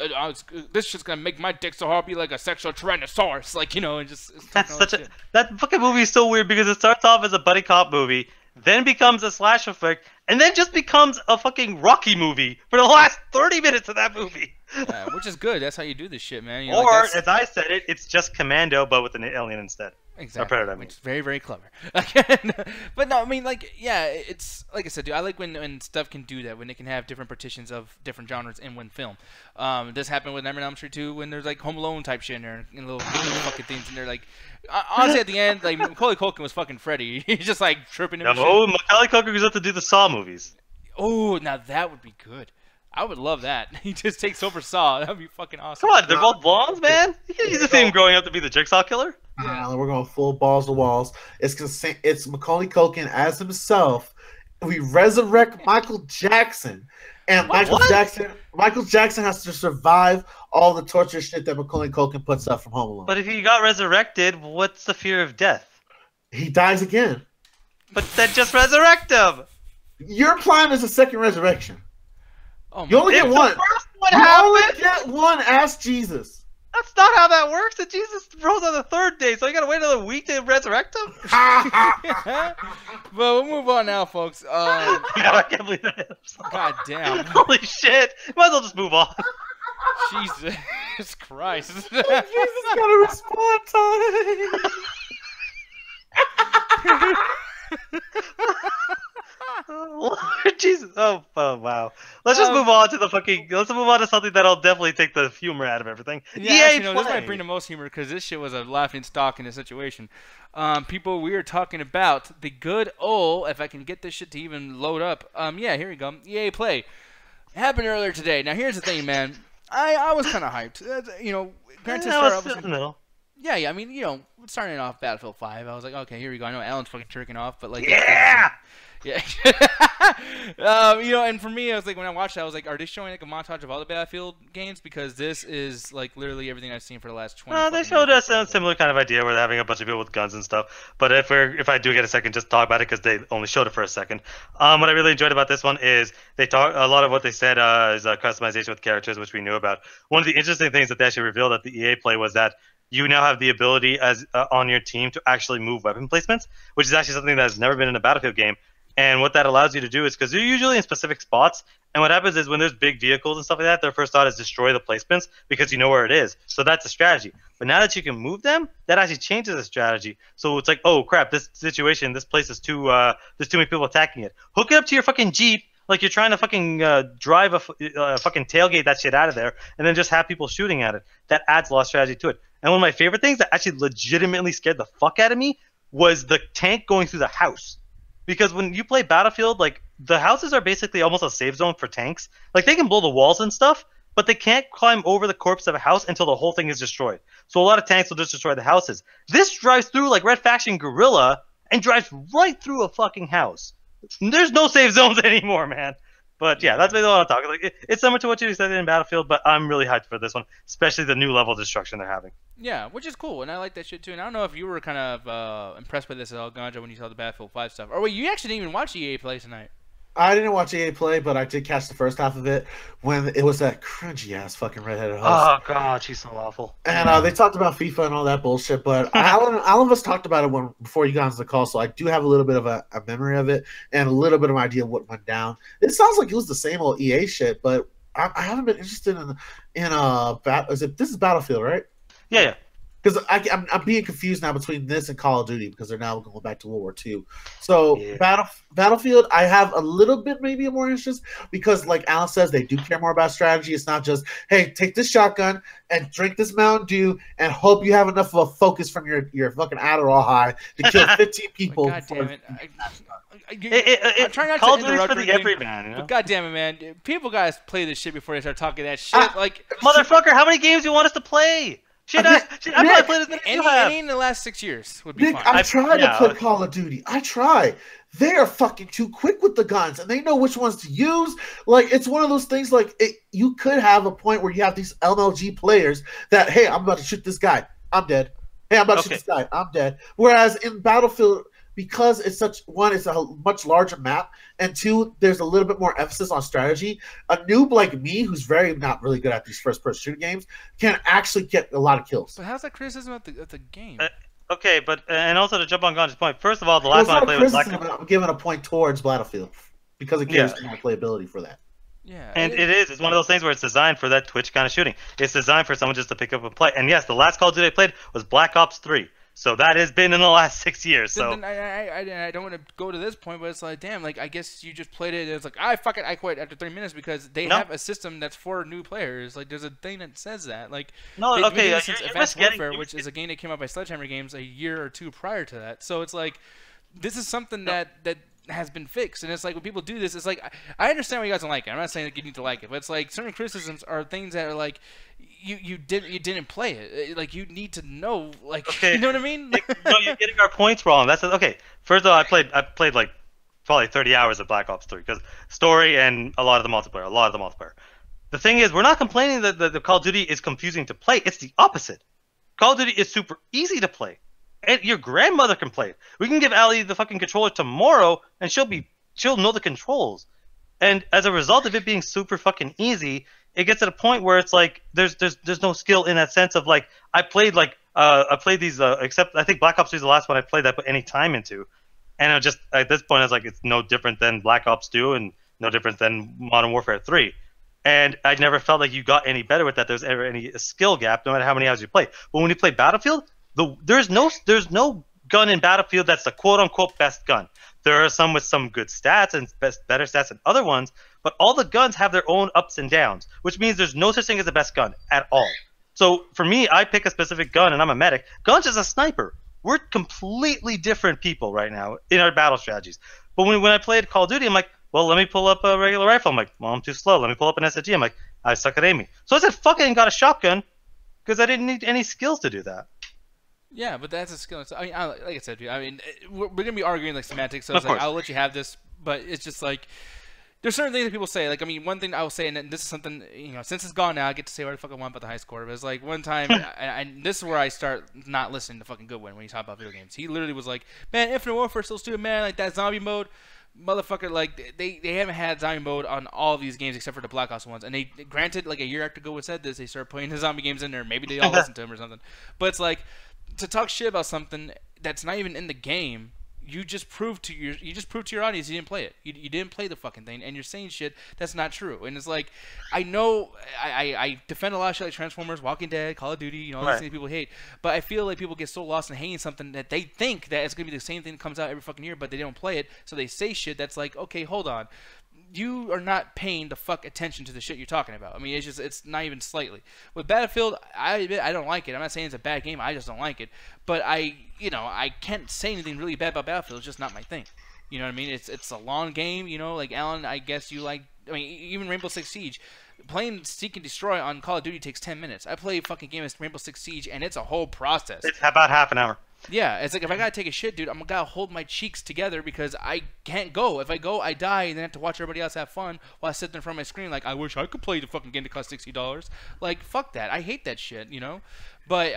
this shit's gonna make my dick so hard, be like a sexual tyrannosaurus, like, you know, and just. That fucking movie is so weird because it starts off as a buddy cop movie, then becomes a slasher flick, and then just becomes a fucking Rocky movie for the last 30 minutes of that movie. Yeah, which is good. That's how you do this shit, man. You know, or, like as I said it, it's just Commando, but with an alien instead. Exactly. Predator, I mean. Which is very, very clever. But no, I mean, like, yeah, it's like I said, dude. I like when stuff can do that, when they can have different partitions of different genres in one film. This happened with Nightmare on Elm Street 2 when there's like Home Alone type shit in there, and little fucking things, and they're like, honestly, at the end, like Macaulay Culkin was fucking Freddy. He's just like tripping him. No, Macaulay Culkin goes up to do the Saw movies. Oh, now that would be good. I would love that. He just takes over Saw. That would be fucking awesome. Come on, they're both blondes, man. You can easily see him growing up to be the Jigsaw Killer. Yeah. We're going full balls to walls. It's Macaulay Culkin as himself. We resurrect Michael Jackson, and Michael Jackson has to survive all the torture shit that Macaulay Culkin puts up from Home Alone. But if he got resurrected, what's the fear of death? He dies again. But then just resurrect him. Your plan is a second resurrection. Oh, you only get one. First one you happened. only get one. Ask Jesus. That's not how that works. That Jesus rose on the third day, so you gotta wait another week to resurrect him. But we'll move on now, folks. I can't believe that. God damn. Holy shit! Might as well just move on. Jesus Christ. Jesus got a response time. Lord Jesus! Oh wow! Let's just move on to Let's move on to something that'll definitely take the humor out of everything. Yeah, actually, no, this might bring the most humor because this shit was a laughing stock in this situation. People, we are talking about the good old. If I can get this shit to even load up. Yeah, here we go. EA Play. It happened earlier today. Now here's the thing, man. I was kind of hyped. You know, granted, was in the middle. Yeah. I mean, you know, starting off Battlefield 5, I was like, okay, here we go. I know Alan's fucking jerking off, but like, yeah. Yeah. You know, and for me, I was like, when I watched that, I was like, are they showing like a montage of all the Battlefield games? Because this is like literally everything I've seen for the last 20 They showed us a similar kind of idea where they're having a bunch of people with guns and stuff. But if I do get a second, just talk about it because they only showed it for a second. What I really enjoyed about this one is they talk a lot of what they said is customization with characters, which we knew about. One of the interesting things that they actually revealed at the EA Play was that you now have the ability as on your team to actually move weapon placements, which is actually something that has never been in a Battlefield game. And what that allows you to do is, because you're usually in specific spots, and what happens is when there's big vehicles and stuff like that, their first thought is destroy the placements because you know where it is. So that's a strategy. But now that you can move them, that actually changes the strategy. So it's like, oh crap, this situation, this place is there's too many people attacking it. Hook it up to your fucking Jeep, like you're trying to fucking drive a fucking tailgate that shit out of there, and then just have people shooting at it. That adds a lot of strategy to it. And one of my favorite things that actually legitimately scared the fuck out of me was the tank going through the house. Because when you play Battlefield, like, the houses are basically almost a safe zone for tanks. Like, they can blow the walls and stuff, but they can't climb over the corpse of a house until the whole thing is destroyed. So a lot of tanks will just destroy the houses. This drives through like Red Faction Guerrilla and drives right through a fucking house. There's no safe zones anymore, man. But yeah, that's what I want to talk. Like, it's similar to what you said in Battlefield, but I'm really hyped for this one, especially the new level of destruction they're having. Yeah, which is cool, and I like that shit too. And I don't know if you were kind of impressed by this at all, Ganja, when you saw the Battlefield 5 stuff. Or wait, you actually didn't even watch EA Play tonight. I didn't watch EA Play, but I did catch the first half of it when it was that cringy ass fucking redheaded host. Oh god, she's so awful. And they talked about FIFA and all that bullshit, but Alan of us talked about it before you got on the call, so I do have a little bit of a memory of it and a little bit of an idea of what went down. It sounds like it was the same old EA shit, but I haven't been interested in this is Battlefield, right? Yeah. because I'm being confused now between this and Call of Duty because they're now going back to World War II. So Battlefield, I have a little bit maybe more interest because, like Alan says, they do care more about strategy. It's not just, hey, take this shotgun and drink this Mountain Dew and hope you have enough of a focus from your fucking Adderall high to kill 15 people. God damn it. I'm trying not to interrupt for the everyman, you know? But God damn it, man. People gotta play this shit before they start talking that shit. Motherfucker, how many games do you want us to play? Shit, I probably played as many as you have. Any in the last 6 years would be Nick, fine. I'm trying to play Call of Duty. I try. They are fucking too quick with the guns, and they know which ones to use. Like, it's one of those things, like, you could have a point where you have these MLG players that, hey, I'm about to shoot this guy. I'm dead. Hey, I'm about to shoot this guy. I'm dead. Whereas in Battlefield, because it's it's a much larger map, and two, there's a little bit more emphasis on strategy. A noob like me, who's not really good at these first-person shooter games, can actually get a lot of kills. But how's that criticism of the game? Okay, but and also to jump on Ganja's point, first of all, the last one I played was Black Ops. I'm giving a point towards Battlefield because it cares more playability for that. Yeah, and it's one of those things where it's designed for that Twitch kind of shooting. It's designed for someone just to pick up and play. And yes, the last Call of Duty I played was Black Ops 3. So that has been in the last 6 years. So then I don't want to go to this point, but it's like, damn, like I guess you just played it. It's like I quit after 3 minutes because they have a system that's for new players. Like there's a thing that says that. Like since Advanced Warfare, which is a game that came out by Sledgehammer Games a year or two prior to that. So it's like this is something that has been fixed, and it's like when people do this, it's like I understand why you guys don't like it. I'm not saying that you need to like it, but it's like certain criticisms are things that are like you didn't play it. Like you need to know, like you know what I mean? No, you're getting our points wrong. That's okay. First of all, I played like probably 30 hours of Black Ops 3 because story and a lot of the multiplayer. The thing is, we're not complaining that the Call of Duty is confusing to play. It's the opposite. Call of Duty is super easy to play. And your grandmother can play it. We can give Allie the fucking controller tomorrow, and she'll know the controls. And as a result of it being super fucking easy, it gets to the point where it's like there's no skill in that sense of like I played these except I think Black Ops 3 is the last one I played that I put any time into, and I just at this point I was like it's no different than Black Ops 2 and no different than Modern Warfare 3. And I never felt like you got any better with that. There's ever any skill gap, no matter how many hours you play. But when you play Battlefield, there's no gun in Battlefield that's the quote-unquote best gun. There are some with some good stats and better stats than other ones, but all the guns have their own ups and downs, which means there's no such thing as the best gun at all. So for me, I pick a specific gun, and I'm a medic. Gun's is a sniper. We're completely different people right now in our battle strategies. But when I played Call of Duty, I'm like, well, let me pull up a regular rifle. I'm like, well, I'm too slow. Let me pull up an SMG. I'm like, I suck at aiming. So I said, fucking got a shotgun because I didn't need any skills to do that. Yeah, but that's a skill. I mean, like I said, dude, I mean, we're gonna be arguing like semantics. So it's like I'll let you have this, but it's just like there's certain things that people say. Like, I mean, one thing I will say, and this is something since it's gone now, I get to say what the fuck I want about the high score. But it's like one time, and this is where I start not listening to fucking Goodwin when he talk about video games. He literally was like, "Man, Infinite Warfare still stupid, man. Like that zombie mode." Motherfucker, like they haven't had zombie mode on all of these games except for the Black Ops ones, and they granted like a year after Goodwin said this, they started putting the zombie games in there. Maybe they all listened to him or something, but it's like to talk shit about something that's not even in the game. You just proved to your audience you didn't play it. You didn't play the fucking thing, and you're saying shit that's not true. And it's like, I know I defend a lot of shit like Transformers, Walking Dead, Call of Duty, all these things people hate. But I feel like people get so lost in hating something that they think that it's gonna be the same thing that comes out every fucking year, but they don't play it, so they say shit that's like, okay, hold on. You are not paying the fuck attention to the shit you're talking about. I mean, it's not even slightly. With Battlefield, I admit I don't like it. I'm not saying it's a bad game. I just don't like it. But I can't say anything really bad about Battlefield. It's just not my thing. You know what I mean? It's a long game. Like Alan, I guess you like. I mean, even Rainbow Six Siege. Playing Seek and Destroy on Call of Duty takes 10 minutes. I play a fucking game as Rainbow Six Siege, and it's a whole process. It's about half an hour. Yeah, it's like if I gotta take a shit, dude, I'm gonna hold my cheeks together because I can't go. If I go, I die, and then I have to watch everybody else have fun while I sit there in front of my screen like, I wish I could play the fucking game that costs $60. Like, fuck that. I hate that shit, But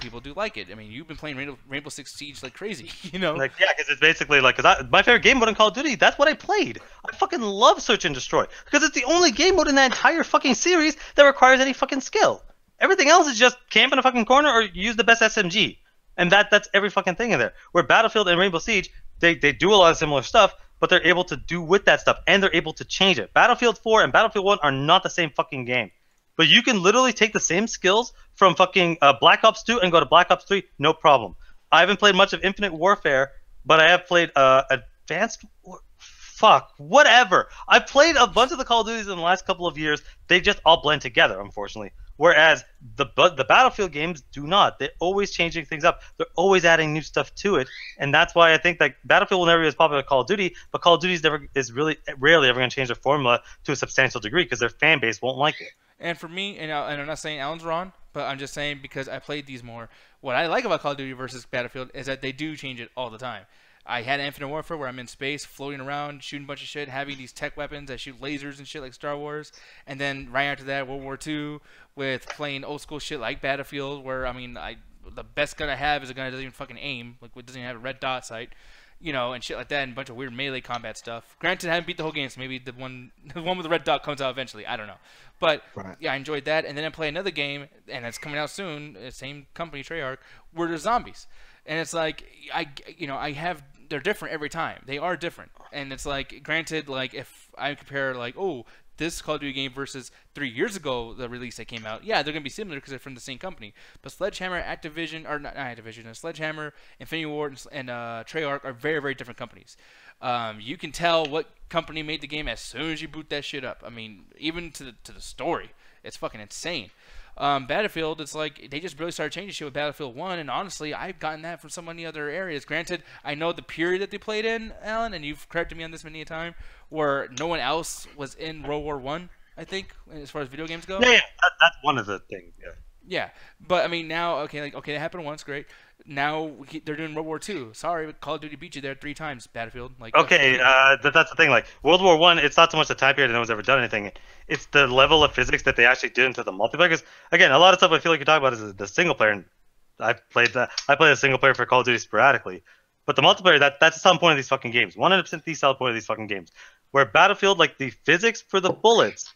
people do like it. I mean, you've been playing Rainbow Six Siege like crazy, Like, yeah, because it's basically like, my favorite game mode in Call of Duty, that's what I played. I fucking love Search and Destroy because it's the only game mode in that entire fucking series that requires any fucking skill. Everything else is just camp in a fucking corner or use the best SMG. And that's every fucking thing in there. Where Battlefield and Rainbow Siege, they do a lot of similar stuff, but they're able to do with that stuff, and they're able to change it. Battlefield 4 and Battlefield 1 are not the same fucking game. But you can literally take the same skills from fucking Black Ops 2 and go to Black Ops 3, no problem. I haven't played much of Infinite Warfare, but I have played Advanced. Fuck, whatever. I played a bunch of the Call of Duties in the last couple of years. They just all blend together, unfortunately. Whereas the Battlefield games do not. They're always changing things up. They're always adding new stuff to it, and that's why I think that Battlefield will never be as popular as Call of Duty. But Call of Duty is really rarely ever going to change their formula to a substantial degree because their fan base won't like it. And for me, and I'm not saying Alan's wrong, but I'm just saying because I played these more. What I like about Call of Duty versus Battlefield is that they do change it all the time. I had Infinite Warfare where I'm in space, floating around, shooting a bunch of shit, having these tech weapons that shoot lasers and shit like Star Wars. And then right after that, World War II with playing old school shit like Battlefield, where I mean, the best gun I have is a gun that doesn't even fucking aim, like it doesn't even have a red dot sight, you know, and shit like that, and a bunch of weird melee combat stuff. Granted, I haven't beat the whole game, so maybe the one with the red dot comes out eventually. I don't know, but yeah, I enjoyed that. And then I play another game, and it's coming out soon. Same company, Treyarch, where there's zombies, and it's like they're different every time. They are different, and it's like, granted, like if I compare like, oh, this Call of Duty game versus 3 years ago, the release that came out, yeah, they're gonna be similar because they're from the same company. But Sledgehammer, Activision, or not Activision, Sledgehammer, Infinity Ward, and Treyarch are very, very different companies. You can tell what company made the game as soon as you boot that shit up. I mean, even to the story, it's fucking insane. Battlefield, it's like they just really started changing shit with Battlefield 1, and honestly, I've gotten that from so many other areas. Granted, I know the period that they played in, Alan, and you've corrected me on this many a time, where no one else was in World War I, I think, as far as video games go. Yeah, that's one of the things, yeah. Yeah, but I mean now, okay, that happened once, great. Now they're doing World War II. Sorry, but Call of Duty beat you there 3 times, Battlefield. Like, okay, that's the thing. Like World War I, it's not so much the time period that no one's ever done anything. It's the level of physics that they actually did into the multiplayer. Because again, a lot of stuff I feel like you're talking about is the single player. And I played the single player for Call of Duty sporadically, but the multiplayer that's the selling point of these fucking games. 100% the selling point of these fucking games. Where Battlefield, like the physics for the bullets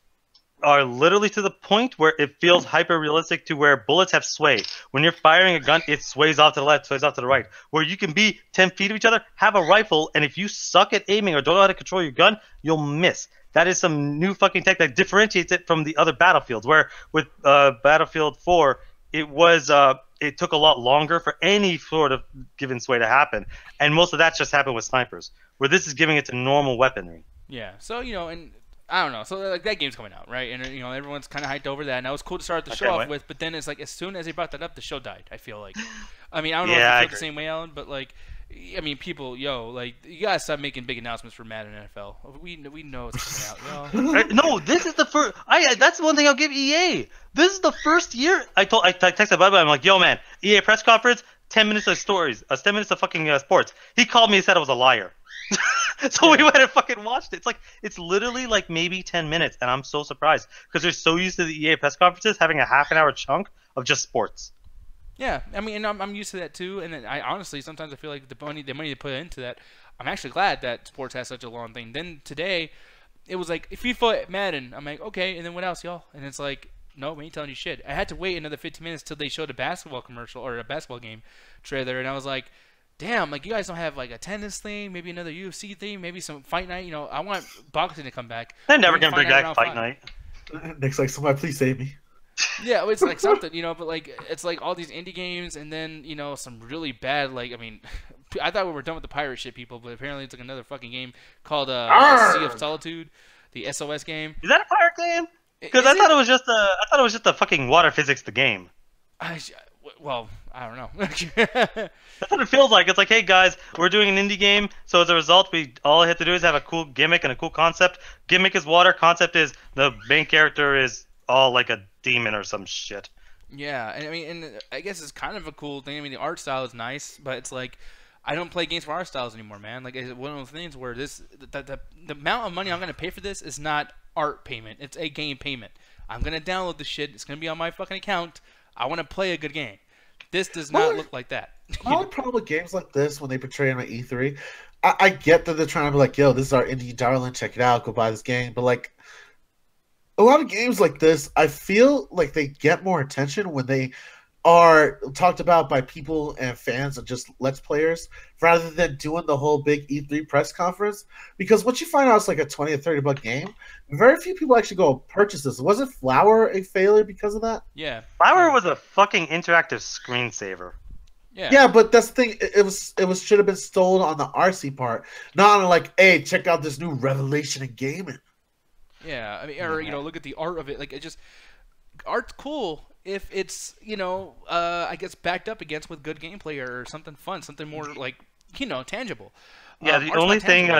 are literally to the point where it feels hyper realistic, to where bullets have sway. When you're firing a gun, it sways off to the left, sways off to the right. Where you can be 10 feet of each other, have a rifle, and if you suck at aiming or don't know how to control your gun, you'll miss. That is some new fucking tech that differentiates it from the other Battlefields. Where with Battlefield 4, it took a lot longer for any sort of given sway to happen, and most of that just happened with snipers. Where this is giving it to normal weaponry. Yeah. So and I don't know. So like that game's coming out, right? And everyone's kind of hyped over that, and that was cool to start the show off with. But then it's like as soon as they brought that up, the show died. I feel like. I mean, I don't know if you feel the same way, Alan, but like, I mean, people, like you gotta stop making big announcements for Madden and NFL. We know it's coming out. No, this is the first. That's one thing I'll give EA. This is the first year. I texted Bubba. I'm like, yo, man, EA press conference. 10 minutes of stories. 10 minutes of fucking sports. He called me and said I was a liar. So we went and fucking watched it. It's literally like maybe 10 minutes, and I'm so surprised because they're so used to the EA press conferences having a half an hour chunk of just sports. Yeah, I mean, and I'm used to that too. And then I honestly sometimes I feel like the money they put into that, I'm actually glad that sports has such a long thing. Then today, it was like FIFA, Madden. I'm like, okay, and then what else, y'all? And it's like, no, we ain't telling you shit. I had to wait another 15 minutes till they showed a basketball commercial or a basketball game trailer, and I was like, damn, like you guys don't have like a tennis thing, maybe another UFC thing, maybe some fight night. I want boxing to come back. They're never gonna bring back fight night. Nick's like, somebody please save me. Yeah, it's like something, but like it's like all these indie games, and then some really bad, like, I mean, I thought we were done with the pirate shit, people, but apparently it's like another fucking game called Sea of Solitude, the SOS game. Is that a pirate game? Because I thought it was just a fucking water physics the game. Well, I don't know. That's what it feels like. It's like, hey guys, we're doing an indie game, so as a result, all I have to do is have a cool gimmick and a cool concept. Gimmick is water. Concept is the main character is all like a demon or some shit. Yeah, and I mean, and I guess it's kind of a cool thing. I mean, the art style is nice, but it's like, I don't play games for art styles anymore, man. Like, it's one of those things where the amount of money I'm gonna pay for this is not art payment; it's a game payment. I'm gonna download the shit. It's gonna be on my fucking account. I want to play a good game. This does not look like that. My only problem with games like this, when they portray them at E3, I get that they're trying to be like, yo, this is our indie darling, check it out, go buy this game. But like, a lot of games like this, I feel like they get more attention when they are talked about by people and fans and just Let's Players rather than doing the whole big E3 press conference. Because what you find out is like a 20 or 30 buck game. Very few people actually go purchase this. Wasn't Flower a failure because of that? Yeah. Flower was a fucking interactive screensaver. Yeah. But that's the thing. It should have been stolen on the RC part, not on like, hey, check out this new revelation in gaming. Yeah, I mean, or look at the art of it. Like, it just art's cool if it's I guess backed up against with good gameplay or something fun, something more like tangible. Yeah, the only game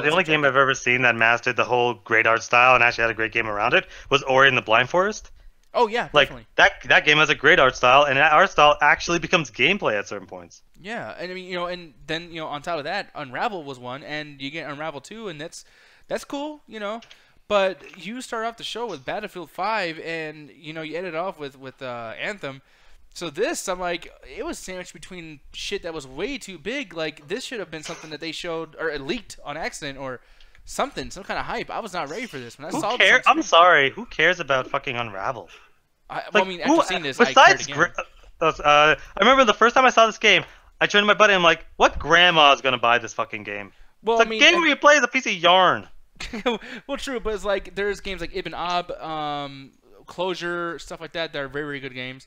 I've ever seen that mastered the whole great art style and actually had a great game around it was Ori and the Blind Forest. Oh yeah, like definitely. that game has a great art style, and that art style actually becomes gameplay at certain points. Yeah, and I mean and then on top of that, Unravel was one, and you get Unravel 2, and that's cool, But you start off the show with Battlefield 5, and you ended off with Anthem. So this, I'm like, it was sandwiched between shit that was way too big. Like, this should have been something that they showed or leaked on accident or something, some kind of hype. I was not ready for this. When I saw this, I'm sorry. Who cares about fucking Unravel? I mean, after seeing this, I cared again. I remember the first time I saw this game, I turned to my buddy and I'm like, what grandma is going to buy this fucking game? Well, it's a game where you play as a piece of yarn. Well, true, but it's like there's games like Ibn Ab, Closure, stuff like that are very, very good games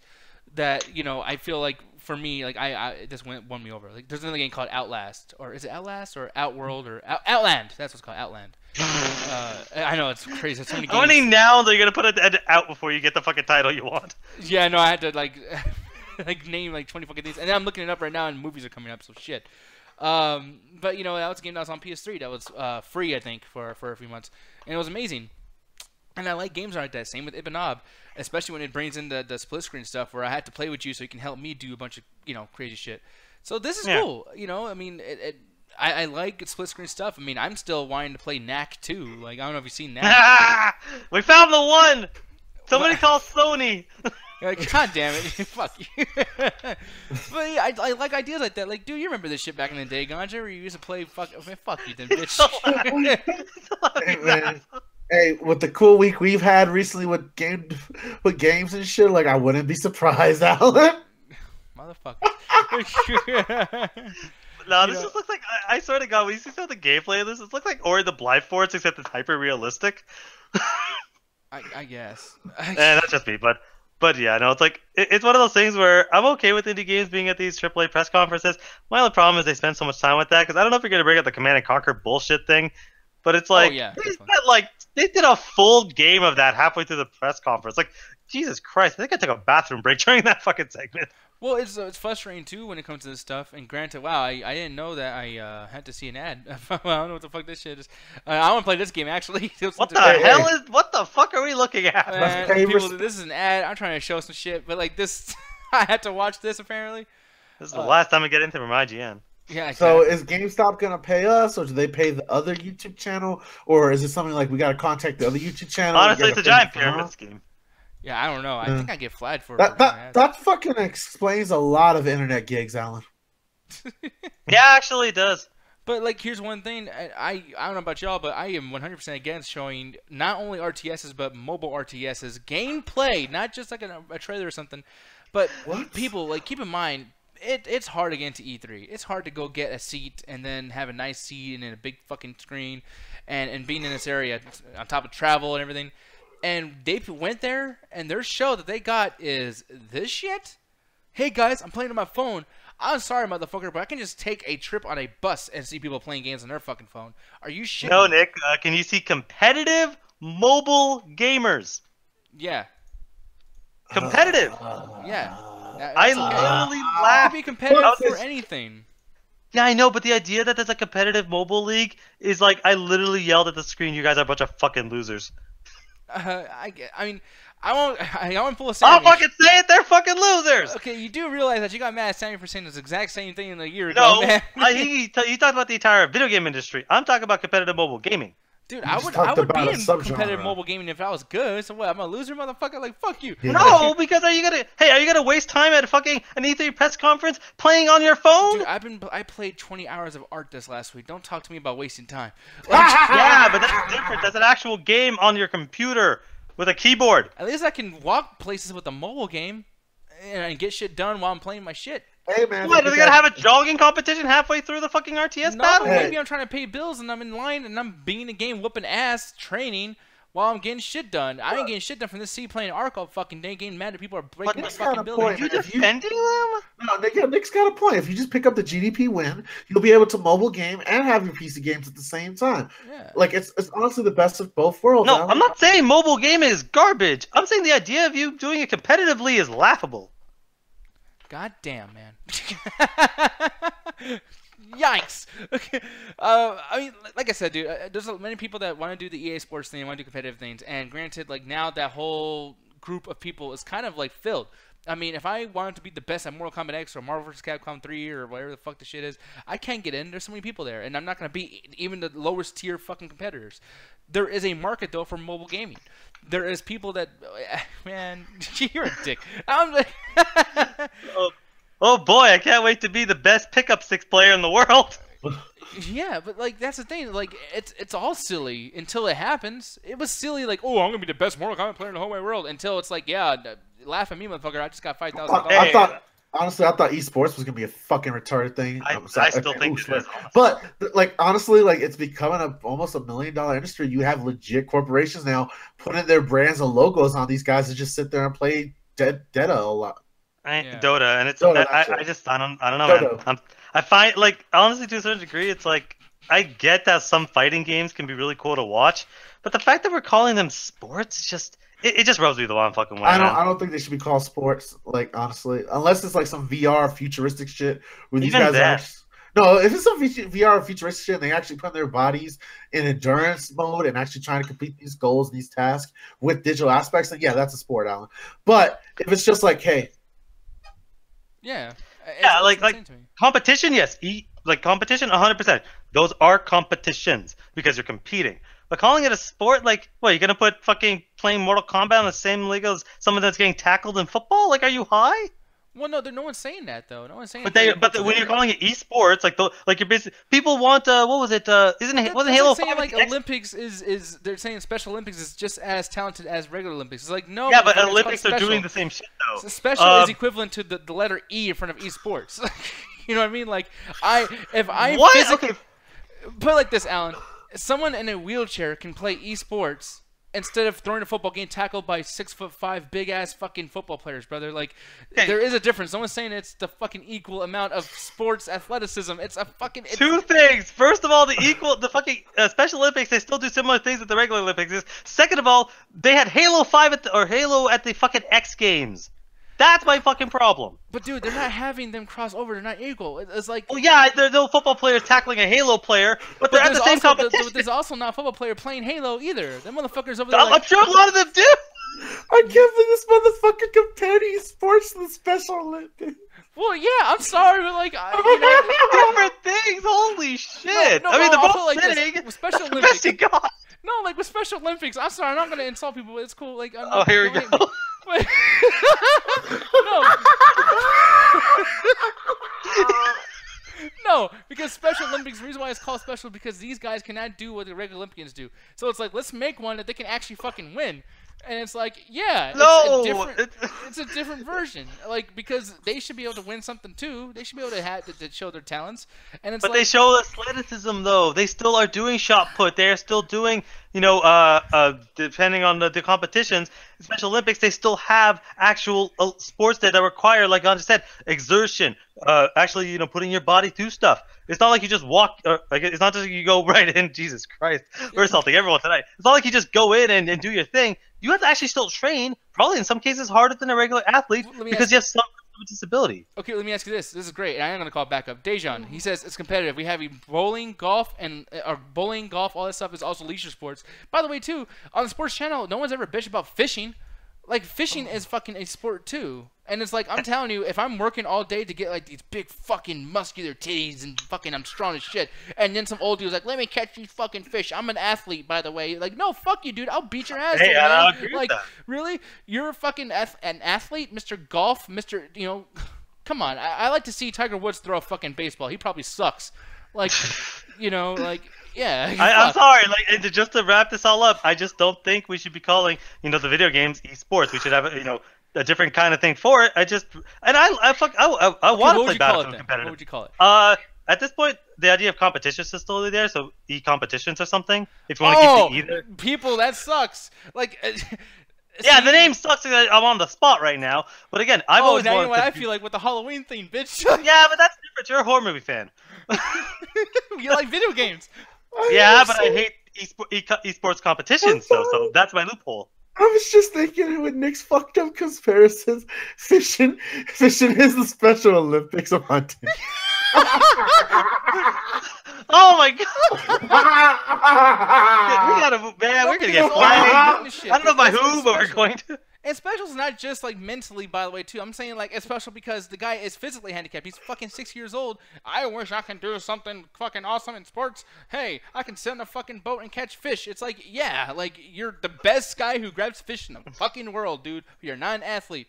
that, I feel like for me, like I just won me over. Like there's another game called Outlast, or is it Outlast or Outworld or Outland? That's what's called, Outland. I know, it's crazy. There's so many games. How many nouns are you gonna put it out before you get the fucking title you want? Yeah, no, I had to like name like 20 fucking things, and then I'm looking it up right now, and movies are coming up, so shit. But that was a game that was on PS3 that was free, I think, for a few months, and it was amazing. And I like games like that. Same with Ibn Ab, especially when it brings in the split screen stuff where I had to play with you so you can help me do a bunch of crazy shit. So this is cool. I mean, I like split screen stuff. I mean, I'm still wanting to play Knack 2. Like, I don't know if you've seen Knack. We found the one. Somebody call Sony. Like, God damn it, fuck you. But yeah, I like ideas like that. Like, dude, you remember this shit back in the day, Ganja, where you used to play fuck you then, bitch. Hey, man. Hey, with the cool week we've had recently with games and shit, like I wouldn't be surprised, Alan. Motherfucker. No, this just looks like, I swear to God, when you see some of the gameplay of this, it looks like Ori the Blind Forest, except it's hyper realistic. I guess. That's just me, but yeah, no, it's like it's one of those things where I'm okay with indie games being at these AAA press conferences. My only problem is they spend so much time with that, because I don't know if you're gonna bring up the Command and Conquer bullshit thing, but it's like they did a full game of that halfway through the press conference. Like, Jesus Christ, I think I took a bathroom break during that fucking segment. Well, it's frustrating too when it comes to this stuff. And granted, wow, I didn't know that I had to see an ad. Well, I don't know what the fuck this shit is. I want to play this game actually. What the fuck are we looking at? This is an ad. I'm trying to show some shit, but like this, I had to watch this apparently. This is the last time I get into from IGN. Yeah. So is GameStop gonna pay us, or do they pay the other YouTube channel, or is it something like we gotta contact the other YouTube channel? Honestly, it's a giant pyramid scheme. Yeah, I don't know. I think I get flagged for that fucking explains a lot of internet gigs, Alan. Yeah, actually it does. But like, here's one thing. I don't know about y'all, but I am 100% against showing not only RTSs but mobile RTSs gameplay, not just like a trailer or something. But people, like, keep in mind, it's hard to get into E3. It's hard to go get a seat and then have a nice seat and then a big fucking screen and being in this area on top of travel and everything. And they went there, and their show that they got is this shit? Hey, guys, I'm playing on my phone. I'm sorry, motherfucker, but I can just take a trip on a bus and see people playing games on their fucking phone. Are you shitting? No, Nick. Can you see competitive mobile gamers? Yeah. Competitive. Yeah. I literally laugh. It could be competitive for anything. Yeah, I know, but the idea that there's a competitive mobile league is like, I literally yelled at the screen, you guys are a bunch of fucking losers. I mean, I won't pull a Sammy. I'll fucking say it, they're fucking losers! Okay, you do realize that you got mad at Sammy for saying this exact same thing in a year ago, man. You talked about the entire video game industry. I'm talking about competitive mobile gaming. Dude, I would be in competitive mobile gaming if I was good. So what? I'm a loser, motherfucker. Like, fuck you. Yeah. No, because are you gonna waste time at fucking an E3 press conference playing on your phone? Dude, I played 20 hours of art this last week. Don't talk to me about wasting time. Like, yeah, but that's different. That's an actual game on your computer with a keyboard. At least I can walk places with a mobile game. and get shit done while I'm playing my shit. Hey man, What? Are they gonna have a jogging competition halfway through the fucking RTS No, battle? but maybe I'm trying to pay bills and I'm in line and I'm being the game, whooping ass, training while I'm getting shit done. I ain't getting shit done from this C playing Arc all fucking day, getting mad that people are breaking my fucking building. Are you defending them? No, Nick's got a point. If you just pick up the GDP win, you'll be able to mobile game and have your PC games at the same time. Yeah. Like it's honestly the best of both worlds. No, I'm not saying mobile gaming is garbage. I'm saying the idea of you doing it competitively is laughable. God damn, man. Yikes. Okay. I mean, like I said, dude, there's many people that want to do the EA Sports thing, want to do competitive things, and granted, like now that whole group of people is kind of like filled. I mean, if I wanted to be the best at Mortal Kombat X or Marvel vs. Capcom 3 or whatever the fuck the shit is, I can't get in. There's so many people there, and I'm not going to beat even the lowest tier fucking competitors. There is a market, though, for mobile gaming. There is people that... Man, you're a dick. I'm like... Oh boy, I can't wait to be the best pickup six player in the world. Yeah, but like that's the thing. Like it's all silly until it happens. It was silly, like, oh, I'm gonna be the best Mortal Kombat player in the whole wide world. Until it's like, yeah, laugh at me, motherfucker. I just got $5,000. I thought honestly, I thought esports was gonna be a fucking retarded thing. I still think it is. But like honestly, like it's becoming almost $1 million industry. You have legit corporations now putting their brands and logos on these guys to just sit there and play Dota a lot. Dota, and it's Dota, I don't know, man. I find, like, honestly, to a certain degree, it's like I get that some fighting games can be really cool to watch, but the fact that we're calling them sports just it just rubs me the wrong fucking way. I don't think they should be called sports, like, honestly, unless it's like some VR futuristic shit where these guys are. No, if it's some VR futuristic shit and they actually put their bodies in endurance mode and actually trying to complete these goals, these tasks with digital aspects, then yeah, that's a sport, Alan. But if it's just like, hey. Yeah, like competition, yes. Like competition, 100%. Those are competitions because you're competing. But calling it a sport, like, what, you're gonna put fucking playing Mortal Kombat in the same league as someone that's getting tackled in football? Like, are you high? Well, no, no one's saying that though. No one's saying. But when you're calling it esports, like you're basically people want what was it? Wasn't Halo 5 like Olympics is they're saying Special Olympics is just as talented as regular Olympics. It's like no. Yeah, but Olympics are doing the same shit though. So special is equivalent to the letter E in front of esports. You know what I mean? Like if I physically put it like this, Alan, someone in a wheelchair can play esports instead of throwing a football getting tackled by 6'5" big ass fucking football players, brother. Like there is a difference. No one's saying it's the fucking equal amount of sports athleticism. It's a fucking two things. First of all, the fucking Special Olympics, they still do similar things that the regular Olympics. Second of all, they had Halo 5 Halo at the fucking X Games. That's my fucking problem. But dude, they're not having them cross over. They're not equal. It's like, well, yeah, there's no football players tackling a Halo player, but they're at the same competition. There's also not a football player playing Halo either. Them motherfuckers over there. I'm sure a lot of them do. I can't believe this motherfucker compared esports to the Special Olympics. Well, yeah, I'm sorry, but like, different things. Holy shit! No, I mean, they're both like sitting. With Special Olympics. God. No, like with Special Olympics. I'm sorry, I'm not gonna insult people, but it's cool. Like, here we go. No, because Special Olympics, the reason why it's called special is because these guys cannot do what the regular Olympians do. So it's like, let's make one that they can actually fucking win. And it's like, yeah, it's a different version. Like, because they should be able to win something too. They should be able to show their talents. And it's they show athleticism though. They still are doing shot put. They're still doing, depending on the competitions, Special Olympics, they still have actual sports that require, like I just said, exertion. Actually, putting your body through stuff. It's not like you just walk. It's not just you go right in. Jesus Christ, we're insulting everyone tonight. It's not like you just go in and do your thing. You have to actually still train, probably in some cases harder than a regular athlete, because you have some disability. Okay, let me ask you this. This is great, and I am going to call it back up. Dejan, he says it's competitive. We have bowling, golf, bowling, golf, all that stuff is also leisure sports. By the way, too, on the sports channel, no one's ever bitched about fishing. Like, fishing is fucking a sport, too. And it's like, I'm telling you, if I'm working all day to get, like, these big fucking muscular titties and fucking I'm strong as shit, and then some old dude's like, let me catch these fucking fish. I'm an athlete, by the way. Like, no, fuck you, dude. I'll beat your ass. Hey, I'll agree like, with that. Really? You're a fucking an athlete? Mr. Golf? Mr., come on. I like to see Tiger Woods throw a fucking baseball. He probably sucks. Like, yeah. I'm sorry. Like, just to wrap this all up, I just don't think we should be calling, the video games esports. We should have, a different kind of thing for it. I want to play Battlefield competitive. What would you call it? At this point, the idea of competitions is still there, so e-competitions or something. If you want to keep the either. People, that sucks. Like, yeah, the name sucks. I'm on the spot right now, but again, I've always now wanted you know what to I feel like with the Halloween theme, bitch. Yeah, but that's different. You're a horror movie fan. You like video games. Yeah, but I hate esports competitions, so that's my loophole. I was just thinking with Nick's fucked up comparisons, fishing is the Special Olympics of hunting. Oh my god! We're gonna get flagged. I don't know by who, but we're going to. And special's not just like mentally, by the way, too. I'm saying like it's special because the guy is physically handicapped. He's fucking 6 years old. I wish I can do something fucking awesome in sports. Hey, I can sit in a fucking boat and catch fish. It's like, yeah, like you're the best guy who grabs fish in the fucking world, dude. You're not an athlete.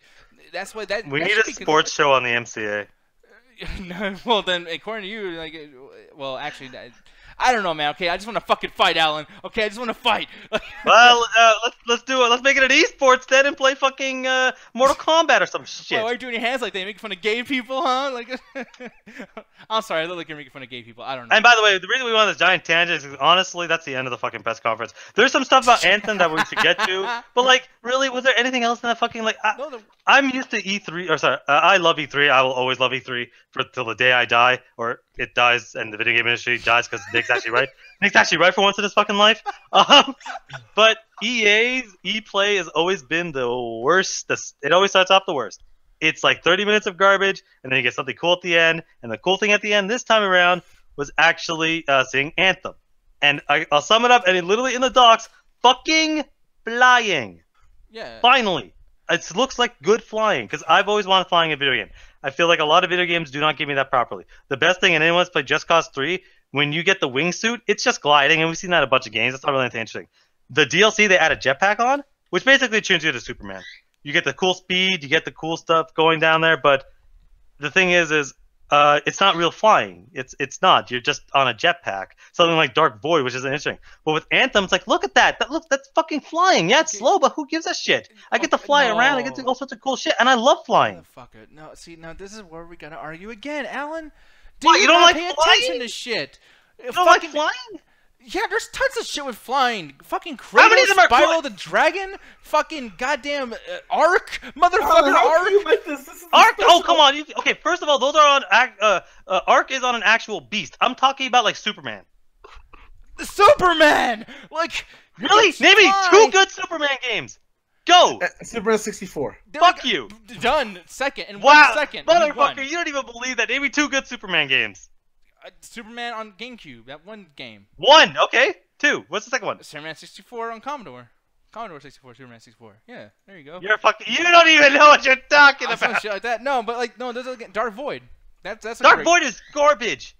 That's why that. We need a sports show on the MCA. No, well then, according to you, like, well, actually, I don't know, man. Okay, I just want to fucking fight, Alan. Okay, I just want to fight. Well, let's do it. Let's make it an esports then and play fucking Mortal Kombat or some shit. Why are you doing your hands like that? Making fun of gay people, huh? Like, I'm sorry, I look like you're making fun of gay people. I don't know. And by the way, the reason we want this giant tangent is because honestly, that's the end of the fucking press conference. There's some stuff about Anthem that we should get to, but like, really, was there anything else in that fucking like? I'm used to E3, or sorry, I love E3. I will always love E3 till the day I die, or it dies and the video game industry dies because Nick's actually right. Nick's actually right for once in his fucking life. But E-Play has always been the worst. It always starts off the worst. It's like 30 minutes of garbage, and then you get something cool at the end. And the cool thing at the end this time around was actually seeing Anthem. And I'll sum it up, and it literally in the docs, fucking flying. Yeah. Finally. It looks like good flying, because I've always wanted flying in a video game. I feel like a lot of video games do not give me that properly. The best thing, and anyone's played Just Cause 3, when you get the wingsuit, it's just gliding, and we've seen that in a bunch of games. That's not really anything interesting. The DLC, they add a jetpack on, which basically turns you into Superman. You get the cool speed, you get the cool stuff going down there, but the thing is it's not real flying. It's not. You're just on a jetpack. Something like Dark Void, which is interesting. But with Anthem, it's like, look at that. That's fucking flying. Yeah, it's slow, but who gives a shit? I get to fly around. I get to do all sorts of cool shit, and I love flying. Motherfucker. No, see, now this is where we gotta argue again, Alan. What, you don't like pay flying? attention to shit. You don't like flying? Yeah, there's tons of shit with flying. Fucking Kratos, Spyro the Dragon, fucking goddamn Ark, motherfucker Ark. Like this? Ark? Oh, come on. Okay, first of all, those are on Ark is on an actual beast. I'm talking about like Superman. Superman! Like, really? Name me 2 good Superman games. Go. Superman 64. Fuck you. Done. Second. In 1 second. Motherfucker, you don't even believe that. Name me 2 good Superman games. Superman on GameCube, that one game. 1, okay. 2. What's the second one? Superman 64 on Commodore. Commodore 64, Superman 64. Yeah, there you go. You're fucking. You don't even know what you're talking about. Some shit like that. No, but like no, there's like Dark Void. That's Dark Void is garbage.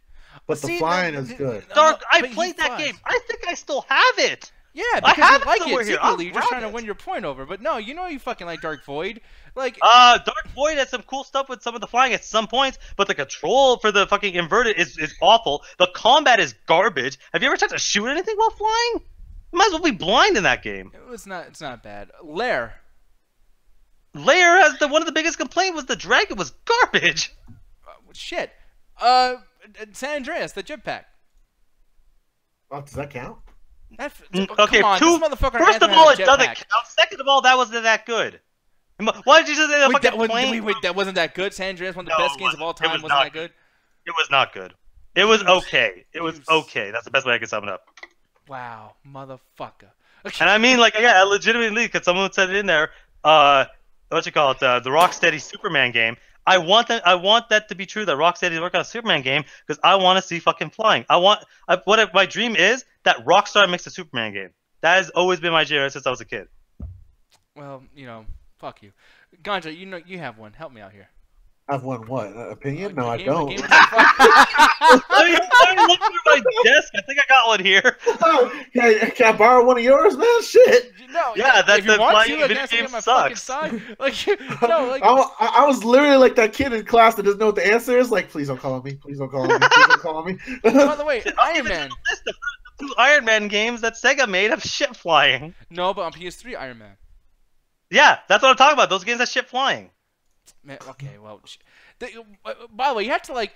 But the flying is good. I played that game. I think I still have it. Yeah, because I like it secretly. You're just trying to win your point over. But no, you know you fucking like Dark Void. Like Dark Void has some cool stuff with some of the flying at some points, but the control for the fucking inverted is awful. The combat is garbage. Have you ever tried to shoot anything while flying? You might as well be blind in that game. It's not bad. Lair has one of the biggest complaints was the dragon was garbage. Shit. San Andreas, the jetpack. Oh, does that count? Okay, come on, this motherfucker first of all, it doesn't count. Second of all, that wasn't that good. Why did you just say that fucking plane? Wait, that wasn't that good? San Andreas, one of the best games of all time, wasn't that good? It was not good. It was okay. It was okay. That's the best way I can sum it up. Wow, motherfucker. And I mean, like, yeah, legitimately, because someone said it in there, what you call it, the Rocksteady Superman game. I want that to be true, that Rocksteady work on a Superman game, because I want to see fucking flying. My dream is that Rockstar makes a Superman game. That has always been my dream since I was a kid. Well, fuck you. Ganja, you have one. Help me out here. I've won what? Opinion? No, I don't. Let me look through my desk. I think I got one here. Oh, can I borrow one of yours, man? Shit. No, yeah, that's the flying video game sucks. Like, no, like I was literally like that kid in class that doesn't know what the answer is. Like, please don't call me. Please don't call me. Please don't call me. By the way, Iron Man. The 2 Iron Man games that Sega made have shit flying. No, but on PS3, Iron Man. Yeah, that's what I'm talking about. Those games that shit flying. Man, okay, well, by the way, you have to like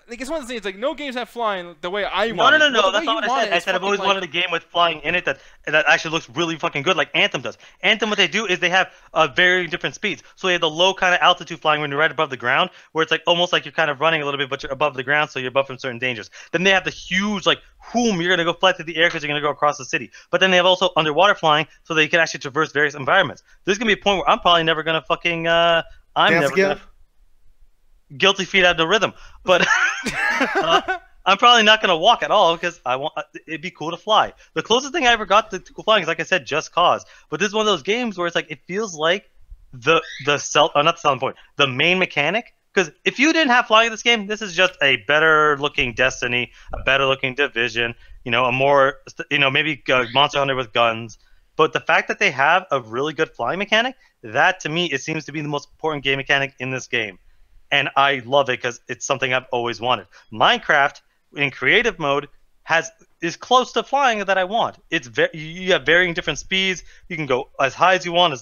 it's one of the things like no games have flying the way I want it. Well, the That's way not you what I want said. it I is said I've fucking always like wanted a game with flying in it that actually looks really fucking good, like Anthem does. Anthem, what they do is they have very different speeds. So they have the low kind of altitude flying when you're right above the ground, where it's like almost like you're kind of running a little bit, but you're above the ground, so you're above from certain dangers. Then they have the huge like, whoom, you're gonna go fly through the air because you're gonna go across the city. But then they have also underwater flying, so that you can actually traverse various environments. There's gonna be a point where I'm probably never gonna fucking Dance again? guilty feet out of the rhythm, but. I'm probably not gonna walk at all because I want it'd be cool to fly. The closest thing I ever got to cool flying is, like I said, Just Cause. But this is one of those games where it's like it feels like not the selling point, the main mechanic. Because if you didn't have flying in this game, this is just a better looking Destiny, a better looking Division. A more maybe Monster Hunter with guns. But the fact that they have a really good flying mechanic, that to me it seems to be the most important game mechanic in this game. And I love it because it's something I've always wanted. Minecraft in creative mode is close to flying that I want. You have varying different speeds. You can go as high as you want,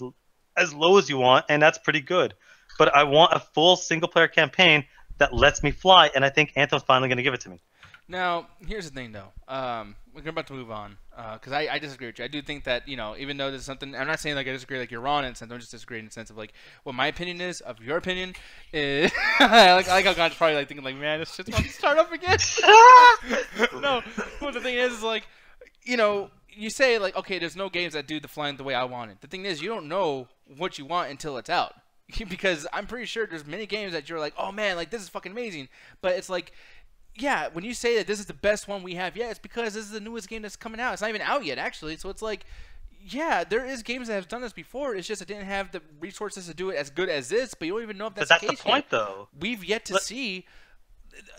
as low as you want, and that's pretty good. But I want a full single player campaign that lets me fly, and I think Anthem's finally going to give it to me. Now, here's the thing, though. We're about to move on because I disagree with you. I do think that even though there's something, I'm not saying like I disagree, like you're wrong in a sense. I'm just disagreeing in the sense of like what my opinion is of your opinion is. I like how God's probably like thinking like, man, this shit's about to start up again. No, but the thing is like, you say like, okay, there's no games that do the flying the way I want it. The thing is, you don't know what you want until it's out. Because I'm pretty sure there's many games that you're like, oh man, like this is fucking amazing, but it's like. Yeah, when you say that this is the best one we have, it's because this is the newest game that's coming out. It's not even out yet, actually. So it's like, yeah, there is games that have done this before. It's just it didn't have the resources to do it as good as this. But you don't even know if that's the case. But that's the point, though. We've yet to see.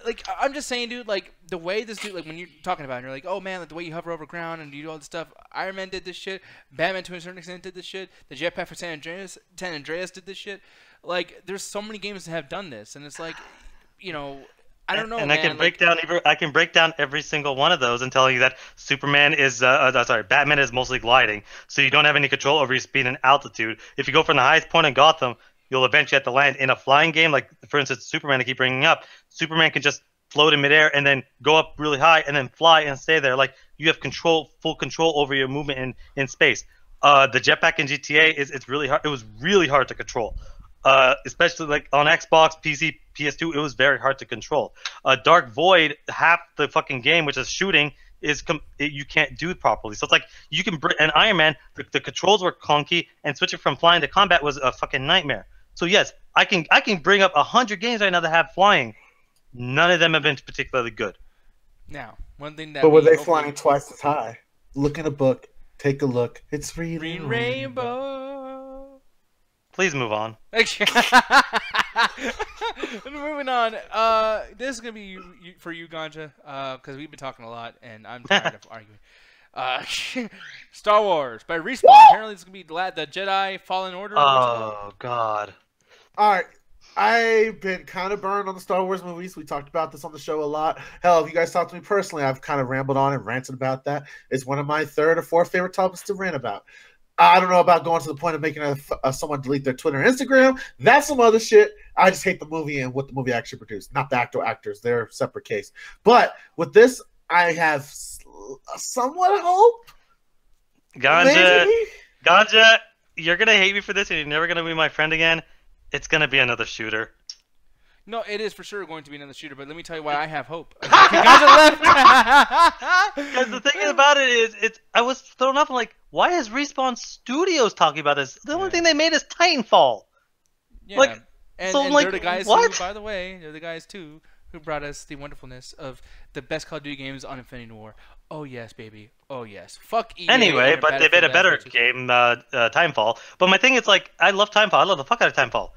Like, I'm just saying, dude. Like the way this dude, like when you're talking about it, and you're like, oh man, like the way you hover over ground and you do all this stuff. Iron Man did this shit. Batman to a certain extent did this shit. The Jetpack for San Andreas did this shit. Like, there's so many games that have done this, and it's like, I don't know, and man. I can break down every single one of those and tell you that Batman is mostly gliding, so you don't have any control over your speed and altitude. If you go from the highest point in Gotham, you'll eventually have to land. In a flying game, like for instance, Superman, I keep bringing up, Superman can just float in midair and then go up really high and then fly and stay there. Like you have full control over your movement in space. The jetpack in GTA it's really hard. It was really hard to control. Especially like on Xbox, PC, PS2, it was very hard to control. Dark Void, half the fucking game, which is shooting, you can't do properly. So it's like you can and Iron Man, the controls were clunky, and switching from flying to combat was a fucking nightmare. So yes, I can bring up 100 games right now that have flying. None of them have been particularly good. Now, one thing that. But were they flying twice as high? Look in a book. Take a look. It's reading Rainbow. Please move on. Moving on. This is gonna be for you, Ganja, because we've been talking a lot, and I'm tired of arguing. Star Wars by Respawn. Apparently, it's gonna be the Jedi Fallen Order. Oh God. All right. I've been kind of burned on the Star Wars movies. We talked about this on the show a lot. Hell, if you guys talk to me personally, I've kind of rambled on and ranted about that. It's one of my third or fourth favorite topics to rant about. I don't know about going to the point of making someone delete their Twitter and Instagram. That's some other shit. I just hate the movie and what the movie actually produced, not the actors. They're a separate case. But with this, I have somewhat hope. Ganja, you're going to hate me for this and you're never going to be my friend again. It's going to be another shooter. No, it is for sure going to be another shooter, but let me tell you why I have hope. Ganja left. Because the thing about it is, I was thrown off. I'm like, why is Respawn Studios talking about this? The only thing they made is Titanfall. Yeah, like, and like, they're the guys who, by the way, they're the guys too who brought us the wonderfulness of the best Call of Duty games on Infinity War. Oh yes, baby. Oh yes. Fuck EA. Anyway, but they made a better game, Titanfall. But my thing is, like, I love Titanfall. I love the fuck out of Titanfall.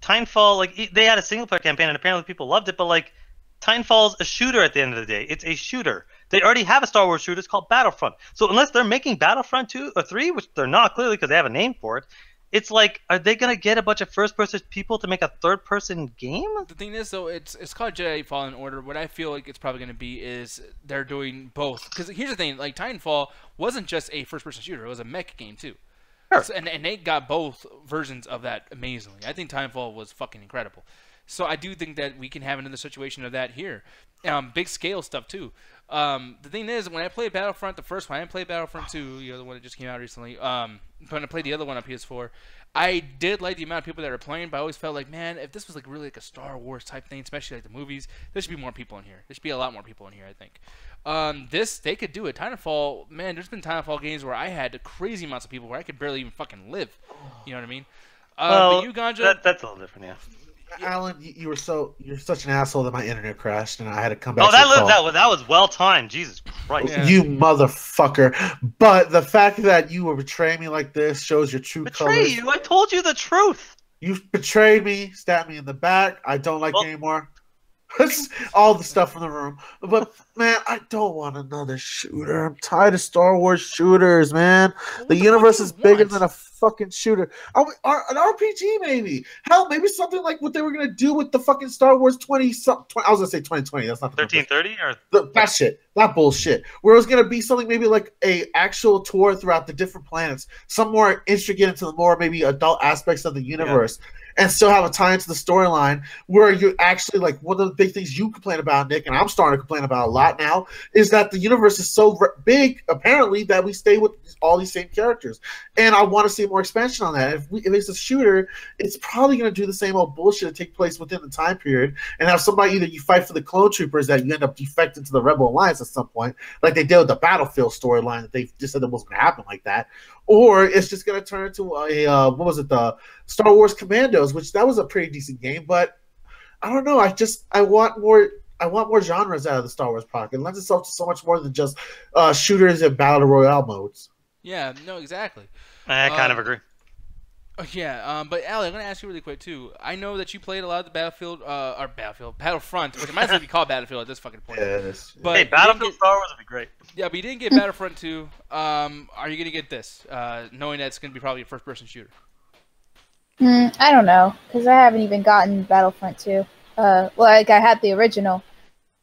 Titanfall, like, they had a single player campaign and apparently people loved it, but like, Titanfall's a shooter at the end of the day. It's a shooter. They already have a Star Wars shooter. It's called Battlefront. So unless they're making Battlefront 2 or 3, which they're not clearly because they have a name for it, it's like, are they gonna get a bunch of first-person people to make a third-person game? The thing is, though, it's called Jedi Fallen Order. What I feel like it's probably gonna be is they're doing both. Because here's the thing: like Titanfall wasn't just a first-person shooter; it was a mech game too. Sure. And they got both versions of that amazingly. I think Timefall was fucking incredible. So I do think that we can have another situation of that here. Big scale stuff too. The thing is, when I played Battlefront, the first one, I didn't play Battlefront 2, the one that just came out recently. When I played the other one on PS4, I did like the amount of people that were playing, but I always felt like, man, if this was like really like a Star Wars type thing, especially like the movies, there should be more people in here. There should be a lot more people in here, I think. They could do it. Titanfall, man, there's been Titanfall games where I had crazy amounts of people where I could barely even fucking live. You know what I mean? Well, but you, Ganja, that's a little different, yeah. Alan, you're such an asshole that my internet crashed and I had to come back. Oh, that was well timed. Jesus Christ, Yeah. You motherfucker! But the fact that you were betraying me like this shows your true betray colors. you? I told you the truth. You betrayed me, stabbed me in the back. I don't like you anymore. All the stuff in the room. But man, I don't want another shooter. I'm tired of Star Wars shooters, man. The universe is bigger than a fucking shooter. An RPG, maybe. Hell, maybe something like what they were gonna do with the fucking Star Wars 20. I was gonna say 2020. That's not the 1330 or that shit. That bullshit. Where it was gonna be something maybe like a actual tour throughout the different planets, some more intricate into the more maybe adult aspects of the universe. Yeah. And still have a tie into the storyline where you actually, like, one of the big things you complain about, Nick, and I'm starting to complain about a lot now, is that the universe is so big, apparently, that we stay with all these same characters. And I want to see more expansion on that. If it's a shooter, it's probably going to do the same old bullshit that take place within the time period and have somebody, either you fight for the clone troopers that you end up defecting to the Rebel Alliance at some point, like they did with the Battlefield storyline that they just said that wasn't going to happen like that. Or it's just going to turn into a, the Star Wars Commandos, which that was a pretty decent game, but I don't know. I want more genres out of the Star Wars product. It lends itself to so much more than just shooters and battle royale modes. Yeah, no, exactly. I kind of agree. Yeah, but Ali, I'm gonna ask you really quick too. I know that you played a lot of the Battlefront, which might as well be called Battlefield at this fucking point. Yeah, it is. But hey, Battlefield Star Wars would be great. Yeah, but you didn't get Battlefront 2. Are you gonna get this, knowing that it's gonna be probably a first-person shooter? I don't know, because I haven't even gotten Battlefront 2. Well, like, I had the original,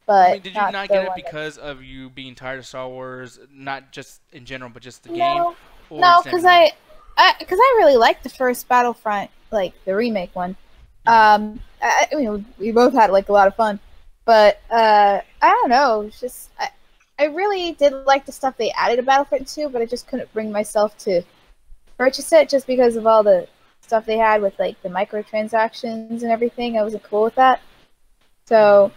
but I mean, did you not get it because of you being tired of Star Wars, not just in general, but just the game? No, because I really liked the first Battlefront, like the remake one. I mean, we both had like a lot of fun, but I don't know. It's just I really did like the stuff they added to Battlefront 2, but I just couldn't bring myself to purchase it just because of all the stuff they had with like the microtransactions and everything. I wasn't cool with that. So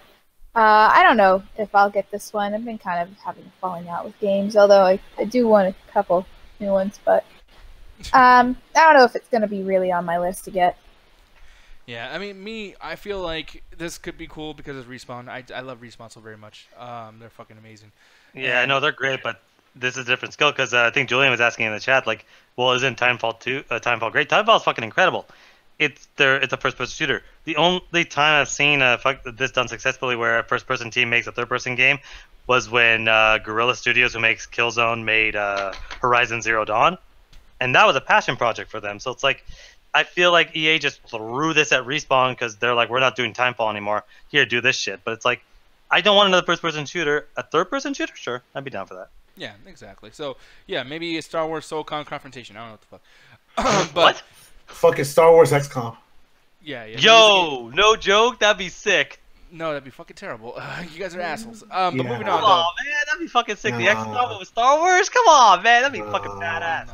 I don't know if I'll get this one. I've been kind of having a falling out with games, although I do want a couple new ones, but I don't know if it's going to be really on my list to get. Yeah, I mean, I feel like this could be cool because it's Respawn. I love Respawn so very much. They're fucking amazing. Yeah, I know they're great, but this is a different skill because I think Julian was asking in the chat, like, well, isn't Timefall great? Timefall is fucking incredible. It's a first-person shooter. The only time I've seen this done successfully where a first-person team makes a third-person game was when Guerrilla Studios, who makes Killzone, made Horizon Zero Dawn. And that was a passion project for them. So it's like, I feel like EA just threw this at Respawn because they're like, we're not doing Timefall anymore. Here, do this shit. But it's like, I don't want another first-person shooter. A third-person shooter? Sure, I'd be down for that. Yeah, exactly. So, yeah, maybe a Star Wars SOCOM confrontation. I don't know what the fuck. But, what? Fucking Star Wars XCOM. Yeah. Yo, no joke? That'd be sick. No, that'd be fucking terrible. You guys are assholes. But moving on, Come on, man. That'd be fucking sick. The XCOM with Star Wars? Come on, man. That'd be fucking badass.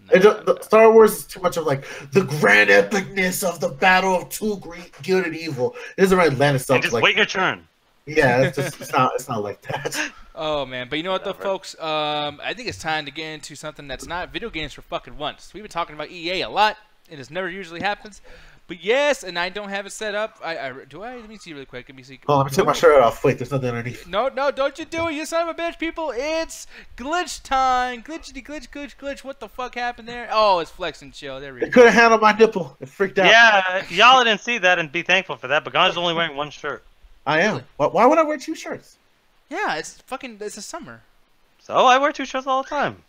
The Star Wars is too much of like the grand epicness of the battle of two great good and evil. It doesn't really lend itself. And just like, wait your turn. Yeah, it's not like that. Oh man, but you know what though, folks? I think it's time to get into something that's not video games for fucking once. We've been talking about EA a lot, and it never usually happens. But yes, and I don't have it set up. Do I? Let me see really quick. Let me see. Oh, let me take my shirt off. Wait, there's nothing underneath. No, don't you do it, you son of a bitch, people. It's glitch time. Glitchity glitch. What the fuck happened there? Oh, it's Flex and Chill. There we go. It could have handled my nipple. It freaked out. Yeah, y'all didn't see that and be thankful for that, but Gon's only wearing one shirt. I am. Really? Why would I wear two shirts? Yeah, it's a summer. So I wear two shirts all the time.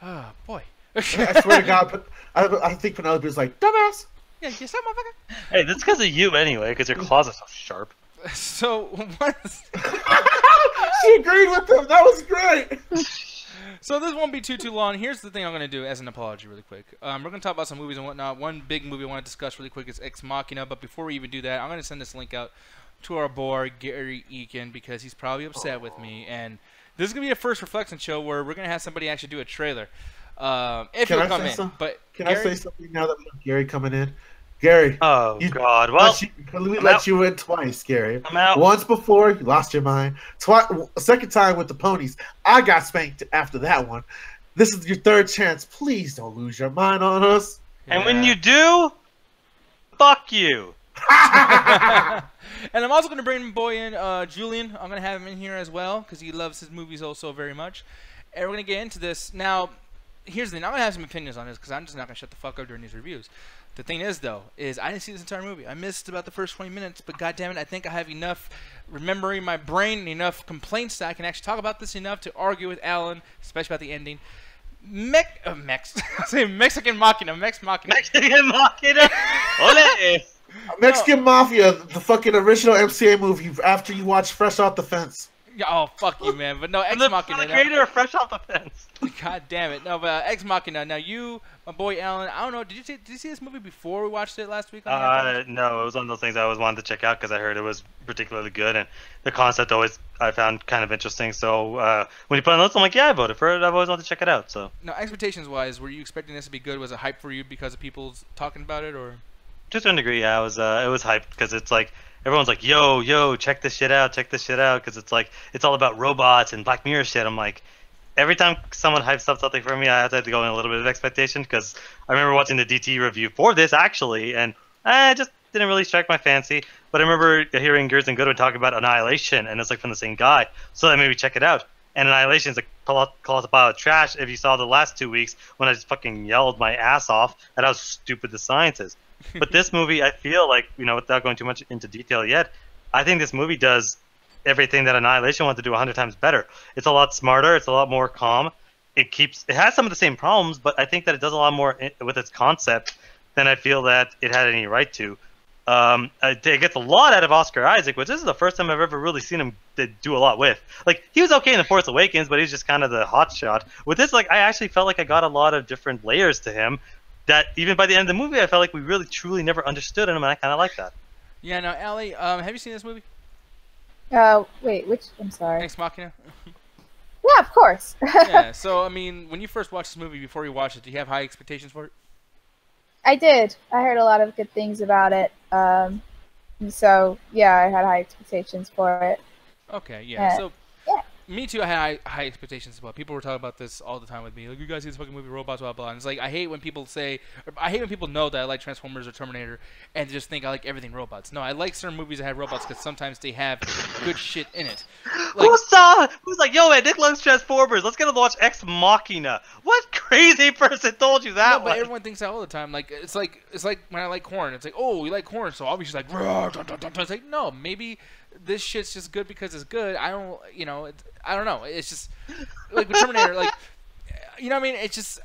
Oh, boy. I swear to God, I think Penelope's like, dumbass. Yeah, you said motherfucker. Hey, that's because of you anyway, because your claws are so sharp. So, what? She agreed with him. That was great. So this won't be too long. Here's the thing I'm gonna do as an apology, really quick. We're gonna talk about some movies and whatnot. One big movie I want to discuss really quick is Ex Machina. But before we even do that, I'm gonna send this link out to our boy Gary Eakin because he's probably upset with me. And this is gonna be a first reflection show where we're gonna have somebody actually do a trailer. If Can he'll I come say in. something? But Can Gary, I say something now that we have Gary coming in? Gary. Oh God. Well, we let you in twice, Gary. I'm out. Once before, you lost your mind. Second time with the ponies. I got spanked after that one. This is your third chance. Please don't lose your mind on us. And when you do, fuck you. And I'm also going to bring my boy in, Julian. I'm going to have him in here as well because he loves his movies also very much. And we're going to get into this. Now, here's the thing. I'm going to have some opinions on this because I'm just not going to shut the fuck up during these reviews. The thing is, though, is I didn't see this entire movie. I missed about the first 20 minutes, but goddammit, I think I have enough remembering in my brain, enough complaints that I can actually talk about this enough to argue with Alan, especially about the ending. Mexican Machina. Mexican Machina. Ole. Mexican Mafia, the fucking original MCA movie after you watch Fresh Off the Fence. Oh, fuck you, man. But no, Ex Machina. The creator of Fresh Off the Fence. God damn it. No, but Ex Machina. Now, you, my boy Alan, I don't know. Did you see this movie before we watched it last week? No, it was one of those things I always wanted to check out because I heard it was particularly good, and the concept always I found kind of interesting. So when you put on the list, I'm like, yeah, I voted for it. I've always wanted to check it out. So now, expectations-wise, were you expecting this to be good? Was it hype for you because of people talking about it, or? To a certain degree, yeah, it was hyped because it's like everyone's like, yo, check this shit out, because it's like it's all about robots and Black Mirror shit. I'm like, every time someone hypes up something for me, I have to go in a little bit of expectation because I remember watching the DT review for this actually, and it just didn't really strike my fancy. But I remember hearing Gers and Goodwin talk about Annihilation, and it's like from the same guy, so that made me check it out. And Annihilation is a colossal pile of trash. If you saw the last 2 weeks when I just fucking yelled my ass off at how stupid the science is. But this movie, I feel like, without going too much into detail yet, I think this movie does everything that Annihilation wanted to do 100 times better. It's a lot smarter. It's a lot more calm. It has some of the same problems, but I think that it does a lot more with its concept than I feel that it had any right to. It gets a lot out of Oscar Isaac, which this is the first time I've ever really seen him do a lot with. Like, he was okay in The Force Awakens, but he's just kind of the hot shot. With this, like, I actually felt like I got a lot of different layers to him that even by the end of the movie, I felt like we really, truly never understood him, and I kind of like that. Yeah, now, Allie, have you seen this movie? Wait, which? I'm sorry. Ex Machina? Yeah, of course. Yeah, so, I mean, when you first watched this movie, before you watched it, do you have high expectations for it? I did. I heard a lot of good things about it. So, yeah, I had high expectations for it. Okay, yeah. So, yeah. Me too, I had high expectations as well. People were talking about this all the time with me. Like, you guys see this fucking movie, robots, blah, blah. And it's like, I hate when people know that I like Transformers or Terminator and just think I like everything robots. No, I like certain movies that have robots because sometimes they have good shit in it. Like, Who's like, yo, man, Nick loves Transformers. Let's get him to watch Ex Machina. What crazy person told you that? No, but everyone thinks that all the time. Like, it's like when I like corn. It's like, oh, you like corn, so obviously like, it's like, no, maybe this shit's just good because it's good. I don't know. It's just like with Terminator, like, you know what I mean? It's just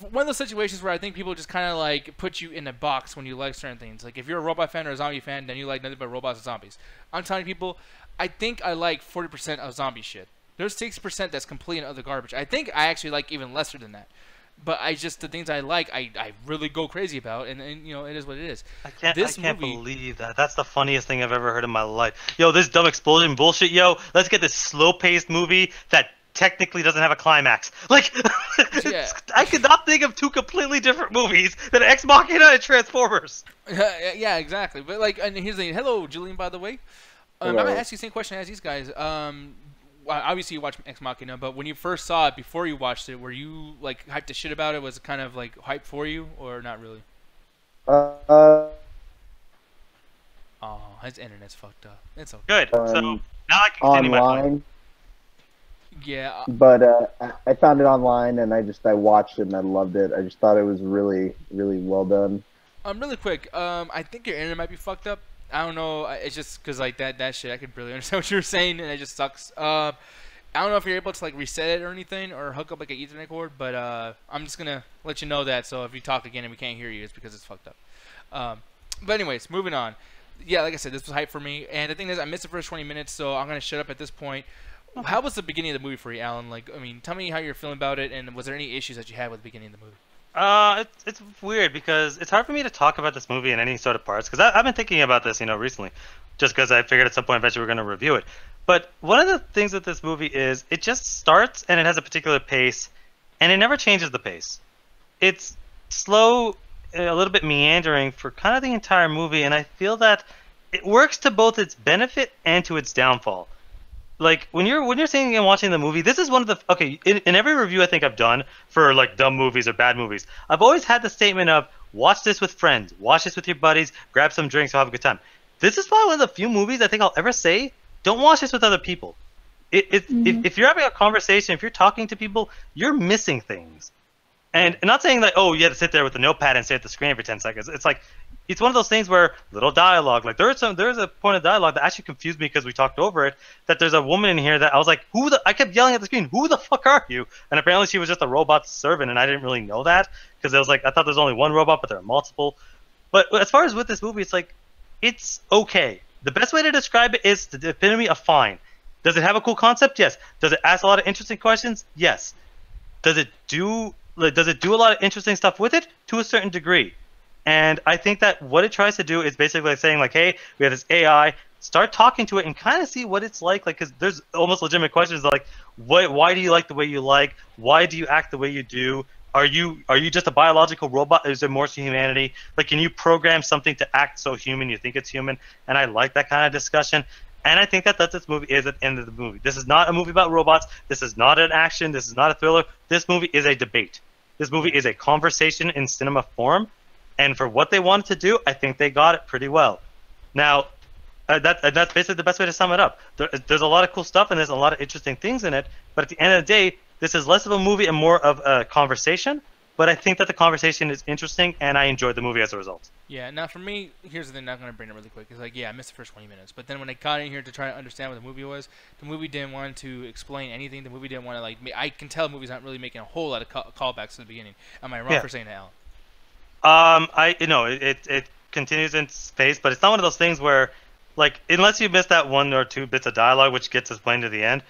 one of those situations where I think people just kind of like put you in a box when you like certain things. Like, if you're a robot fan or a zombie fan, then you like nothing but robots and zombies. I'm telling people, I think I like 40% of zombie shit. There's 60% that's complete and other garbage. I think I actually like even lesser than that. But the things I like, I really go crazy about, and it is what it is. I can't believe that. That's the funniest thing I've ever heard in my life. Yo, this dumb explosion bullshit, yo. Let's get this slow-paced movie that technically doesn't have a climax. Like, yeah. I could not think of two completely different movies than Ex Machina and Transformers. Yeah, exactly. But like, and here's the thing. Hello, Julian, by the way. I'm gonna ask you the same question as these guys. Obviously you watched Ex Machina, but when you first saw it, before you watched it, were you like hyped to shit about it? Was it kind of like hype for you, or not really? Oh, his internet's fucked up. It's okay. Good. So now I can continue my point. Yeah. But I found it online, and I watched it, and I loved it. I just thought it was really, really well done. Really quick. I think your internet might be fucked up. I don't know. It's just because like that shit, I could really understand what you were saying, and it just sucks. I don't know if you're able to like reset it or anything, or hook up like an Ethernet cord, but I'm just gonna let you know that. So if you talk again and we can't hear you, it's because it's fucked up. But anyways, moving on. Yeah, like I said, this was hype for me, and the thing is, I missed the first 20 minutes, so I'm gonna shut up at this point. How was the beginning of the movie for you, Alan? Like, I mean, tell me how you're feeling about it, and was there any issues that you had with the beginning of the movie? It's weird because it's hard for me to talk about this movie in any sort of parts because I've been thinking about this, recently, just because I figured at some point eventually we're going to review it. But one of the things with this movie is it just starts and it has a particular pace, and it never changes the pace. It's slow, a little bit meandering for kind of the entire movie, and I feel that it works to both its benefit and to its downfall. Like when you're sitting and watching the movie, this is one of the in every review I think I've done for like dumb movies or bad movies, I've always had the statement of watch this with friends, watch this with your buddies, grab some drinks, have a good time. This is probably one of the few movies I think I'll ever say don't watch this with other people. If you're having a conversation, if you're talking to people, you're missing things. And not saying that you have to sit there with a notepad and stare at the screen for 10 seconds. It's like it's one of those things where little dialogue, like there's a point of dialogue that actually confused me because we talked over it. That there's a woman in here that I was like, I kept yelling at the screen, who the fuck are you? And apparently she was just a robot servant, and I didn't really know that because it was like I thought there's only one robot, but there are multiple. But as far as with this movie, it's like it's okay. The best way to describe it is the epitome of fine. Does it have a cool concept? Yes. Does it ask a lot of interesting questions? Yes. Does it do a lot of interesting stuff with it? To a certain degree. And I think that what it tries to do is basically saying like, hey, we have this AI, start talking to it and kind of see what it's like because there's almost legitimate questions like, why do you like the way you like? Why do you act the way you do? Are you just a biological robot? Is there more to humanity? Like, can you program something to act so human you think it's human? And I like that kind of discussion. And I think that this movie is at the end of the movie. This is not a movie about robots. This is not an action. This is not a thriller. This movie is a debate. This movie is a conversation in cinema form. And for what they wanted to do, I think they got it pretty well. Now, that's basically the best way to sum it up. There's a lot of cool stuff and there's a lot of interesting things in it. But at the end of the day, this is less of a movie and more of a conversation. But I think that the conversation is interesting, and I enjoyed the movie as a result. Yeah, now for me, here's the thing I'm going to bring it really quick. It's like, yeah, I missed the first 20 minutes. But then when I got in here to try to understand what the movie was, the movie didn't want to explain anything. The movie didn't want to, I can tell the movie's not really making a whole lot of callbacks to the beginning. Am I wrong for saying that, Alan? It continues in space, but it's not one of those things where, like, unless you miss that one or two bits of dialogue, which gets explained to the end,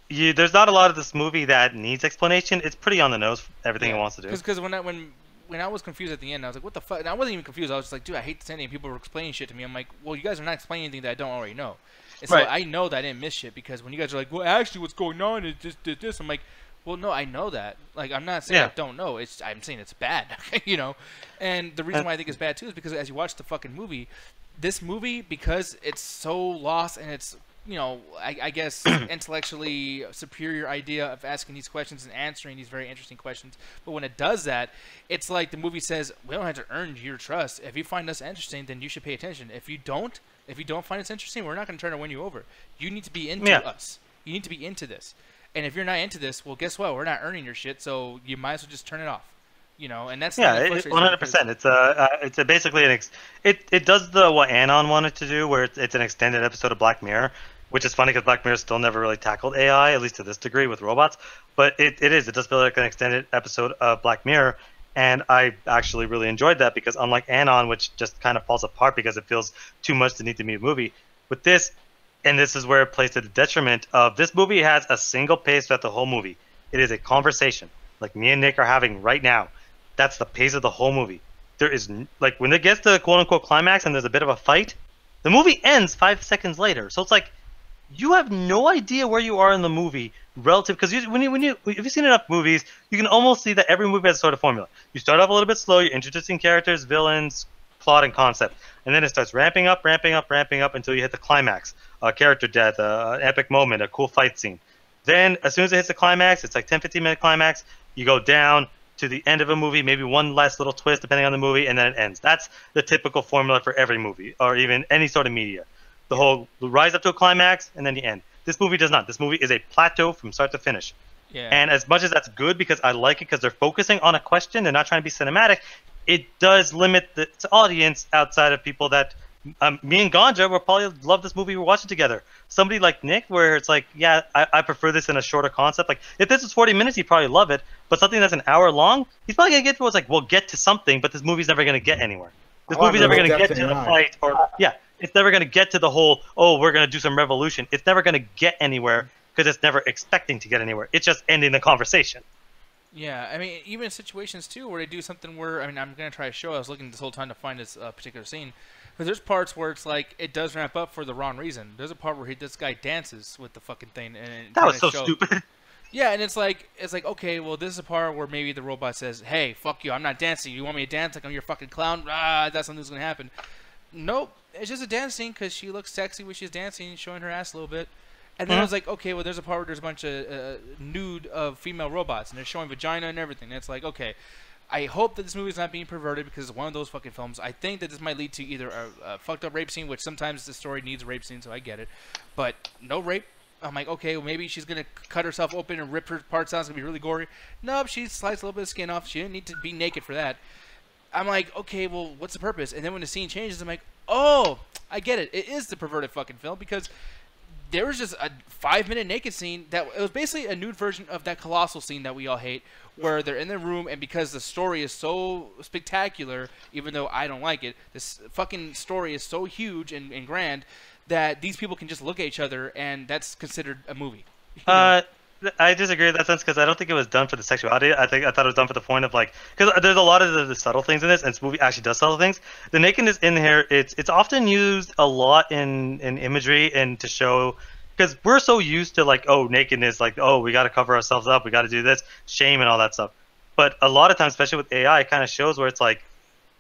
there's not a lot of this movie that needs explanation. It's pretty on the nose, everything it wants to do. Because when I was confused at the end, I was like, what the fuck? And I wasn't even confused. I was just like, dude, I hate this ending. People were explaining shit to me. I'm like, well, you guys are not explaining anything that I don't already know. And so I know that I didn't miss shit because when you guys are like, well, actually, what's going on is this. I'm like, well, no, I know that. Like, I'm not saying I don't know. I'm saying it's bad, And the reason why I think it's bad, too, is because as you watch the fucking movie, this movie, because it's so lost and it's, I guess, intellectually superior idea of asking these questions and answering these very interesting questions. But when it does that, it's like the movie says, we don't have to earn your trust. If you find us interesting, then you should pay attention. If you don't find us interesting, we're not going to try to win you over. You need to be into us. You need to be into this. And if you're not into this, well, guess what? We're not earning your shit, so you might as well just turn it off. And that's 100%. It's basically it does what Anon wanted to do, where it's an extended episode of Black Mirror, which is funny because Black Mirror still never really tackled AI, at least to this degree, with robots. But it does feel like an extended episode of Black Mirror, and I actually really enjoyed that because unlike Anon, which just kind of falls apart because it feels too much to need to be a movie, with this. And this is where it plays to the detriment of this movie has a single pace throughout the whole movie. It is a conversation like me and Nick are having right now. That's the pace of the whole movie. There is like when it gets to the quote unquote climax and there's a bit of a fight, the movie ends 5 seconds later. So it's like you have no idea where you are in the movie relative because if you've seen enough movies, you can almost see that every movie has a sort of formula. You start off a little bit slow, you're introducing characters, villains, plot and concept, and then it starts ramping up until you hit the climax. A character death, an epic moment, a cool fight scene. Then, as soon as it hits the climax, it's like 10-15 minute climax, you go down to the end of a movie, maybe one last little twist depending on the movie, and then it ends. That's the typical formula for every movie, or even any sort of media. The rise up to a climax, and then the end. This movie does not. This movie is a plateau from start to finish. Yeah. And as much as that's good because I like it because they're focusing on a question, they're not trying to be cinematic, it does limit the audience outside of people that me and Ganja will probably love this movie we're watching together. Somebody like Nick, where it's like, yeah, I prefer this in a shorter concept. Like, if this was 40 minutes, he'd probably love it. But something that's an hour long, he's probably going to get to what's like, we'll get to something, but this movie's never going to get anywhere. This movie's never going to get to the fight. Or, it's never going to get to the whole, we're going to do some revolution. It's never going to get anywhere because it's never expecting to get anywhere. It's just ending the conversation. Yeah, I mean, even in situations too where they do something where, I mean, I'm gonna try to show. I was looking this whole time to find this particular scene, but there's parts where it's like it does ramp up for the wrong reason. There's a part where this guy dances with the fucking thing, and That was so stupid. Yeah, and it's like okay, well, this is a part where maybe the robot says, "Hey, fuck you, I'm not dancing. You want me to dance like I'm your fucking clown? Ah, that's something that's gonna happen." Nope, it's just a dance scene because she looks sexy when she's dancing, showing her ass a little bit. And then I was like, okay, well, there's a part where there's a bunch of nude of female robots, and they're showing vagina and everything. And it's like, okay, I hope that this movie is not being perverted because it's one of those fucking films. I think that this might lead to either a fucked up rape scene, which sometimes the story needs a rape scene, so I get it. But no rape. I'm like, okay, well, maybe she's going to cut herself open and rip her parts out. It's going to be really gory. Nope, she slices a little bit of skin off. She didn't need to be naked for that. I'm like, okay, well, what's the purpose? And then when the scene changes, I'm like, oh, I get it. It is the perverted fucking film because there was just a 5-minute naked scene that it was basically a nude version of that colossal scene that we all hate, where they're in the room and because the story is so spectacular, even though I don't like it, this fucking story is so huge and grand that these people can just look at each other and that's considered a movie. You know? I disagree in that sense because I don't think it was done for the sexuality. I thought it was done for the point of like, because there's a lot of the subtle things in this, and this movie actually does subtle things. The nakedness in here, it's often used a lot in imagery and to show, because we're so used to like, oh, nakedness, like, oh, we got to cover ourselves up, we got to do this, shame and all that stuff. But a lot of times, especially with AI, it kind of shows where it's like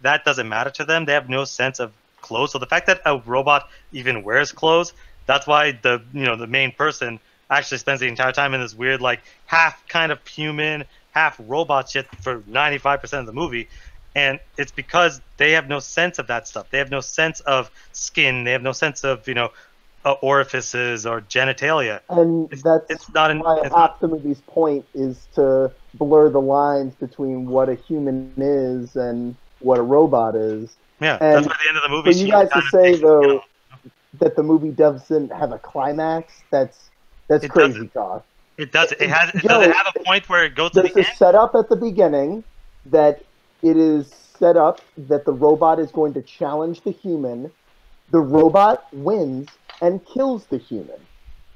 that doesn't matter to them. They have no sense of clothes. So the fact that a robot even wears clothes, that's why the main person actually spends the entire time in this weird, like, half kind of human, half robot shit for 95% of the movie. And it's because they have no sense of that stuff. They have no sense of skin. They have no sense of, orifices or genitalia. And that's why half the movie's point is to blur the lines between what a human is and what a robot is. Yeah, and that's why at the end of the movie, for you guys to say, though, that the movie doesn't have a climax, that's crazy talk. It does. It does it have a point where it goes to the end? There's a setup at the beginning that it is set up that the robot is going to challenge the human. The robot wins and kills the human.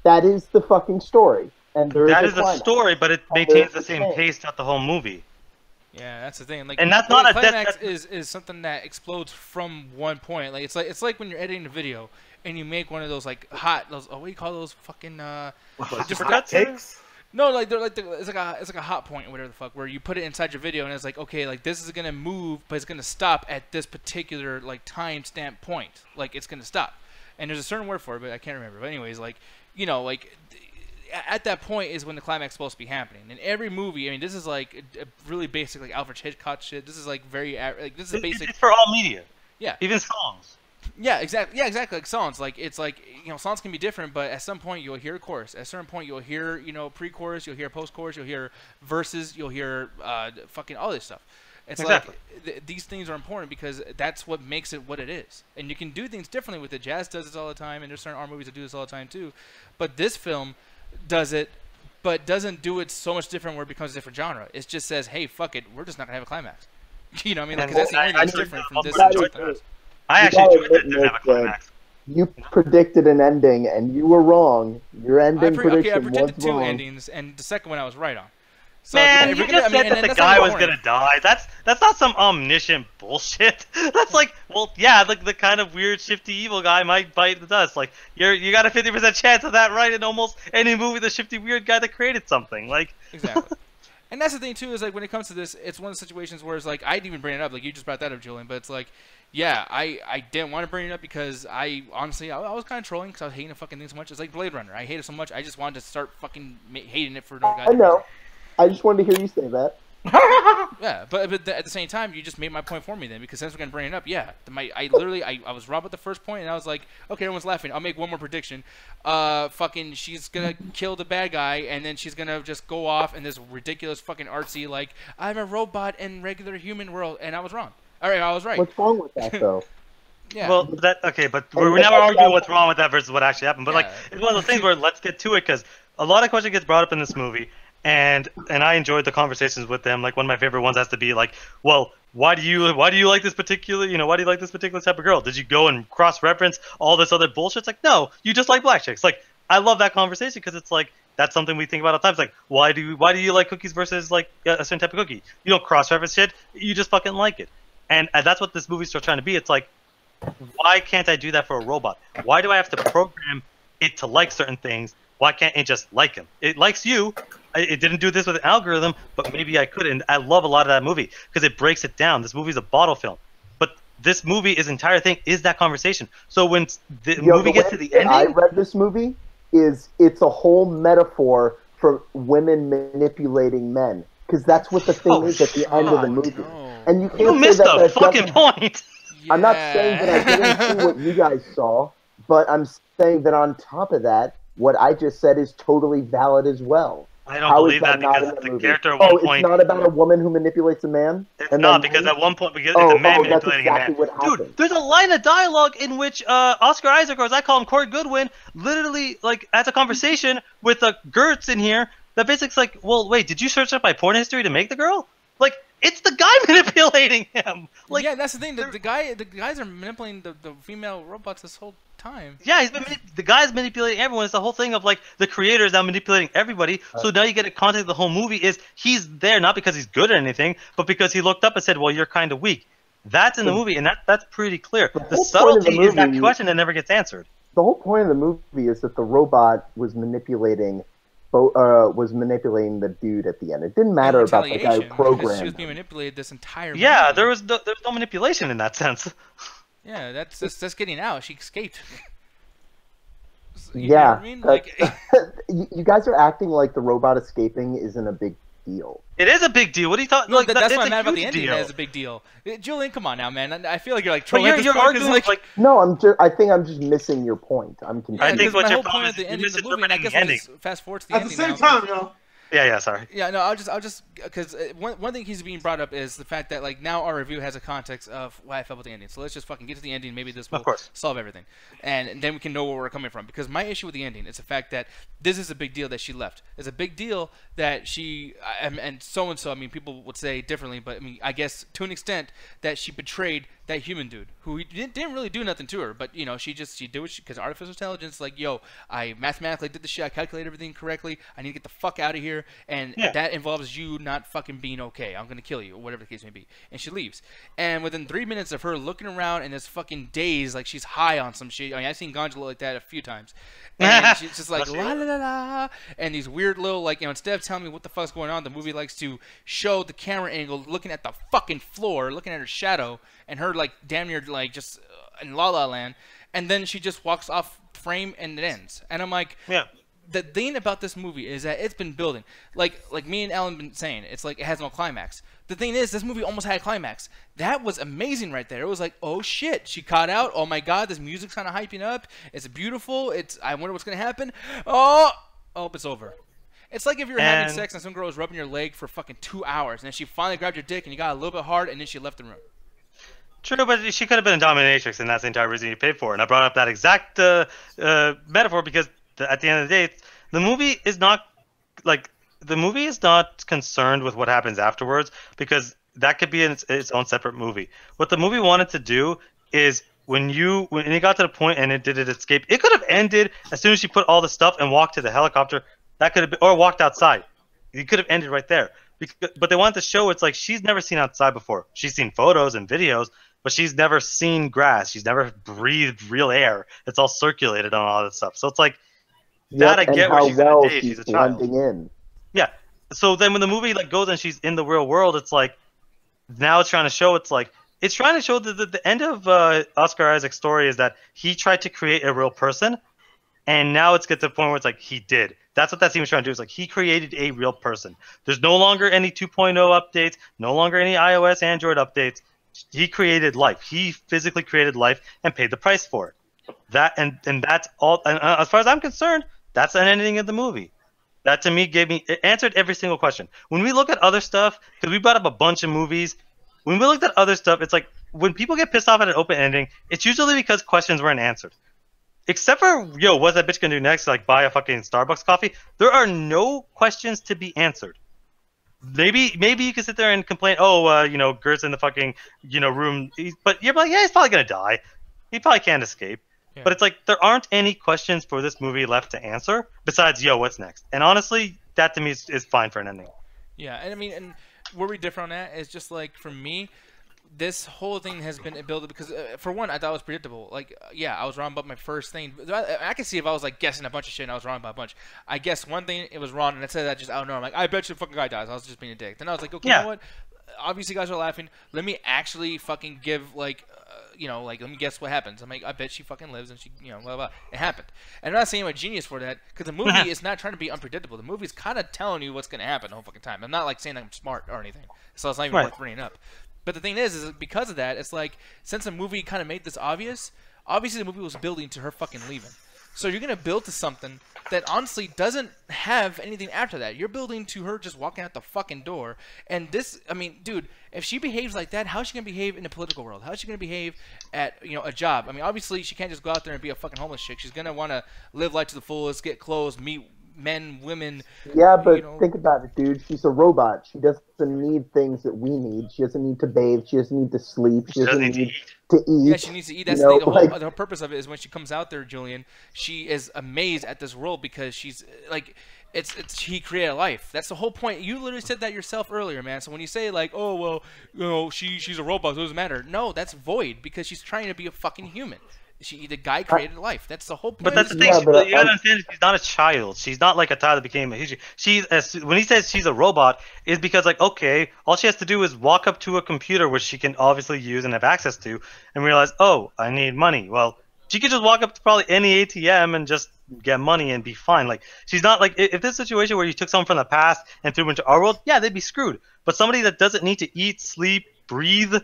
That is the fucking story. And that is the story, but it maintains the same pace throughout the whole movie. Yeah, that's the thing. Like, and that's not a climax is something that explodes from one point. Like it's like when you're editing a video and you make one of those like what do you call those fucking just takes? No, like they're like it's like a hot point or whatever the fuck, where you put it inside your video and it's like, okay, like this is gonna move, but it's gonna stop at this particular like time stamp point. Like it's gonna stop, and there's a certain word for it, but I can't remember. But anyways, like like at that point is when the climax is supposed to be happening. In every movie, I mean, this is like a really basic like Alfred Hitchcock shit. This is like very like this is a basic. It's for all media. Yeah. Even songs. Yeah, exactly. Yeah, exactly. Like songs, like it's like songs can be different, but at some point you'll hear a chorus. At a certain point you'll hear pre-chorus, you'll hear post-chorus, you'll hear verses, you'll hear fucking all this stuff. It's exactly. like these things are important because that's what makes it what it is. And you can do things differently with it. Jazz does this all the time, and there's certain art movies that do this all the time too. But this film does it, but doesn't do it so much different where it becomes a different genre. It just says, hey, fuck it, we're just not gonna have a climax. You know what I mean? Because that's the only thing that's different from this and something else. I actually enjoyed it to have a climax. You predicted an ending, and you were wrong. Your ending prediction I predicted was two wrong. endings, and the second one I was right on. So, man, you just said that the guy was gonna die. That's not some omniscient bullshit. That's like, well, yeah, the kind of weird, shifty, evil guy might bite the dust. Like, you got a 50% chance of that right in almost any movie. The shifty, weird guy that created something. Like, exactly. And that's the thing too, is like when it comes to this, it's one of the situations where it's like I didn't even bring it up. Like you just brought that up, Julian, but it's like, yeah, I didn't want to bring it up because I honestly I was kind of trolling because I was hating the fucking thing so much. It's like Blade Runner. I hate it so much. I just wanted to start fucking hating it for no goddamn I know. reason. I just wanted to hear you say that. Yeah, but at the same time, you just made my point for me then, because since we're gonna bring it up, yeah, I was wrong with the first point, and I was like, okay, everyone's laughing. I'll make one more prediction. Fucking, she's gonna kill the bad guy, and then she's gonna just go off in this ridiculous fucking artsy like I'm a robot in regular human world, and I was wrong. All right, I was right. What's wrong with that though? Yeah. Well, but we're never arguing what's wrong with that versus what actually happened. But like, it's one of those things where let's get to it because a lot of questions gets brought up in this movie. And I enjoyed the conversations with them. Like one of my favorite ones has to be like, well, why do you like this particular type of girl? Did you go and cross reference all this other bullshit? It's like, no, you just like black chicks. Like I love that conversation because it's like That's something we think about all the time. It's like, why do you like cookies versus like a certain type of cookie? You don't cross-reference shit. You just fucking like it. And that's what this movie's still trying to be. It's like, why can't I do that for a robot? Why do I have to program it to like certain things? Why can't it just like them? It likes you. It didn't do this with an algorithm, but maybe I could. And I love a lot of that movie because it breaks it down. This movie's a bottle film. But this movie, its entire thing, is that conversation. So when the movie gets to the ending... I read this movie it's a whole metaphor for women manipulating men. Because that's what the thing is at the end of the movie. No. And you can't You say missed that the fucking point! I'm not saying that I didn't see what you guys saw, but I'm saying that on top of that, what I just said is totally valid as well. I don't believe that because the character at one point... it's not about a woman who manipulates a man? It's not, because at one point, it's a man manipulating exactly a man. what happened. Dude, there's a line of dialogue in which Oscar Isaac, or as I call him, Corey Goodwin, literally, like, has a conversation with Gertz in here that basically's like, well, wait, did you search up my porn history to make the girl? Like, it's the guy manipulating him. Like, yeah, that's the thing. The guys are manipulating the female robots this whole time. Yeah, the guy's manipulating everyone. It's the whole thing of like the creator is now manipulating everybody. So now you get a context of the whole movie is he's there not because he's good at anything, but because he looked up and said, "Well, you're kind of weak." That's in the movie, and that's pretty clear. The subtlety is that question that never gets answered. The whole point of the movie is that the robot was manipulating the dude at the end. It didn't matter about the guy who programmed. She was being manipulated this entire movie. Yeah, there was no manipulation in that sense. Yeah, that's getting out. She escaped. You know what I mean? Like, you guys are acting like the robot escaping isn't a big deal. It is a big deal. What are you talking? No, like, that's why I'm mad about the huge ending. deal. That is a big deal. Julian, come on now, man. I feel like you're like But trolling. you're arguing like No, I think I'm just missing your point. I'm confused. I think what my your whole problem point is at the you ending of the movie, and I guess misinterpreting the we'll ending. just fast forward to the At the ending same now. time, yo. Yeah, sorry. Yeah, no, I'll just because one thing he's being brought up is the fact that like now our review has a context of why I felt about the ending. So let's just fucking get to the ending. Maybe this will solve everything, and then we can know where we're coming from. Because my issue with the ending is the fact that this is a big deal that she left. It's a big deal that she and so. I mean, people would say differently, but I mean, I guess to an extent that she betrayed that human dude who didn't really do nothing to her, but you know she did what because artificial intelligence like yo, I mathematically did the shit, I calculated everything correctly, I need to get the fuck out of here, and that involves you not fucking being okay, I'm gonna kill you, or whatever the case may be. And she leaves, and within 3 minutes of her looking around in this fucking daze like she's high on some shit. I mean, I've seen Ganja like that a few times, and she's just like la la la la, and these weird little like, you know, instead of telling me what the fuck's going on, the movie likes to show the camera angle looking at the fucking floor, looking at her shadow, and her like damn near like just in La La Land, and then she just walks off frame and it ends. And I'm like, yeah. The thing about this movie is that it's been building, like me and Alan been saying, it's like it has no climax. The thing is, this movie almost had a climax. That was amazing right there. It was like, oh shit, she caught out. Oh my god, this music's kind of hyping up. It's beautiful. I wonder what's gonna happen. Oh, it's over. It's like if you were having sex and some girl was rubbing your leg for fucking 2 hours, and then she finally grabbed your dick and you got a little bit hard, and then she left the room. True, but she could have been a dominatrix, and that's the entire reason you paid for it. And I brought up that exact metaphor because at the end of the day, the movie is not concerned with what happens afterwards, because that could be its own separate movie. What the movie wanted to do is when it got to the point and it did its escape, it could have ended as soon as she put all the stuff and walked to the helicopter. That could have been, or walked outside. It could have ended right there. But they wanted to show it's like she's never seen outside before. She's seen photos and videos, but she's never seen grass. She's never breathed real air. It's all circulated on all that stuff. So it's like that. I get where she's in a day. She's a child. In. Yeah. So then when the movie like goes and she's in the real world, it's like now it's trying to show that the end of Oscar Isaac's story is that he tried to create a real person, and now it's get to the point where it's like he did. That's what that scene was trying to do. It's like he created a real person. There's no longer any 2.0 updates, no longer any iOS, Android updates. He created life. He physically created life and paid the price for it. That and that's all. And as far as I'm concerned, that's an ending of the movie. That to me it answered every single question. When we look at other stuff, because we brought up a bunch of movies, when we looked at other stuff, it's like when people get pissed off at an open ending, it's usually because questions weren't answered. Except for, what's that bitch gonna do next? Like buy a fucking Starbucks coffee? There are no questions to be answered. Maybe you can sit there and complain, Gert's in the fucking, room. But you're like, yeah, he's probably gonna die. He probably can't escape. Yeah. But it's like there aren't any questions for this movie left to answer besides, yo, what's next? And honestly, that to me is fine for an ending. Yeah, and I mean, and where we differ on that is just like for me, this whole thing has been built because for one, I thought it was predictable. Like, yeah, I was wrong about my first thing. I can see if I was like guessing a bunch of shit and I was wrong about a bunch. I guessed one thing, it was wrong, and I said that just out of nowhere. I'm like, I bet you the fucking guy dies. I was just being a dick. Then I was like, okay, you know what? Obviously, guys are laughing. Let me actually fucking give like. Like, let me guess what happens. I'm like, I bet she fucking lives and she, blah, blah. It happened. And I'm not saying I'm a genius for that because the movie is not trying to be unpredictable. The movie's kind of telling you what's going to happen the whole fucking time. I'm not, like, saying I'm smart or anything. So it's not even worth bringing up. But the thing is because of that, it's like, since the movie kind of made this obvious, obviously the movie was building to her fucking leaving. So you're going to build to something that honestly doesn't have anything after that. You're building to her just walking out the fucking door. And this, I mean, dude, if she behaves like that, how's she going to behave in the political world? How's she going to behave at, a job? I mean, obviously she can't just go out there and be a fucking homeless chick. She's going to want to live life to the fullest, get clothes, meet men, women. Yeah, but think about it, dude. She's a robot. She doesn't need things that we need. She doesn't need to bathe. She doesn't need to sleep. She doesn't need to eat. Yeah, she needs to eat. That's the thing. The whole purpose of it is when she comes out there, Julian, she is amazed at this world because she's like, she created a life. That's the whole point. You literally said that yourself earlier, man. So when you say like, oh well, she's a robot, so it doesn't matter. No, that's void because she's trying to be a fucking human. The guy created life. That's the whole point. But that's the thing. You gotta understand. She's not a child. She's not like a child that became a. When he says she's a robot, is because like, okay, all she has to do is walk up to a computer which she can obviously use and have access to, and realize, oh, I need money. Well, she could just walk up to probably any ATM and just get money and be fine. Like, she's not like, if this situation where you took someone from the past and threw them into our world, yeah, they'd be screwed. But somebody that doesn't need to eat, sleep, breathe,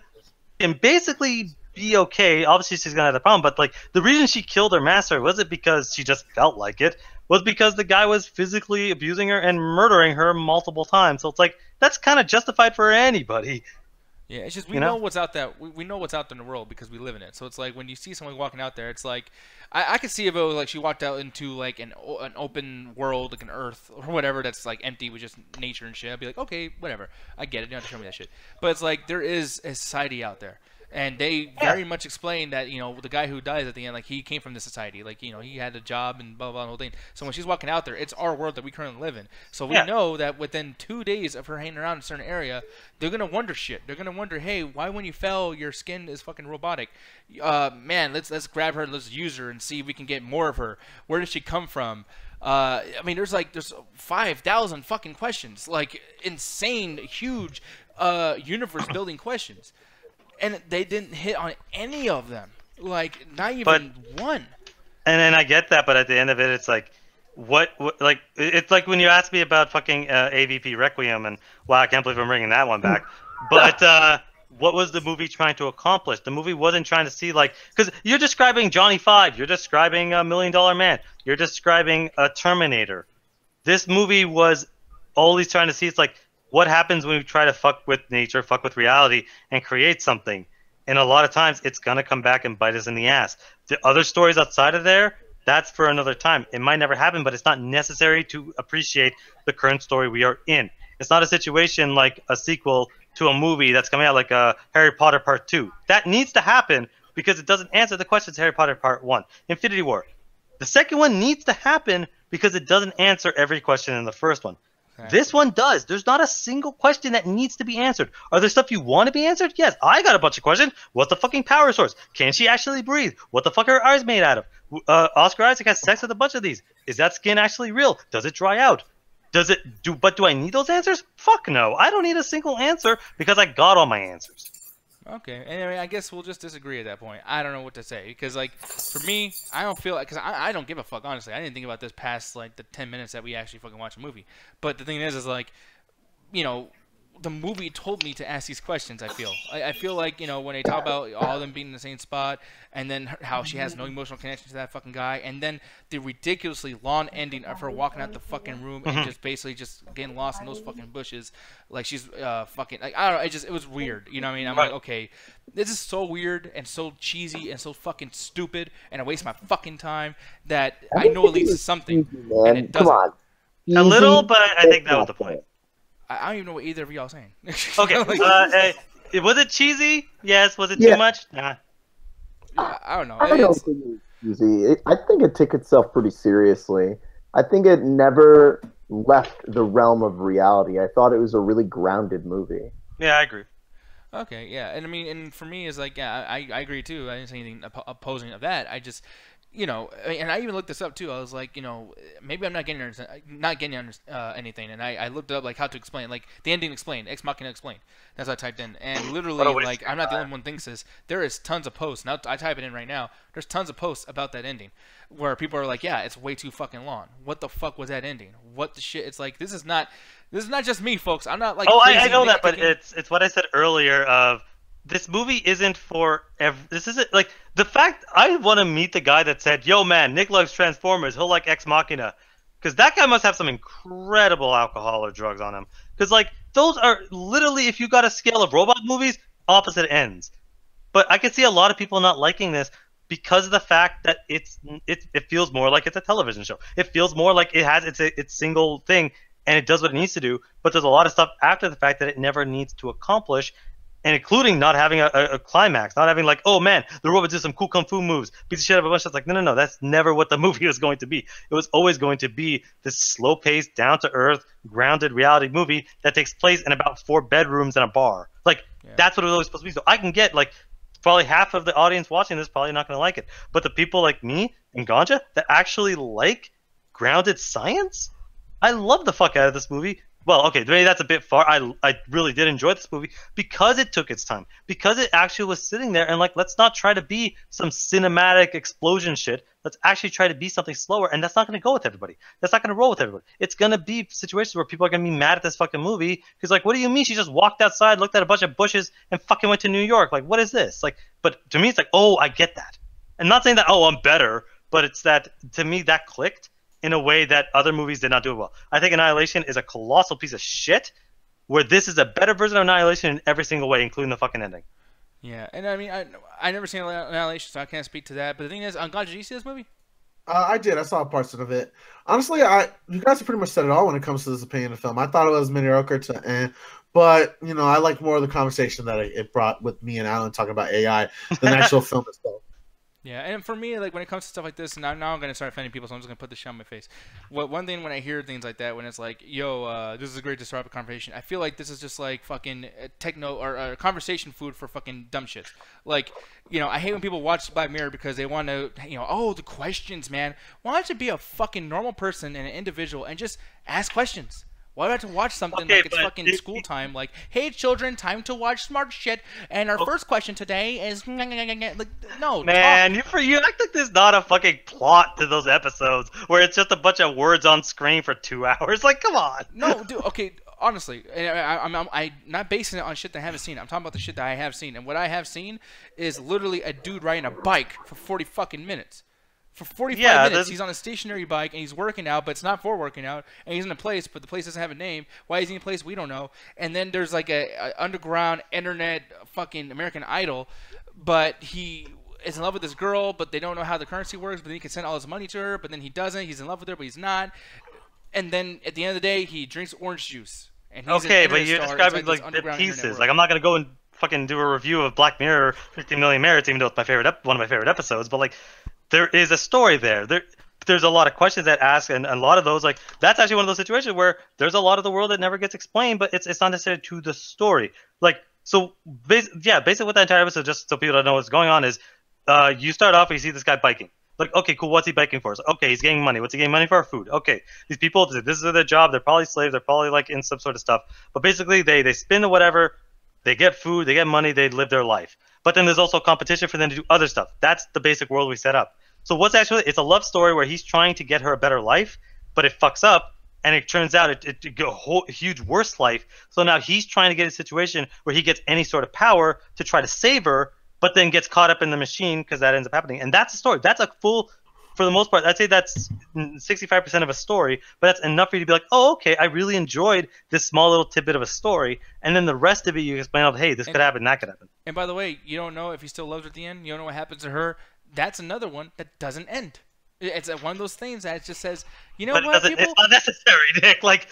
and basically be okay. Obviously, she's gonna have the problem, but like the reason she killed her master wasn't because she just felt like it. Was because the guy was physically abusing her and murdering her multiple times. So it's like that's kind of justified for anybody. Yeah, it's just we know what's out there. We know what's out there in the world because we live in it. So it's like when you see someone walking out there, it's like I could see if it was like she walked out into like an open world, like an Earth or whatever that's like empty with just nature and shit. I'd be like, okay, whatever, I get it. You don't have to show me that shit. But it's like there is a society out there. And they very much explain that, the guy who dies at the end, like, he came from this society. Like, he had a job and blah, blah, blah, the whole thing. So when she's walking out there, it's our world that we currently live in. So we know that within 2 days of her hanging around in a certain area, they're going to wonder shit. They're going to wonder, hey, why when you fell, your skin is fucking robotic? Man, let's grab her, let's use her and see if we can get more of her. Where did she come from? I mean, there's 5,000 fucking questions. Like, insane, huge universe-building questions. And they didn't hit on any of them. Like, not even one. And then I get that, but at the end of it, it's like, what like, it's like when you asked me about fucking AVP Requiem, and wow, I can't believe I'm bringing that one back. But what was the movie trying to accomplish? The movie wasn't trying to see, like, because you're describing Johnny Five, you're describing $1 Million Man, you're describing a Terminator. This movie was always trying to see, it's like, what happens when we try to fuck with nature, fuck with reality, and create something? And a lot of times, it's going to come back and bite us in the ass. The other stories outside of there, that's for another time. It might never happen, but it's not necessary to appreciate the current story we are in. It's not a situation like a sequel to a movie that's coming out like Harry Potter Part 2. That needs to happen because it doesn't answer the questions Harry Potter Part 1. Infinity War. The second one needs to happen because it doesn't answer every question in the first one. This one does. There's not a single question that needs to be answered. Are there stuff you want to be answered? Yes. I got a bunch of questions. What's the fucking power source? Can she actually breathe? What the fuck are her eyes made out of? Oscar Isaac has sex with a bunch of these. Is that skin actually real? Does it dry out? But do I need those answers? Fuck no. I don't need a single answer because I got all my answers. Okay, anyway, I guess we'll just disagree at that point. I don't know what to say because, like, for me, I don't feel like, because I don't give a fuck, honestly. I didn't think about this past, like, the 10 minutes that we actually fucking watched a movie. But the thing is like, the movie told me to ask these questions, I feel. I feel like, when they talk about all of them being in the same spot, and then how she has no emotional connection to that fucking guy, and then the ridiculously long ending of her walking out the fucking room and just basically just getting lost in those fucking bushes, like she's fucking, like, I don't know, it was weird, you know what I mean? I'm like, okay, this is so weird and so cheesy and so fucking stupid, and I waste my fucking time that I know it leads to something, and it doesn't. Come on. A little, but I think that was the point. I don't even know what either of y'all are saying. Okay, was it cheesy? Yes. Was it too much? Nah. I don't know. easy. I think it took itself pretty seriously. I think it never left the realm of reality. I thought it was a really grounded movie. Yeah, I agree. Okay, yeah, and I mean, and for me, is like, yeah, I agree too. I didn't say anything opposing of that. I just, and I even looked this up too. I was like, maybe I'm not getting anything, and I looked up like how to explain, like the ending explained, Ex Machina explained. That's what I typed in, and literally, like, I'm not the only one who thinks this. There is tons of posts. Now I type it in right now. There's tons of posts about that ending, where people are like, yeah, it's way too fucking long. What the fuck was that ending? What the shit? It's like this is not just me, folks. I'm not like. Oh, crazy I know that, but nitpicking. it's what I said earlier. Of this movie isn't for this isn't like the fact I want to meet the guy that said, "Yo, man, Nick loves Transformers. He'll like Ex Machina," because that guy must have some incredible alcohol or drugs on him. Because like those are literally, if you got a scale of robot movies, opposite ends. But I could see a lot of people not liking this because of the fact that it feels more like it's a television show. It feels more like it has its single thing and it does what it needs to do. But there's a lot of stuff after the fact that it never needs to accomplish, and including not having a climax, not having like, oh man, the robot did some cool kung fu moves, beat the shit out of a bunch of stuff. Like, no, that's never what the movie was going to be. It was always going to be this slow-paced, down-to-earth, grounded reality movie that takes place in about 4 bedrooms and a bar. Like, that's what it was always supposed to be. So I can get like probably half of the audience watching this probably not going to like it, but the people like me and Ganja that actually like grounded science, I love the fuck out of this movie. Well, okay, maybe that's a bit far. I really did enjoy this movie because it took its time, because it actually was sitting there and like, let's not try to be some cinematic explosion shit. Let's actually try to be something slower, and that's not going to go with everybody. That's not going to roll with everybody. It's going to be situations where people are going to be mad at this fucking movie because like, what do you mean she just walked outside, looked at a bunch of bushes, and fucking went to New York? Like, what is this? Like, but to me, it's like, oh, I get that. And not saying that, oh, I'm better, but it's that to me that clicked in a way that other movies did not do well. I think Annihilation is a colossal piece of shit, where this is a better version of Annihilation in every single way, including the fucking ending. Yeah, and I mean, I never seen Annihilation, so I can't speak to that. But the thing is, God, did you see this movie? I did. I saw parts of it. Honestly, you guys have pretty much said it all when it comes to this opinion of film. I thought it was mediocre to end, but I like more of the conversation that it brought with me and Alan talking about AI than the actual film itself. Yeah, and for me, like when it comes to stuff like this, now I'm gonna start offending people, so I'm just gonna put this shit on my face. One thing when I hear things like that, when it's like, "Yo, this is a great disruptive conversation," I feel like this is just like fucking techno or conversation food for fucking dumb shit. Like, I hate when people watch Black Mirror because they want to, oh, the questions, man. Why don't you be a fucking normal person and an individual and just ask questions? Why do I have to watch something like it's fucking school time? Like, hey, children, time to watch smart shit. And our first question today is... Like, no, man, you act like there's not a fucking plot to those episodes where it's just a bunch of words on screen for 2 hours. Like, come on. No, dude, okay, honestly, I'm not basing it on shit that I haven't seen. I'm talking about the shit that I have seen. And what I have seen is literally a dude riding a bike for 40 fucking minutes. For 45 minutes, he's on a stationary bike, and he's working out, but it's not for working out. And he's in a place, but the place doesn't have a name. Why is he in a place? We don't know. And then there's like a underground internet fucking American Idol, but he is in love with this girl, but they don't know how the currency works, but then he can send all his money to her, but then he doesn't. He's in love with her, but he's not. And then at the end of the day, he drinks orange juice. And he's okay, but you're describing like the pieces. Like, I'm not going to go and fucking do a review of Black Mirror 15 Million Merits, even though it's one of my favorite episodes, but like... There is a story there. There's a lot of questions that ask, and a lot of those, like, that's actually one of those situations where there's a lot of the world that never gets explained, but it's not necessary to the story. Like, so, basically what that entire episode, just so people don't know what's going on, is you start off and you see this guy biking. Like, okay, cool, what's he biking for? So, okay, he's getting money. What's he getting money for? Food. Okay, these people, this is their job. They're probably slaves. They're probably, like, in some sort of stuff. But basically, they spin or whatever. They get food. They get money. They live their life. But then there's also competition for them to do other stuff. That's the basic world we set up. So it's a love story where he's trying to get her a better life, but it fucks up, and it turns out it a whole huge worse life. So now he's trying to get a situation where he gets any sort of power to try to save her, but then gets caught up in the machine because that ends up happening. And that's the story. That's a full, for the most part, I'd say that's 65% of a story, but that's enough for you to be like, oh, okay, I really enjoyed this small little tidbit of a story, and then the rest of it you explain, hey, this could happen, that could happen. And by the way, you don't know if he still loves her at the end. You don't know what happens to her. That's another one that doesn't end. It's one of those things that just says, you know But what, it's not necessary, Nick. Like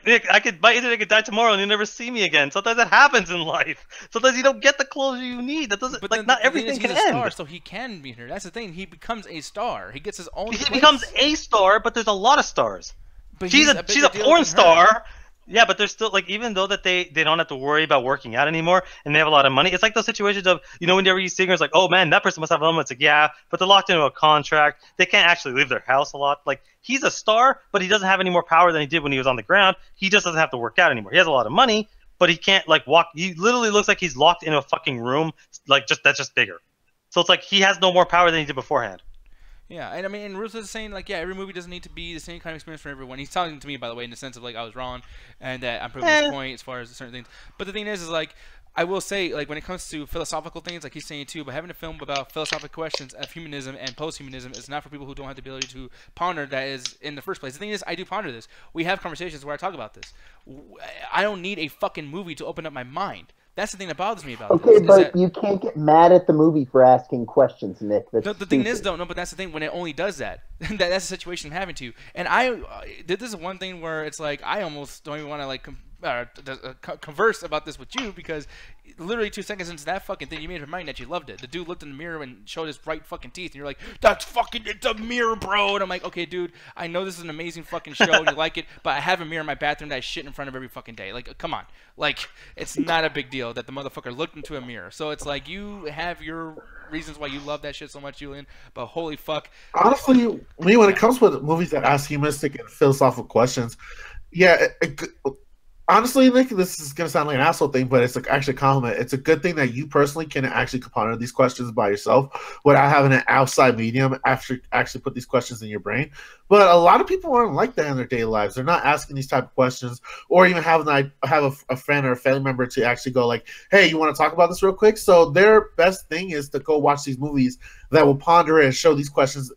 Nick, my internet could die tomorrow and you'll never see me again. Sometimes that happens in life. Sometimes you don't get the closure you need. That doesn't, But like, then not the thing everything is, can he's a star, end. so he can be here. That's the thing. He becomes a star. He gets his own. He place. becomes a star, but there's a lot of stars. But She's he's a bigger deal porn than her. star. Yeah, but they're still, like, even though that they don't have to worry about working out anymore and they have a lot of money, it's like those situations of, you know, whenever you see singers like, oh man, that person must have a moment. It's like, yeah, but they're locked into a contract. They can't actually leave their house a lot. Like, he's a star, but he doesn't have any more power than he did when he was on the ground. He just doesn't have to work out anymore. He has a lot of money, but he can't, like, walk. He literally looks like he's locked in a fucking room, like, that's just bigger. So it's like he has no more power than he did beforehand. Yeah, and I mean, and Russo is saying, like, yeah, every movie doesn't need to be the same kind of experience for everyone. He's talking to me, by the way, in the sense of, like, I was wrong, and that I'm proving his point as far as certain things. But the thing is, like, I will say, like, when it comes to philosophical things, like he's saying too, but having a film about philosophical questions of humanism and post-humanism is not for people who don't have the ability to ponder that is in the first place. The thing is, I do ponder this. We have conversations where I talk about this. I don't need a fucking movie to open up my mind. That's the thing that bothers me about this. Okay, but you can't get mad at the movie for asking questions, Nick. That's the thing is, though, no, but that's the thing, when it only does that. That's the situation I'm having to. And I this is one thing where it's like, I almost don't even want to, like, converse about this with you, because literally 2 seconds into that fucking thing, you made your mind that you loved it. The dude looked in the mirror and showed his bright fucking teeth, and you're like, it's a mirror, bro. And I'm like, okay, dude, I know this is an amazing fucking show and you like it, but I have a mirror in my bathroom that I shit in front of every fucking day. Like, come on. Like, it's not a big deal that the motherfucker looked into a mirror. So it's like, you have your reasons why you love that shit so much, Julian, but holy fuck. Honestly, me, when it comes with movies that ask humanistic and philosophical questions, yeah, honestly, Nick, this is going to sound like an asshole thing, but it's, like, actually a compliment. It's a good thing that you personally can actually ponder these questions by yourself without having an outside medium actually put these questions in your brain. But a lot of people aren't like that in their daily lives. They're not asking these type of questions, or even have a friend or a family member to actually go like, hey, you want to talk about this real quick? So their best thing is to go watch these movies that will ponder it and show these questions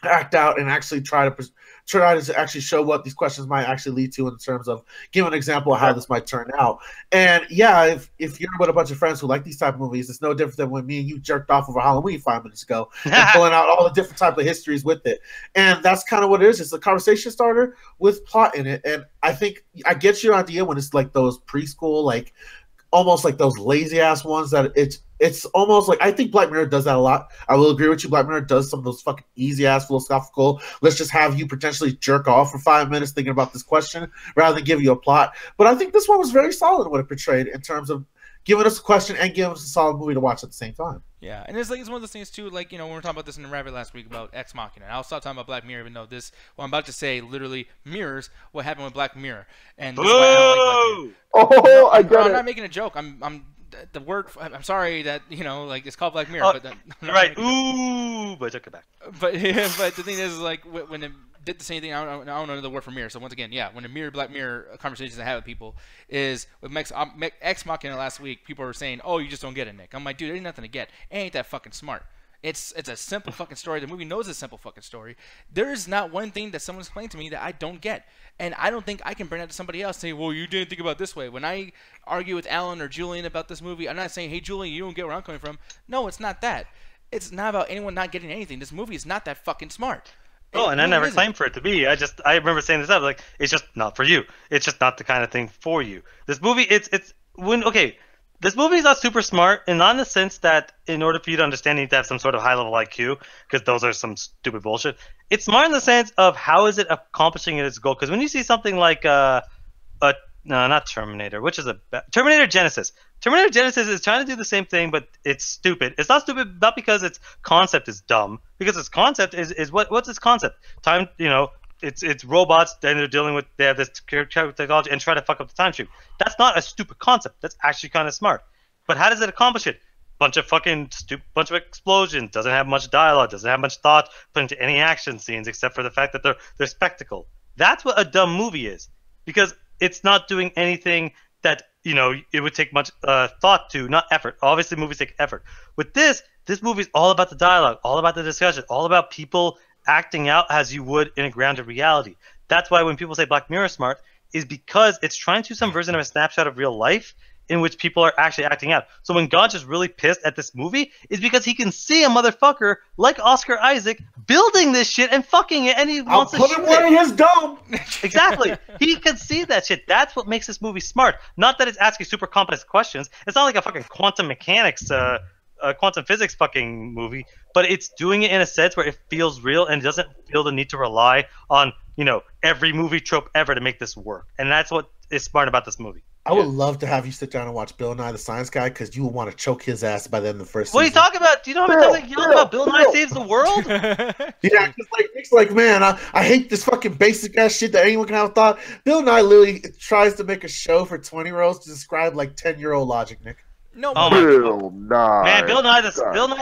act out and actually try to actually show what these questions might actually lead to in terms of give an example of how this might turn out. And yeah, if you're with a bunch of friends who like these type of movies, it's no different than when me and you jerked off over Halloween 5 minutes ago and pulling out all the different type of histories with it. And that's kind of what it is. It's a conversation starter with plot in it. And I think I get your idea when it's like those preschool, like almost like those lazy ass ones that it's almost like, I think Black Mirror does that a lot. I will agree with you. Black Mirror does some of those fucking easy ass philosophical, let's just have you potentially jerk off for 5 minutes thinking about this question rather than give you a plot. But I think this one was very solid in what it portrayed in terms of giving us a question and giving us a solid movie to watch at the same time. Yeah, and it's like, it's one of those things too, like, you know, when we were talking about this in the Rabbit last week about Ex Machina, and I'll stop talking about Black Mirror, even though this, what I'm about to say, literally mirrors what happened with Black Mirror. And this is why I don't like Black Mirror. Oh, I get I'm it. not making a joke. I'm the word. I'm sorry that, you know, like, it's called Black Mirror, Oh, but that, right. Ooh, but I took it back. But the thing is, like, when it did the same thing, I don't know the word for mirror. So once again, yeah, when the mirror Black Mirror conversations I have with people is with Ex Machina last week, people were saying, "Oh, you just don't get it, Nick." I'm like, dude, there ain't nothing to get. It ain't that fucking smart. It's a simple fucking story. The movie knows it's a simple fucking story. There is not one thing that someone explained to me that I don't get. And I don't think I can bring that to somebody else and say, well, you didn't think about it this way. When I argue with Alan or Julian about this movie, I'm not saying, hey, Julian, you don't get where I'm coming from. No, it's not that. It's not about anyone not getting anything. This movie is not that fucking smart. Oh, and I never claimed for it to be. I remember saying this up, like, it's just not for you. It's just not the kind of thing for you. This movie, this movie is not super smart, and not in the sense that in order for you to understand, you need to have some sort of high-level IQ, because those are some stupid bullshit. It's smart in the sense of how is it accomplishing its goal. Because when you see something like no, not Terminator, which is Terminator Genesis. Terminator Genesis is trying to do the same thing, but it's stupid. It's not stupid not because its concept is dumb, because its concept is what's its concept? Time, you know, it's robots, and they have this technology and try to fuck up the time stream. That's not a stupid concept. That's actually kind of smart. But how does it accomplish it? Bunch of explosions, doesn't have much dialogue, doesn't have much thought put into any action scenes except for the fact that they're spectacle. That's what a dumb movie is, because it's not doing anything that, you know, it would take much thought to, not effort. Obviously, movies take effort. With this movie is all about the dialogue, all about the discussion, all about people acting out as you would in a grounded reality. That's why when people say Black Mirror is smart, is because it's trying to do some version of a snapshot of real life in which people are actually acting out. So when Gonch is really pissed at this movie, is because he can see a motherfucker like Oscar Isaac building this shit and fucking it, and he wants to put shoot him where it. he is dumb. Exactly. He can see that shit. That's what makes this movie smart. Not that it's asking super complex questions. It's not like a fucking quantum mechanics, quantum physics fucking movie, but it's doing it in a sense where it feels real and doesn't feel the need to rely on, every movie trope ever to make this work. And that's what is smart about this movie. I would love to have you sit down and watch Bill Nye the Science Guy, because you will want to choke his ass by the end of the first What are you season. talking about? Do you know how many times I yelled about Bill Nye Saves the World? Yeah, it's like, man, I hate this fucking basic ass shit that anyone can have thought. Bill Nye literally tries to make a show for 20-year-olds to describe like 10-year-old logic, Nick. No, Oh my Bill Nye. Man, Bill Nye Science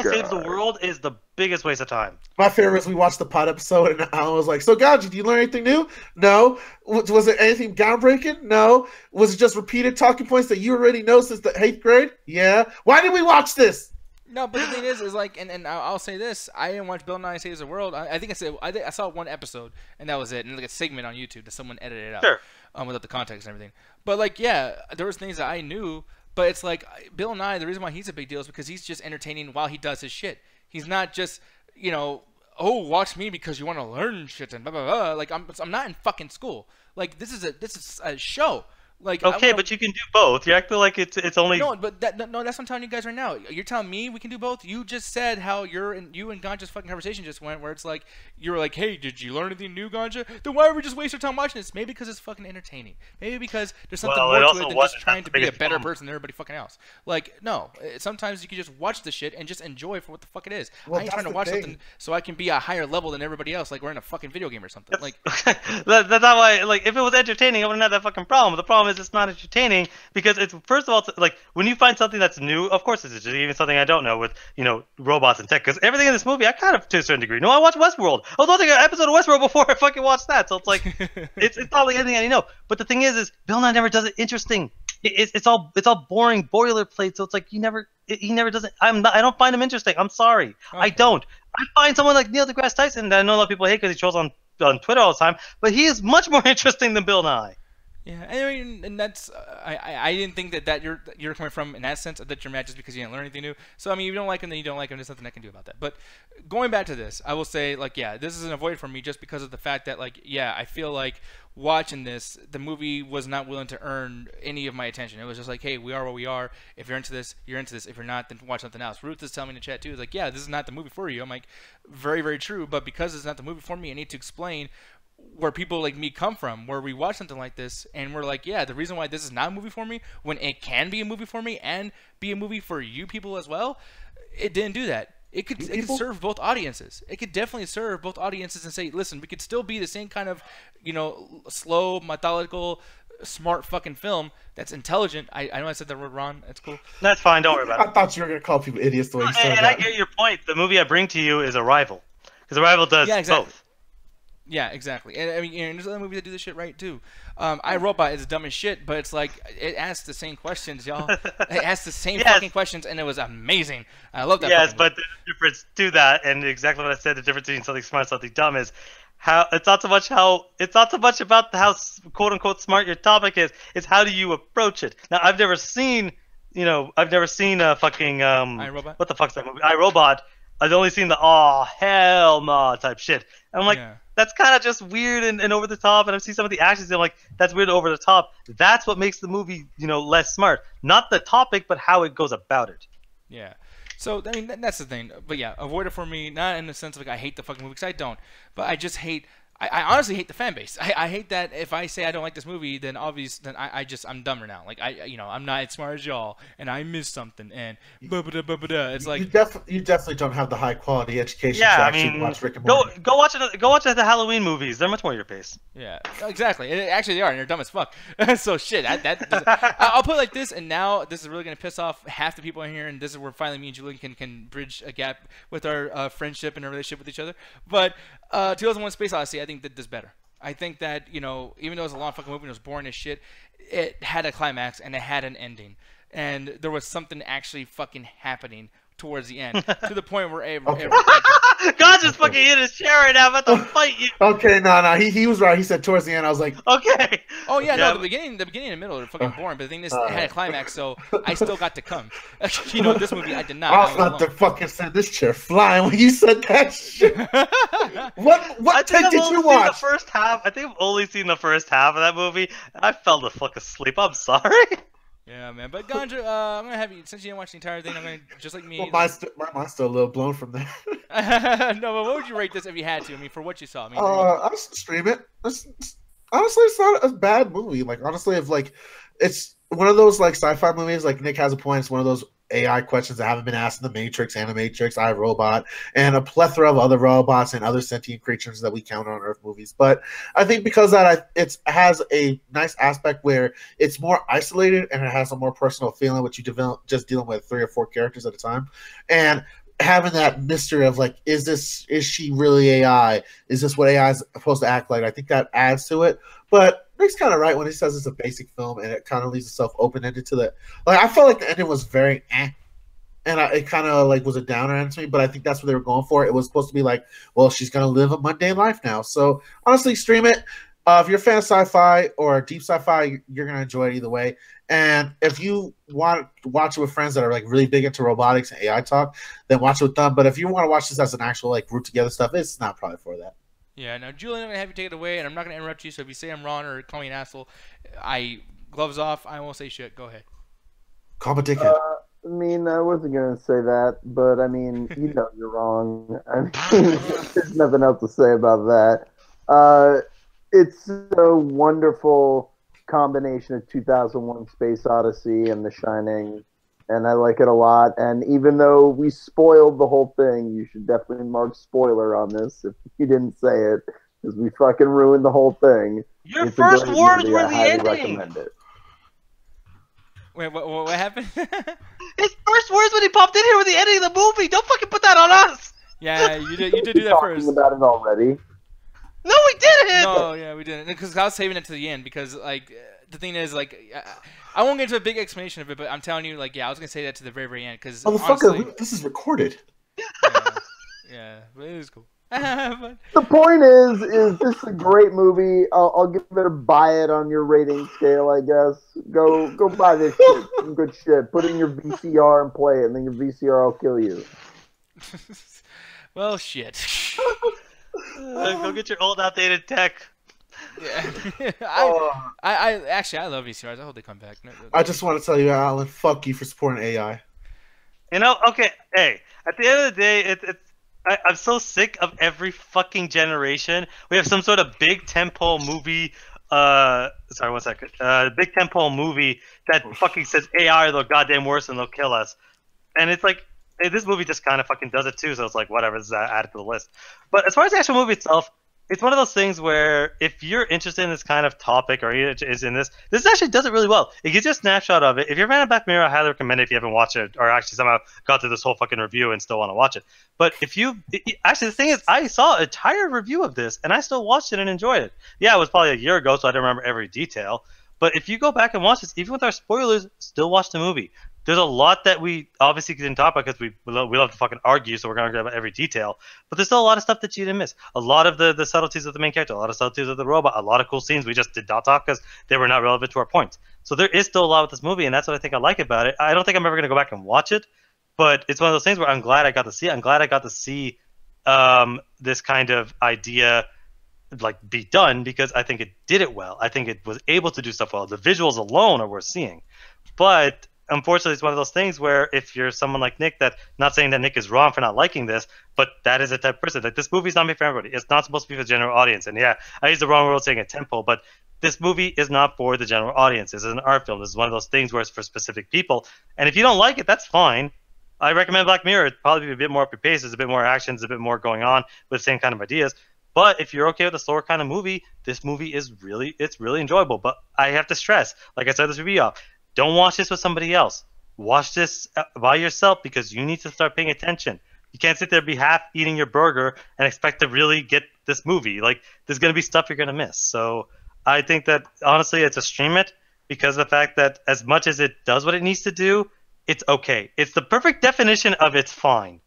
Saves the Guy. World is the biggest waste of time. My favorite is we watched the pod episode and Alan was like, so Gaji, did you learn anything new? No. Was it anything groundbreaking? No. Was it just repeated talking points that you already know since the 8th grade? Yeah. Why did we watch this? No, but the thing is like, and I'll say this: I didn't watch Bill Nye Saves the World. I think I saw one episode, and that was it, and like a segment on YouTube that someone edited out, Sure. Without the context and everything. But like, yeah, there was things that I knew, but it's like Bill Nye. The reason why he's a big deal is because he's just entertaining while he does his shit. He's not just oh, watch me because you want to learn shit and blah blah blah. Like I'm not in fucking school. Like this is a show. Like Okay, but you can do both. You act like it's only. No, but that's what I'm telling you guys right now. You're telling me we can do both. You just said how you and Ganja's fucking conversation just went, where it's like you were like, "Hey, did you learn anything new, Ganja?" Then why would we just waste our time watching this? Maybe because it's fucking entertaining. Maybe because there's something more to it than just trying to be a better person than everybody fucking else. Like, no. Sometimes you can just watch the shit and just enjoy for what the fuck it is. Well, I ain't trying to watch something so I can be a higher level than everybody else. Like we're in a fucking video game or something. Like that's not why. Like, if it was entertaining, I wouldn't have that fucking problem. The problem is it's not entertaining because it's, first of all, like when you find something that's new, of course it's even something I don't know with robots and tech, because everything in this movie I kind of, to a certain degree, I watched Westworld. I was watching an episode of Westworld before I fucking watched that, so it's like it's not like anything I know. But the thing is Bill Nye never does it interesting. It's all boring boilerplate, so it's like he never does it. I don't find him interesting. I'm sorry, okay. I don't. I find someone like Neil deGrasse Tyson that I know a lot of people hate because he trolls on Twitter all the time, but he is much more interesting than Bill Nye. Yeah, I mean, and that's I didn't think that you're coming from in that sense, that you're mad just because you didn't learn anything new. So I mean, if you don't like him, then you don't like him. There's nothing I can do about that. But going back to this, I will say, like, yeah, this is an avoid for me just because of the fact that, like, yeah, I feel like watching this, the movie was not willing to earn any of my attention. It was just like, hey, we are what we are. If you're into this, you're into this. If you're not, then watch something else. Ruth is telling me in the chat too. It's like, yeah, this is not the movie for you. I'm like, very, very true. But because it's not the movie for me, I need to explain where people like me come from, where we watch something like this and we're like, yeah, the reason why this is not a movie for me, when it can be a movie for me and be a movie for you people as well, it didn't do that. It could serve both audiences. It could definitely serve both audiences and say, listen, we could still be the same kind of, slow, methodical, smart fucking film that's intelligent. I know I said that word wrong. That's cool. That's fine. Don't worry about it. I thought you were going to call people idiots the way you said that. And I get your point. The movie I bring to you is Arrival. Because Arrival does both. Yeah, exactly. And I mean, there's other movies that do this shit right too. I, Robot is dumb as shit, but it's like it asks the same questions, y'all. It asks the same fucking questions, and it was amazing. I love that. Yes, but the difference to that, and exactly what I said, the difference between something smart and something dumb is how it's not so much about how quote unquote smart your topic is. It's how do you approach it. Now, I've never seen a fucking iRobot? What the fuck's that movie? iRobot. I've only seen the oh hell no type shit. And I'm like, that's kind of just weird and over the top. And I've seen some of the actions, and I'm like, that's weird and over the top. That's what makes the movie, less smart. Not the topic, but how it goes about it. Yeah. So I mean, that's the thing. But yeah, avoid it for me. Not in the sense of like I hate the fucking movie, because I don't. But I just hate. I honestly hate the fan base. I hate that if I say I don't like this movie, then I'm dumber now. Like I'm not as smart as y'all, and I missed something, and it's like you definitely don't have the high quality education to actually watch Rick and Morty. Go watch the Halloween movies. They're much more your pace. Yeah, exactly. Actually, they are, and they're dumb as fuck. So shit. I'll put it like this, and now this is really gonna piss off half the people in here, and this is where finally me and Julian can bridge a gap with our friendship and our relationship with each other. But 2001: Space Odyssey, I think did this better. I think that, even though it was a long fucking movie and it was boring as shit, it had a climax and it had an ending. And there was something actually fucking happening towards the end. To the point where God's just fucking in his chair right now, about to fight you. Okay, no, he was right. He said towards the end. I was like, Okay. Oh yeah, no, the beginning and the middle are fucking boring. But the thing is, it had a climax, so I still got to come. You know, this movie I did not. I was about to fucking send this chair flying when you said that shit. What take did you watch? The first half. I think I've only seen the first half of that movie. I fell the fuck asleep. I'm sorry. Yeah, man. But Ganja, I'm gonna have you, since you didn't watch the entire thing, I'm gonna, just like me. Well, my mind's still a little blown from that. No, but what would you rate this if you had to? I mean, for what you saw. I mean, I'll stream it. Honestly, it's not a bad movie. Like, honestly, if like, it's one of those like sci-fi movies. Like Nick has a point. It's one of those AI questions that haven't been asked in The Matrix, Animatrix, I, Robot, and a plethora of other robots and other sentient creatures that we count on Earth movies. But I think because that it has a nice aspect where it's more isolated and it has a more personal feeling, which you develop just dealing with 3 or 4 characters at a time, and having that mystery of like, is she really AI? Is this what AI is supposed to act like? I think that adds to it. But Nick's kind of right when he says it's a basic film and it kind of leaves itself open-ended to the, like, I felt like the ending was very and it kind of like was a downer end to me, but I think that's what they were going for. It was supposed to be like, well, she's going to live a mundane life now. So honestly, stream it. If you're a fan of sci-fi or deep sci-fi, you're going to enjoy it either way. And if you want to watch it with friends that are like really big into robotics and AI talk, then watch it with them. But if you want to watch this as an actual like root together stuff, it's not probably for that. Yeah, now Julian, I'm gonna have you take it away, and I'm not gonna interrupt you. So if you say I'm wrong or call me an asshole, gloves off. I won't say shit. Go ahead. Call me a dickhead. I mean, I wasn't gonna say that, but I mean, you know, you're wrong. I mean, there's nothing else to say about that. It's a wonderful combination of 2001: Space Odyssey and The Shining, and I like it a lot. And even though we spoiled the whole thing, you should definitely mark spoiler on this if you didn't say it, because we fucking ruined the whole thing. Your first words were the ending. Recommend it. Wait, what happened? His first words when he popped in here were the ending of the movie. Don't fucking put that on us. Yeah, you did do that first. Talking about it already. No, we didn't. No, yeah, we didn't. Because I was saving it to the end. Because like the thing is, like, I won't get into a big explanation of it, but I'm telling you, like, yeah, I was gonna say that to the very, very end. Because motherfucker, this is recorded. Yeah, but it was cool. But, the point is this is a great movie. I'll give it a buy it on your rating scale, I guess. Go buy this shit. Some good shit. Put it in your VCR and play it, and then your VCR will kill you. well, shit. Go get your old outdated tech. Yeah. I love VCRs. I hope they come back. I just want to tell you, Alan, fuck you for supporting AI. You know, okay, hey, at the end of the day, I'm so sick of every fucking generation. We have some sort of big tentpole movie. Sorry, 1 second. Big tentpole movie that fucking says AI are the goddamn worst and they'll kill us. And it's like, hey, this movie just kind of fucking does it too. So it's like, whatever, this is added to the list. But as far as the actual movie itself, it's one of those things where if you're interested in this kind of topic or is in this actually does it really well. It gives you a snapshot of it. If you're a fan of Black Mirror, I highly recommend it if you haven't watched it or actually somehow got through this whole fucking review and still want to watch it. But actually the thing is, I saw an entire review of this and I still watched it and enjoyed it. Yeah, it was probably a year ago, so I don't remember every detail. But if you go back and watch this, even with our spoilers, still watch the movie. There's a lot that we obviously didn't talk about because we love to fucking argue, so we're going to argue about every detail. But there's still a lot of stuff that you didn't miss. A lot of the subtleties of the main character, a lot of subtleties of the robot, a lot of cool scenes we just did not talk because they were not relevant to our point. So there is still a lot with this movie, and that's what I think I like about it. I don't think I'm ever going to go back and watch it, but it's one of those things where I'm glad I got to see it. I'm glad I got to see this kind of idea like be done because I think it did it well. I think it was able to do stuff well. The visuals alone are worth seeing. But unfortunately, it's one of those things where if you're someone like Nick, that not saying that Nick is wrong for not liking this, but that is a type of person. Like, this movie's not made for everybody. It's not supposed to be for the general audience. And yeah, I used the wrong word saying a tempo, but this movie is not for the general audience. This is an art film. This is one of those things where it's for specific people. And if you don't like it, that's fine. I recommend Black Mirror. It'd probably be a bit more up your pace. There's a bit more action. There's a bit more going on with the same kind of ideas. But if you're okay with a slower kind of movie, this movie is really enjoyable. But I have to stress, like I said this review off, don't watch this with somebody else. Watch this by yourself because you need to start paying attention. You can't sit there be half eating your burger and expect to really get this movie. Like, there's going to be stuff you're going to miss. So I think that, honestly, it's a stream it because of the fact that as much as it does what it needs to do, it's okay. It's the perfect definition of it's fine.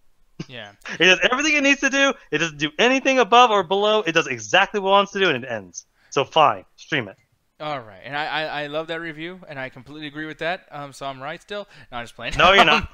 Yeah. It does everything it needs to do. It doesn't do anything above or below. It does exactly what it wants to do, and it ends. So fine, stream it. All right, and I love that review, and I completely agree with that. So I'm right still. No, I'm just playing. No, you're not.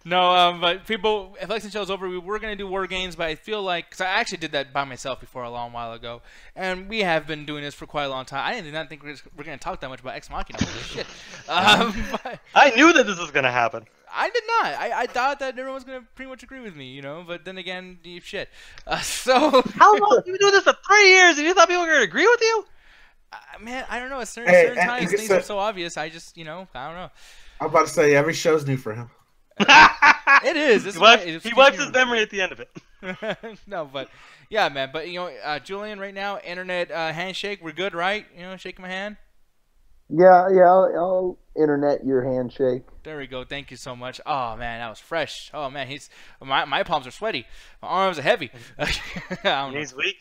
No, but people, if Lexington show's over, we were gonna do war games, but I feel like, because I actually did that by myself before a long while ago, and we have been doing this for quite a long time. I did not think we're gonna talk that much about Ex Machina. Holy shit! But I knew that this was gonna happen. I did not. I thought that everyone was gonna pretty much agree with me, But then again, deep shit. So How long? You've been doing this for 3 years, and you thought people were gonna agree with you? man, I don't know. At certain times, things are so obvious. I just, I don't know. I'm about to say every show's new for him. It is. He wipes his memory at the end of it. No, but yeah, man. But Julian, right now, internet handshake. We're good, right? Shaking my hand. Yeah. I'll internet your handshake. There we go. Thank you so much. Oh man, that was fresh. Oh man, my palms are sweaty. My arms are heavy. I don't know. He's weak.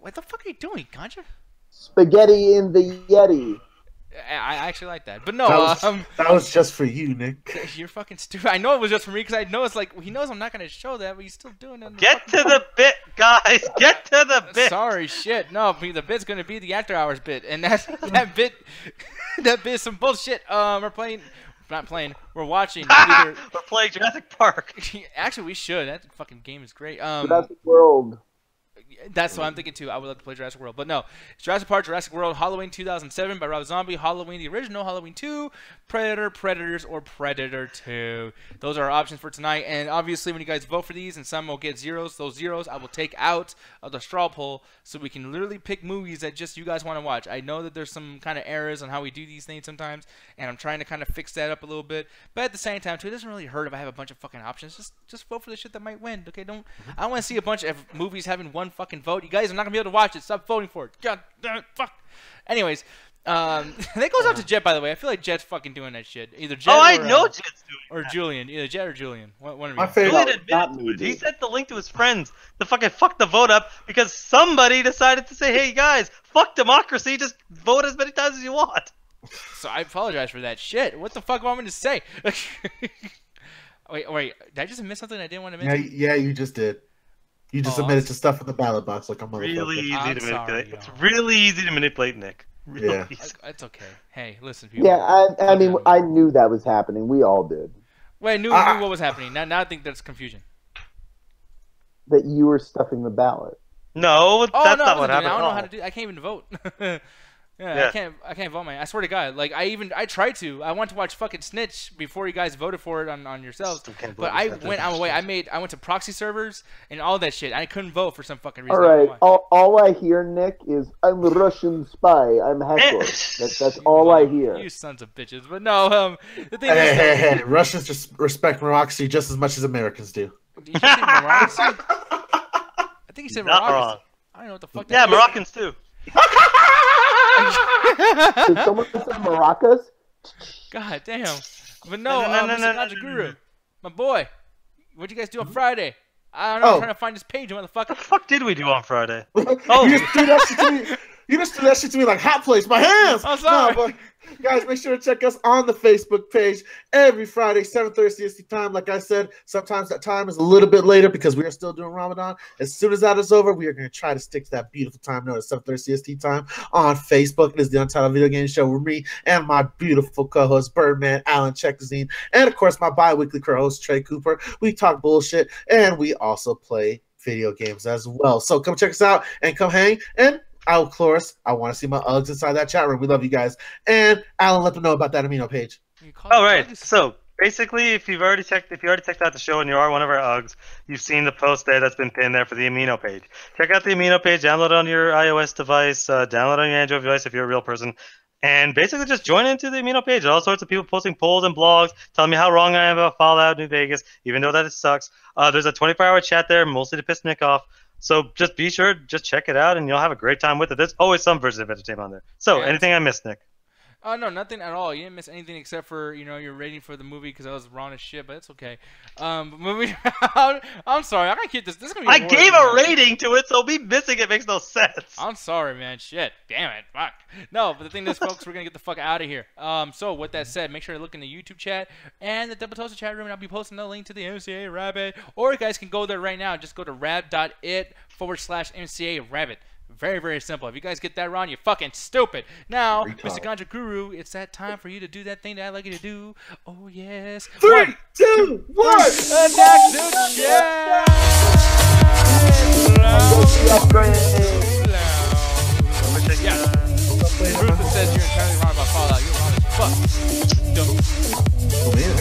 What the fuck are you doing, Ganja? Spaghetti in the Yeti. I actually like that, but no. That was just for you, Nick. You're fucking stupid. I know it was just for me because I know it's like he knows I'm not gonna show that, but he's still doing it. Get to the bit, guys. Get to the bit. Sorry, shit. No, the bit's gonna be the after hours bit, and that bit is some bullshit. We're playing. Not playing. We're watching. We're playing Jurassic Park. Actually, we should. That fucking game is great. Jurassic World. That's what I'm thinking too. I would love to play Jurassic World, but no. It's Jurassic Park, Jurassic World, Halloween 2007 by Rob Zombie, Halloween the original, Halloween 2, Predator, Predators, or Predator 2. Those are our options for tonight. And obviously, when you guys vote for these, and some will get zeros, those zeros I will take out of the straw poll, so we can literally pick movies that just you guys want to watch. I know that there's some kind of errors on how we do these things sometimes, and I'm trying to kind of fix that up a little bit. But at the same time, too, it doesn't really hurt if I have a bunch of fucking options. Just vote for the shit that might win. Okay, I don't want to see a bunch of movies having one fucking vote. You guys are not gonna be able to watch it. Stop voting for it. God damn it, fuck. Anyways, that goes out to Jet, by the way. I feel like Jet's fucking doing that shit. Either Jet. I know Jet's doing or that. Julian. Either Jet or Julian. One of you. My favorite. Julian admitted to it. He sent the link to his friends to fucking fuck the vote up because somebody decided to say, "Hey guys, fuck democracy. Just vote as many times as you want." So I apologize for that shit. What the fuck do I want me to say? Wait. Did I just miss something I didn't want to mention? Yeah, you just did. You just admitted to stuff in the ballot box like a motherfucker. Really easy I'm to sorry, manipulate. y'all. It's really easy to manipulate, Nick. Really Yeah. easy. It's okay. Hey, listen, people. Yeah, I mean, I knew that was happening. We all did. Wait, I knew what was happening. Now I think that's confusion. That you were stuffing the ballot. No, Oh that's no, not what I happened. don't at know all. how to do. I can't even vote. Yeah. I can't vote, man. I swear to God. Like I tried to. I wanted to watch fucking Snitch before you guys voted for it on yourselves. Still can't But believe I that. went out of my way. I went to proxy servers and all that shit. I couldn't vote for some fucking reason. All I don't right, know why. all I hear, Nick, is I'm a Russian spy. I'm Heckler. That's all I hear. You sons of bitches. But no, the thing is, Hey. Russians just respect democracy just as much as Americans do. Did you say Moroccans? I think you said Not Moroccans. wrong. I don't know what the fuck. Yeah, that Moroccans too. Did someone say maracas? God damn. But no, No. Mr. Guru, my boy, what'd you guys do on Friday? I don't know. I'm trying to find this page, motherfucker. What the fuck did we do on Friday? Oh, you just threw that shit to me. You just threw that shit to me like hot plates. My hands. I'm sorry. No, but guys, make sure to check us on the Facebook page every Friday, 7:30 CST time. Like I said, sometimes that time is a little bit later because we are still doing Ramadan. As soon as that is over, we are going to try to stick to that beautiful time known as 7:30 CST time on Facebook. It is the Untitled Video Game Show with me and my beautiful co-host Birdman, Alan Checkazine, and of course my bi-weekly co-host Trey Cooper. We talk bullshit and we also play video games as well. So come check us out and come hang. And of course, I want to see my Uggs inside that chat room. We love you guys. And Alan, let them know about that amino page. Oh right. So basically, if you already checked out the show and you are one of our Uggs, you've seen the post there that's been pinned there for the amino page. Check out the amino page. Download it on your iOS device. Download it on your Android device if you're a real person. And basically just join into the amino page. All sorts of people posting polls and blogs, telling me how wrong I am about Fallout New Vegas, even though that it sucks. There's a 24-hour chat there, mostly to piss Nick off. So just be sure, just check it out, and you'll have a great time with it. There's always some version of entertainment on there. So, anything I missed, Nick? Oh no, nothing at all. You didn't miss anything except for your rating for the movie because I was wrong as shit, but it's okay. Movie. I'm sorry. I gotta keep this. This is gonna be. I gave a rating to it, so me missing it makes no sense. I'm sorry, man. Shit. Damn it. Fuck. No, but the thing is, folks, we're gonna get the fuck out of here. So with that said, make sure to look in the YouTube chat and the Double Toaster chat room, and I'll be posting the link to the MCA Rabbit. Or you guys can go there right now. Just go to rab.it/MCA Rabbit. Very, very simple. If you guys get that wrong, you're fucking stupid. Now, Mr. Ganja Guru, it's that time for you to do that thing that I like you to do. Oh, yes. 3, 2, 1. Attack the chat. Yeah. Ruthless says you're entirely wrong about Fallout. You're wrong as fuck. Dumb. Oh, man.